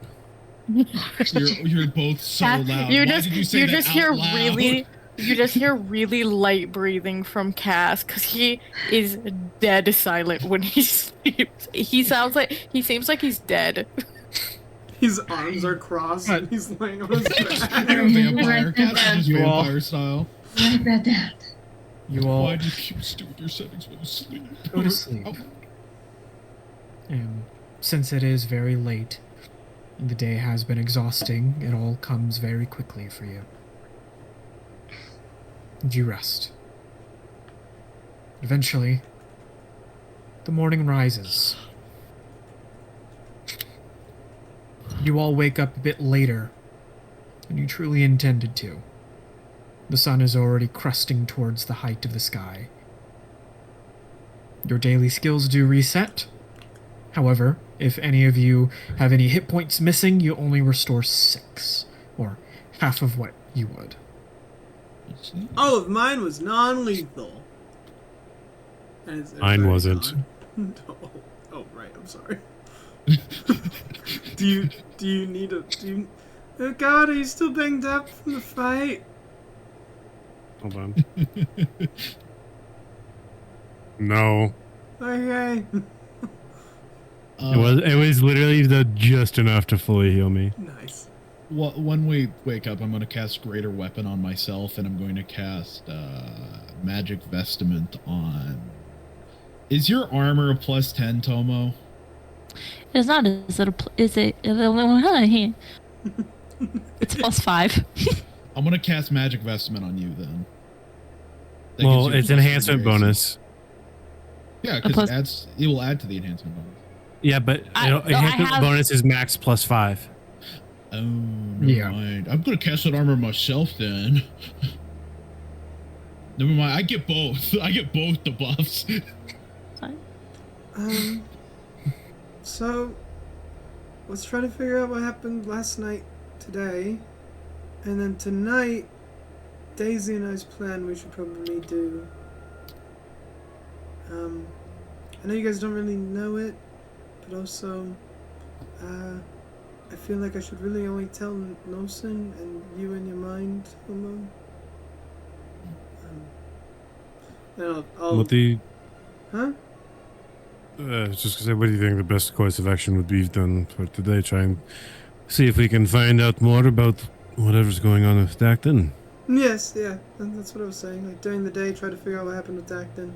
You're both so Cass, loud. you Why just did you say you that just out hear loud? really light breathing from Cass because he is dead silent when he sleeps. He seems like he's dead. His arms are crossed and he's laying on his back. You're a vampire. Cass is just You all- vampire style. Write that down. You all Why do you keep stupid your settings when you sleep? go to sleep. Oh, And since it is very late, and the day has been exhausting, it all comes very quickly for you. And you rest. Eventually, the morning rises. You all wake up a bit later than you truly intended to. The sun is already cresting towards the height of the sky. Your daily skills do reset. However, if any of you have any hit points missing, you only restore 6, or half of what you would. All of mine was non-lethal. And it's Mine very wasn't. Oh, right. I'm sorry. do you need a? Oh God, are you still banged up from the fight? Hold on. No. Okay. It was literally just enough to fully heal me. Nice. When we wake up, I'm going to cast Greater Weapon on myself, and I'm going to cast Magic Vestment on... Is your armor a plus 10, Tomo? It's not. Is it the only one here? It's +5. I'm going to cast Magic Vestment on you, then. That Well, gives you it's plus enhancement 3 AC. bonus. Yeah, A plus- because it will add to the enhancement bonus. Yeah, but enhancement have- bonus is max +5. Oh, never Yeah. mind. I'm going to cast that armor myself, then. Never mind. I get both. I get both the buffs. So, let's try to figure out what happened last night, today, and then tonight, Daisy and I's plan we should probably do. I know you guys don't really know it, but also, I feel like I should really only tell Nosen and you in your mind, Homo. I'll What the? huh? Just to say, what do you think the best course of action would be done for today? Try and see if we can find out more about whatever's going on with Dacton. Yes, yeah, that's what I was saying. Like during the day, try to figure out what happened with Dacton,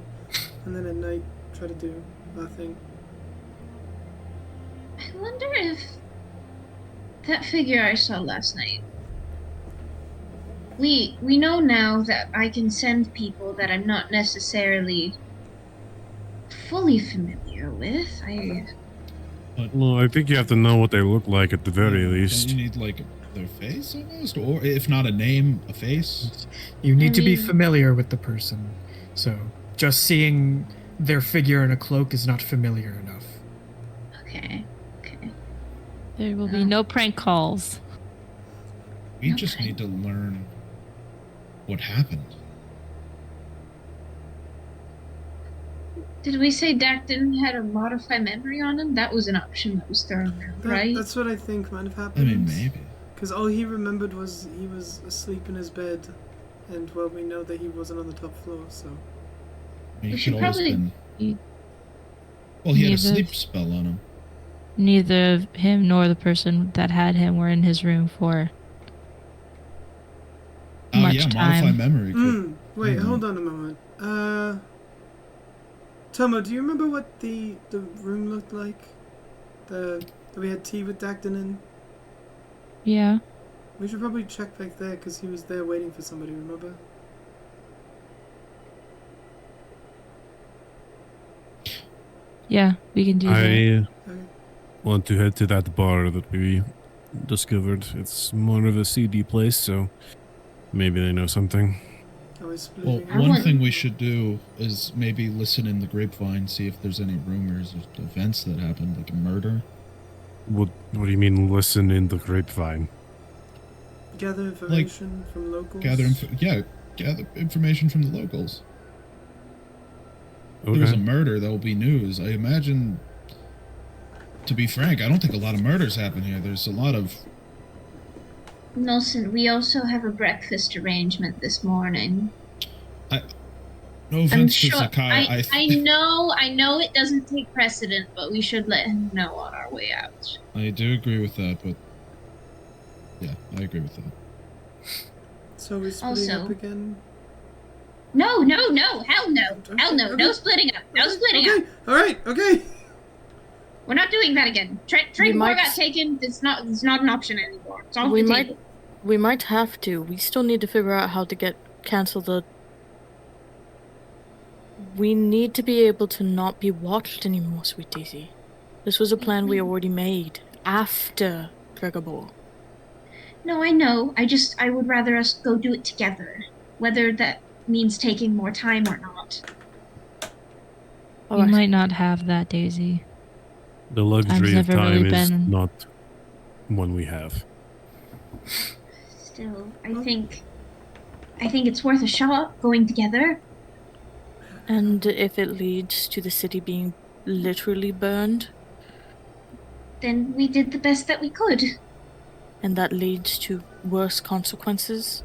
and then at night, try to do our thing. I wonder if That figure I saw last night. We know now that I can send people that I'm not necessarily fully familiar with. Well, I think you have to know what they look like at the very Don't least. you need like their face almost, or if not a name, a face? You need to be mean- familiar with the person. So just seeing their figure in a cloak is not familiar enough. Okay. There will be no prank calls. We just need to learn what happened. Did we say Dacton had a modified memory on him? That was an option that was thrown around, right? That's what I think might have I happened. mean, maybe. Because all he remembered was he was asleep in his bed, and well, we know that he wasn't on the top floor, so. He We could should always probably- been. Well, he had a Neither- sleep spell on him. Neither him nor the person that had him were in his room for Oh much yeah, time. modify memory. could- Wait, Mhm. hold on a moment. Tomo, do you remember what the room looked like? That we had tea with Dacton in? Yeah. We should probably check back there, because he was there waiting for somebody, remember? Yeah, we can do that. Okay. want to head to that bar that we discovered. It's more of a seedy place, so maybe they know something. Are we splitting Well, up? I one want- thing we should do is maybe listen in the grapevine, see if there's any rumors or events that happened, like a murder. What do you mean listen in the grapevine? Gather information from locals? Gather information from the locals. If Okay. there's a murder, there will be news. I imagine, to be frank, I don't think a lot of murders happen here. There's a lot of... Nelson, we also have a breakfast arrangement this morning. No I'm offense to sure. Sakai, I know it doesn't take precedent, but we should let him know on our way out. I do agree with that, but... Yeah, I agree with that. So we're splitting Also- up again? No, hell no, hell no, Okay. no splitting up, no splitting Okay, up. alright, okay! We're not doing that again. Trade might- got taken. It's not an option anymore. It's off We the might- table. We might have to. We still need to figure out how to cancel the. We need to be able to not be watched anymore, Sweet Daisy. This was a plan we already made after Dragobor. No, I know. I would rather us go do it together, whether that means taking more time or not. You Alright. might not have that, Daisy. The luxury of never really time is been- not one we have. Still, I think it's worth a shot going together. And if it leads to the city being literally burned, Then we did the best that we could. and that leads to worse consequences,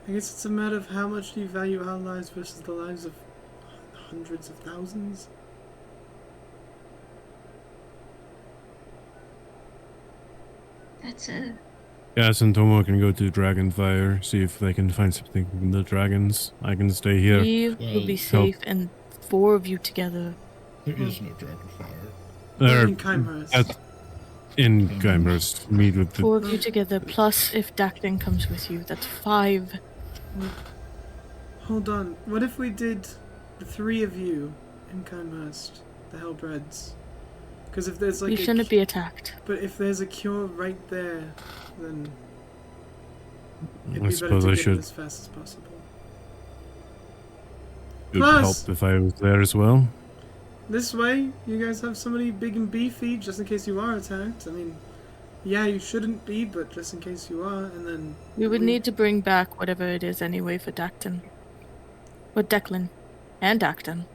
I guess it's a matter of how much do you value our lives versus the lives of hundreds of thousands? That's a Gas and Tomo can go to Dragonfire, see if they can find something from the dragons. I can stay here. we will be Well, safe, and 4 of you together. There is no Dragonfire. Or In Chimers. at- in Gymers, meet with the 4 of you together, plus if Dacton comes with you, that's 5. Hold on, what if we did the 3 of you in Chimers, the Hellbreads? Because if there's like You a shouldn't be attacked. But if there's a cure right there, then it'd I be better suppose to I get it should as fast as possible. it would help Plus- if I was there as well. This way, you guys have somebody big and beefy, just in case you are attacked. I mean, yeah, you shouldn't be, but just in case you are, and then... We would need to bring back whatever it is anyway for Dacton. Or Declan. And Dacton.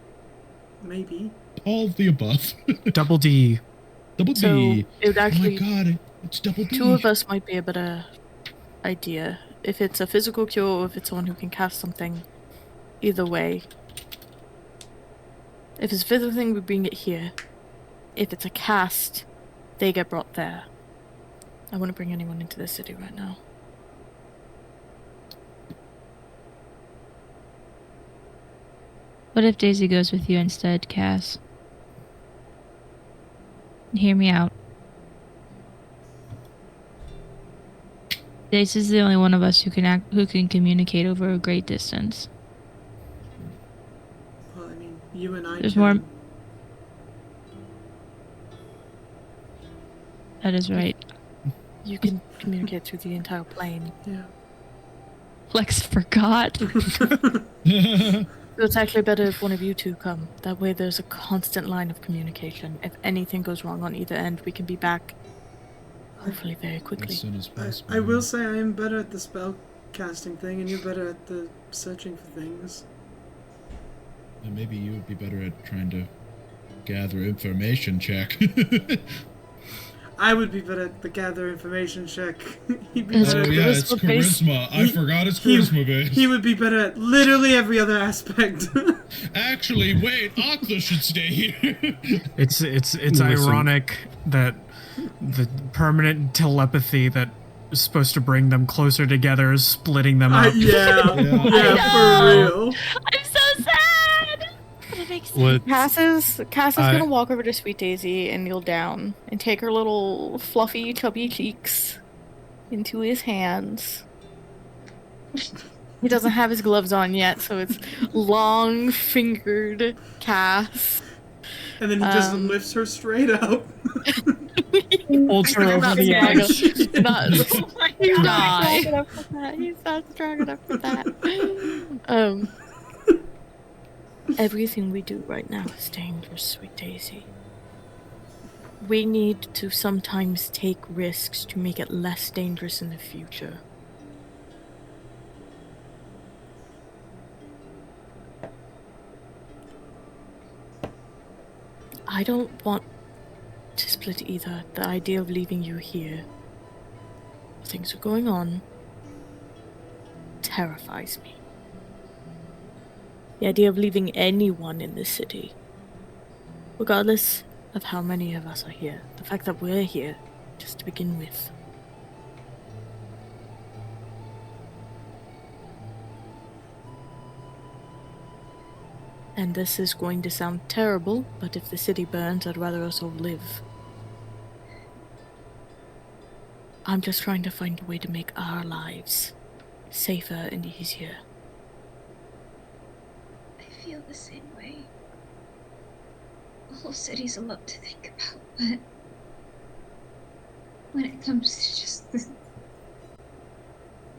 Maybe. All of the above. Double D. Double So D. it would Oh my actually... god, it's double D. 2 of us might be a better idea. If it's a physical cure or if it's someone who can cast something. Either way. If it's a physical thing, we bring it here. If it's a cast, they get brought there. I wouldn't bring anyone into the city right now. What if Daisy goes with you instead, Cass? Hear me out. Dace is the only one of us who can communicate over a great distance. Well, I mean, you and I There's can. more. That is right. You can communicate through the entire plane. Yeah. Lex forgot. So it's actually better if one of you two come. That way there's a constant line of communication. If anything goes wrong on either end, we can be back hopefully very quickly. As soon as possible. I will say I am better at the spell casting thing, and you're better at the searching for things. And maybe you would be better at trying to gather information check. I would be better at the gather information check. He'd be It's Oh better at yeah, it's charisma-based. charisma. I forgot it's charisma based. He would be better at literally every other aspect. Actually, wait, Aktha should stay here. It's Listen. ironic that the permanent telepathy that is supposed to bring them closer together is splitting them up. Yeah, Yeah. for real. I'm so sad. But it makes sense. What? Cass is gonna walk over to Sweet Daisy and kneel down and take her little fluffy, chubby cheeks into his hands. He doesn't have his gloves on yet, so it's long-fingered Cass. And then he just lifts her straight up. Holds her over the edge. He's not strong enough for that. He's not strong enough for that. Everything we do right now is dangerous, Sweet Daisy. We need to sometimes take risks to make it less dangerous in the future. I don't want to split either. The idea of leaving you here, things are going on, terrifies me. The idea of leaving anyone in this city, regardless of how many of us are here, the fact that we're here, just to begin with. And this is going to sound terrible, but if the city burns, I'd rather us all live. I'm just trying to find a way to make our lives safer and easier. I feel the same way. The whole city's a lot to think about, but when it comes to just the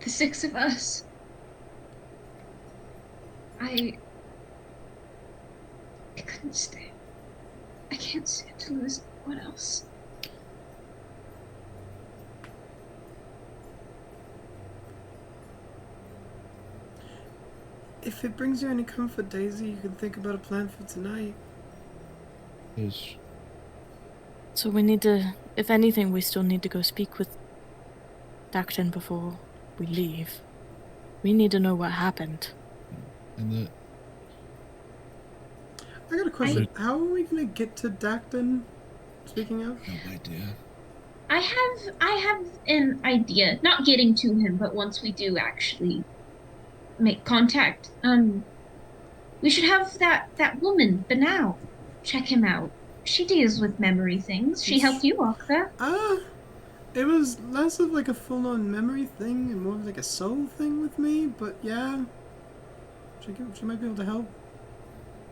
six of us, I couldn't stay. I can't stand to lose anyone else. If it brings you any comfort, Daisy, you can think about a plan for tonight. Is So we need to, if anything, we still need to go speak with Dacton before we leave. We need to know what happened. and the I got a question. How are we gonna get to Dacton? Speaking of, no idea. I have an idea. Not getting to him, but once we do actually make contact, we should have that woman, Banal, check him out. She deals with memory things. She helped you, Aktha. it was less of like a full-on memory thing and more of like a soul thing with me. But yeah, she might be able to help.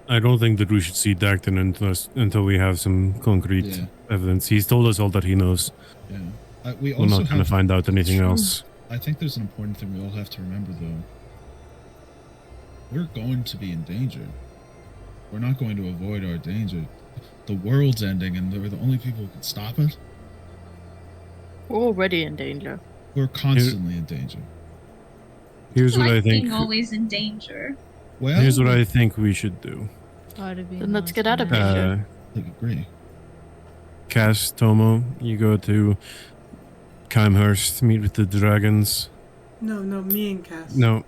I don't think that we should see Dacton until we have some concrete Yeah. evidence. He's told us all that he knows. Yeah. We We're also not going to have, find out anything else. I think there's an important thing we all have to remember, though. We're going to be in danger. We're not going to avoid our danger. The world's ending, and we're the only people who can stop it. We're already in danger. We're constantly in danger. Here's what I think. Being always in danger. Well, Here's what I think we should do. Then let's get out of here. I agree. Cass, Tomo, you go to Keimhurst, meet with the dragons. No, me and Cass. No.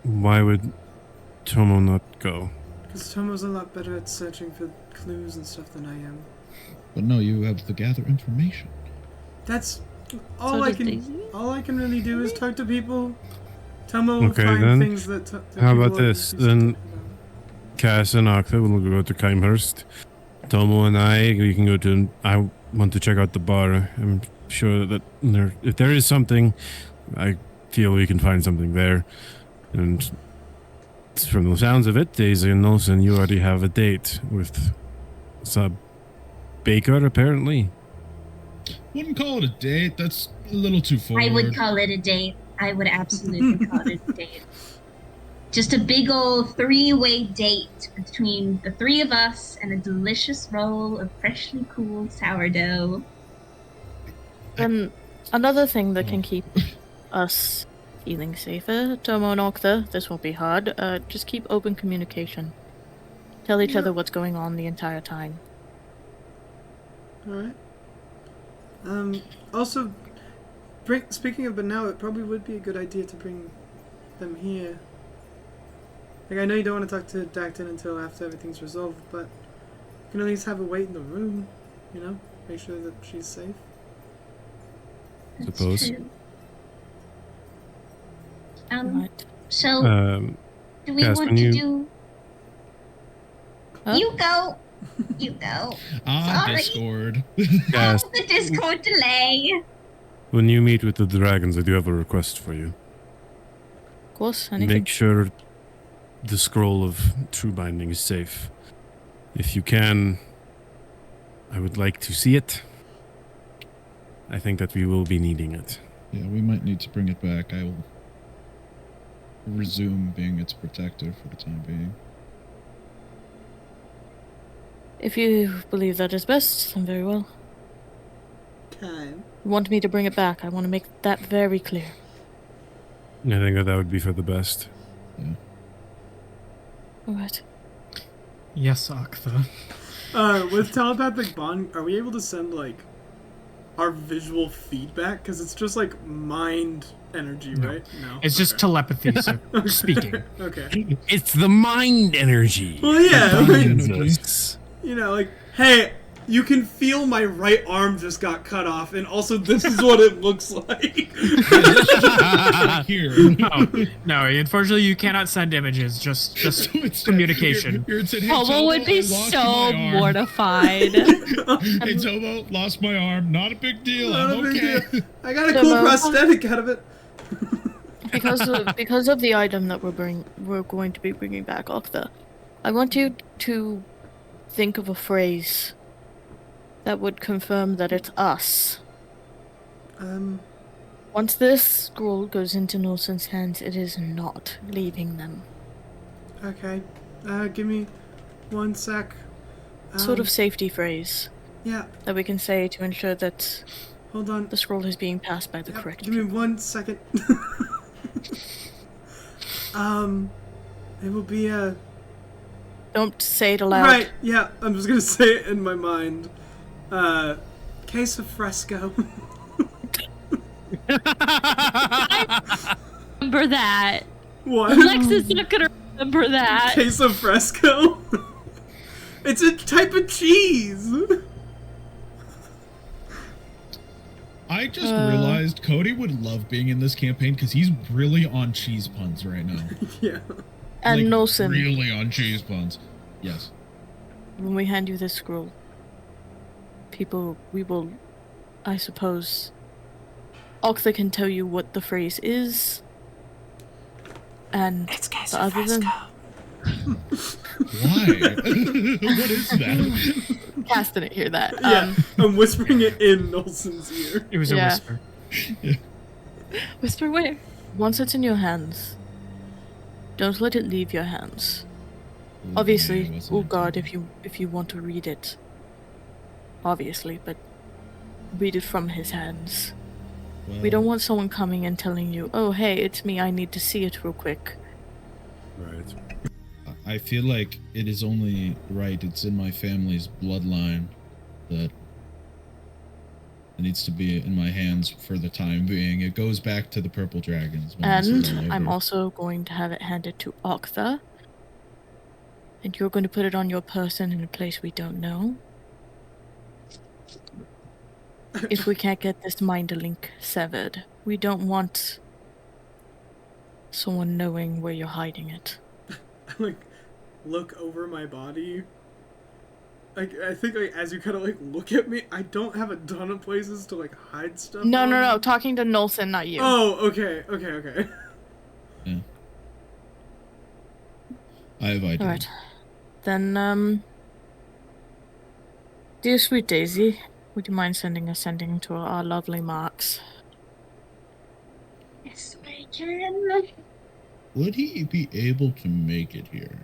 Why would Tomo not go? Because Tomo's a lot better at searching for clues and stuff than I am. But no, you have to gather information. That's all So I does can. Daisy? All I can really do is talk to people. Tomo will Okay, find then. things that. How people about are this? used to Then talking about. Cass and Aktha will go to Keimhurst. Tomo and I, we can go to. I want to check out the bar. I'm sure that if there is something, I feel we can find something there. And from the sounds of it, Daisy and Olsen, you already have a date with some baker, apparently. Wouldn't call it a date. That's a little too forward. I would call it a date. I would absolutely call it a date. Just a big old 3-way date between the 3 of us and a delicious roll of freshly cooled sourdough. Another thing that can keep us feeling safer, Tomo and Aktha, this won't be hard. Just keep open communication. Tell each other what's going on the entire time. Alright. Also, speaking of Banal, it probably would be a good idea to bring them here. Like, I know you don't want to talk to Dacton until after everything's resolved, but you can at least have her wait in the room, you know? Make sure that she's safe. Suppose. True. Right. So, do we Cass, want when to you- do... Huh? You go! You go. Sorry. Discord. Cass, Oh, the Discord delay! when you meet with the dragons, I do have a request for you. Of course, anything. Make sure the scroll of true binding is safe. If you can, I would like to see it. I think that we will be needing it. Yeah, we might need to bring it back. I will resume being its protector for the time being. If you believe that is best, then very well. Okay. You want me to bring it back, I want to make that very clear. I think that would be for the best. Alright. Yes, Aktha. With telepathic bond, are we able to send, like, our visual feedback? Because it's just, like, mind energy, No. right? No. It's just telepathy, so speaking. Okay. It's the mind energy. Well, yeah, like, Jesus. you know, like, hey, you can feel my right arm just got cut off, and also this is what it looks like. Here. No, unfortunately you cannot send images, just communication. Here it said, hey, Tomo would be I lost so my arm. mortified. Hey, Tomo, lost my arm. Not a big deal. Not I'm a big okay. deal. I got a cool Demo. prosthetic out of it. Because of the item that we're going to be bringing back, Aktha, I want you to think of a phrase that would confirm that it's us. Once this scroll goes into Nolson's hands, it is not leaving them. Okay. Give me 1 sec. Sort of safety phrase Yeah, that we can say to ensure that hold on. the scroll is being passed by the Yep, correct give me people. 1 second. It will be a... Don't say it aloud. Right, yeah, I'm just gonna say it in my mind. Case of fresco. Remember that. What? Alexa's not gonna remember that. Case of fresco? It's a type of cheese! I just realized Cody would love being in this campaign because he's really on cheese puns right now. Yeah. And Like, Nolson, really on cheese puns. Yes. when we hand you this scroll, we will, I suppose, Aktha can tell you what the phrase is, and It's case the other than Why? What is that? Cass didn't hear that. Yeah, I'm whispering it in Nolson's ear. It was a Yeah. whisper. Whisper where? Once it's in your hands, don't let it leave your hands. Obviously, oh god, if you want to read it, obviously, but read it from his hands. We don't want someone coming and telling you, oh hey, it's me, I need to see it real quick. Right. I feel like it is only right. It's in my family's bloodline that it needs to be in my hands for the time being. It goes back to the purple dragons. when this is all And I'm over. also going to have it handed to Aktha. And you're going to put it on your person in a place we don't know. If we can't get this mind link severed, we don't want someone knowing where you're hiding it. Like, look over my body. I think like as you kind of like look at me, I don't have a ton of places to like hide stuff. No. Talking to Nolson, not you. Oh, okay. Yeah. I have ideas. Alright. Then, dear sweet Daisy, would you mind sending a sending to our lovely Marks? Yes, I can. Would he be able to make it here?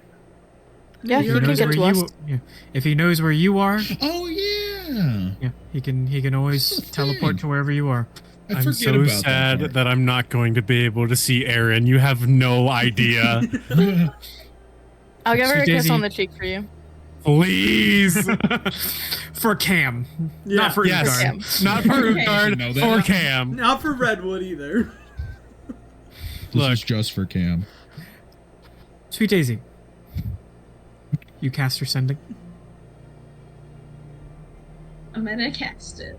Yeah, He he can knows get where to you us. yeah. If he knows where you are, Oh yeah. yeah, he can always That's the teleport thing. to wherever you are. I I'm forget so about sad that. that I'm not going to be able to see Aaron. You have no idea. part. I'll give her a Sweet kiss on Daisy. the cheek for you. Please. For Cam, Yeah. not for Yes. Utgard. Not for Okay. Utgard, Know that. for Cam. Not for Redwood either. This Look. is just for Cam. Sweet Daisy, you cast your sending. I'm gonna cast it.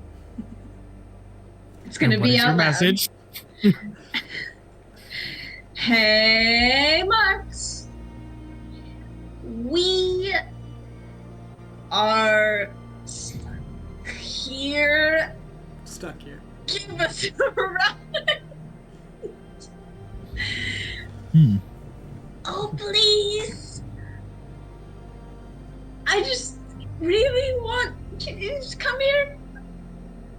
It's And gonna what be is your out loud. message? Hey, Marks. We are stuck here. Stuck here. Give us a ride. Hmm. Oh, please. I just really want. Can you just come here?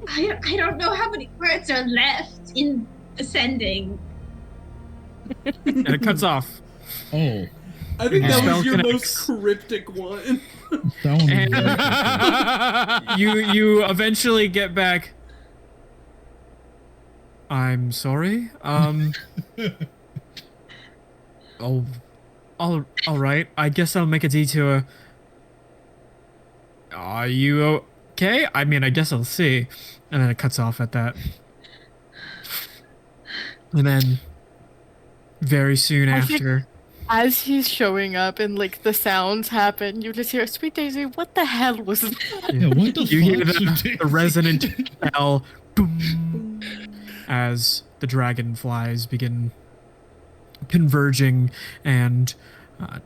I don't know how many words are left in Ascending. And it cuts off. Oh, I think that Spell was your connects. most cryptic one. that one. And- Was You eventually get back. I'm sorry. Oh, all right. I guess I'll make a detour. Are you okay? I mean, I guess I'll see. And then it cuts off at that. And then, very soon I think- after, As he's showing up and like the sounds happen, you just hear, "Sweet Daisy, what the hell was that?" yeah, what the you hear fuck? the resonant bell boom, as the dragonflies begin converging and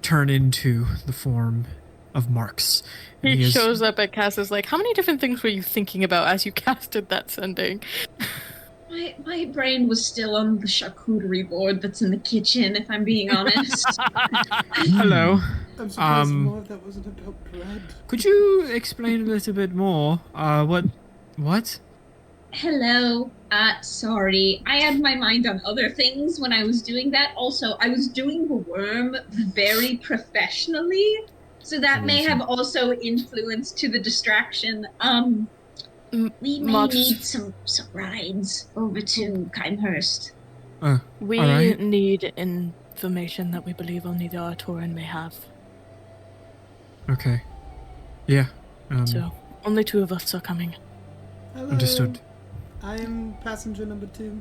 turn into the form of Marks. And He is- shows up at Cass's like, "How many different things were you thinking about as you casted that sending?" My brain was still on the charcuterie board that's in the kitchen, if I'm being honest. Hello. I'm surprised Um, more of that wasn't about bread. Could you explain a little bit more? What? Hello. Sorry. I had my mind on other things when I was doing that. Also, I was doing the worm very professionally, so that may have also influenced to the distraction. We may Mox- need some rides over to Keimhurst. We Alright. need information that we believe only the Artoran may have. Okay. Yeah. So, only 2 of us are coming. Hello. Understood. I am passenger number 2.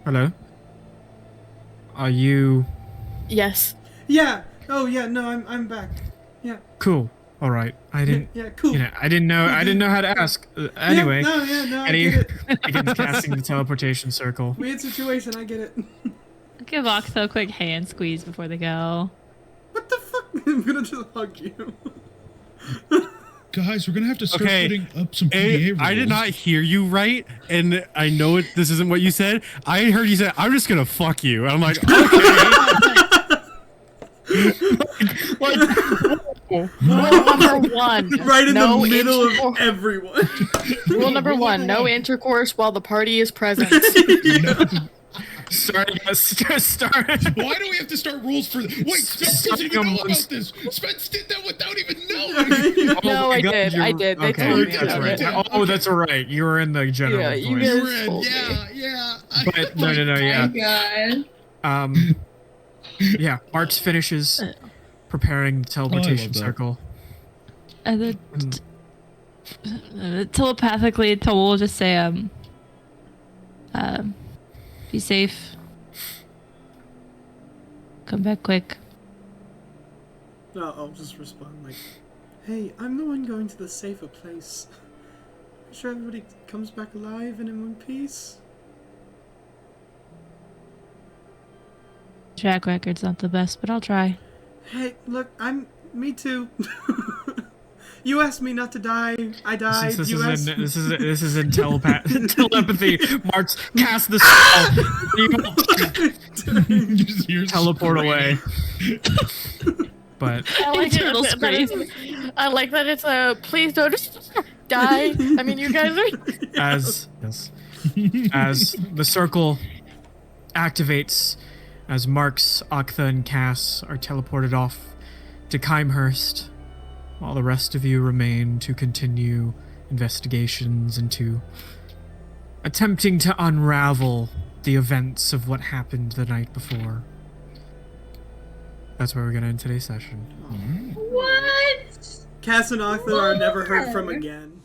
Hello. Are you Yes. Yeah. Oh yeah. No, I'm back. cool? All right. I didn't. Yeah. Cool. I didn't know how to ask. Anyway, No. I and he get it. begins casting the teleportation circle. Weird situation. I get it. Give Aktha a quick hand squeeze before they go. What the fuck? I'm gonna just hug you. Guys, we're gonna have to start Okay, putting up some PA A, rules. I did not hear you right, and I know this isn't what you said. I heard you say, "I'm just gonna fuck you." And I'm like, Rule number 1. Right in no the middle of intercourse. everyone. Rule number 1. No intercourse while the party is present. Start. Why do we have to start rules for? Wait, Spence doesn't even know about this. Spence did that without even knowing. No, I did. you- I did. They okay, told me that's about right. it. Oh, that's right. You were in the general. Yeah, you voice. guys- You were in, told me. yeah. But no, yeah. My God. Yeah. Marks finishes preparing the teleportation that. circle. And then telepathically, Toll will just say, be safe. Come back quick. No, I'll just respond like, "Hey, I'm the one going to the safer place. I'm sure everybody comes back alive and in one piece." Track record's not the best, but I'll try. Hey, look, me too. You asked me not to die. I died. This You asked is in telepathy. Marks cast the spell. You just hear Teleport screaming. away. But I like Internal it. I like that it's a please don't die. I mean, you guys are. as the circle activates, as Marks, Aktha, and Cass are teleported off to Keimhurst, while the rest of you remain to continue investigations into attempting to unravel the events of what happened the night before. That's where we're gonna end today's session. What? Cass and Arthur are never heard from again.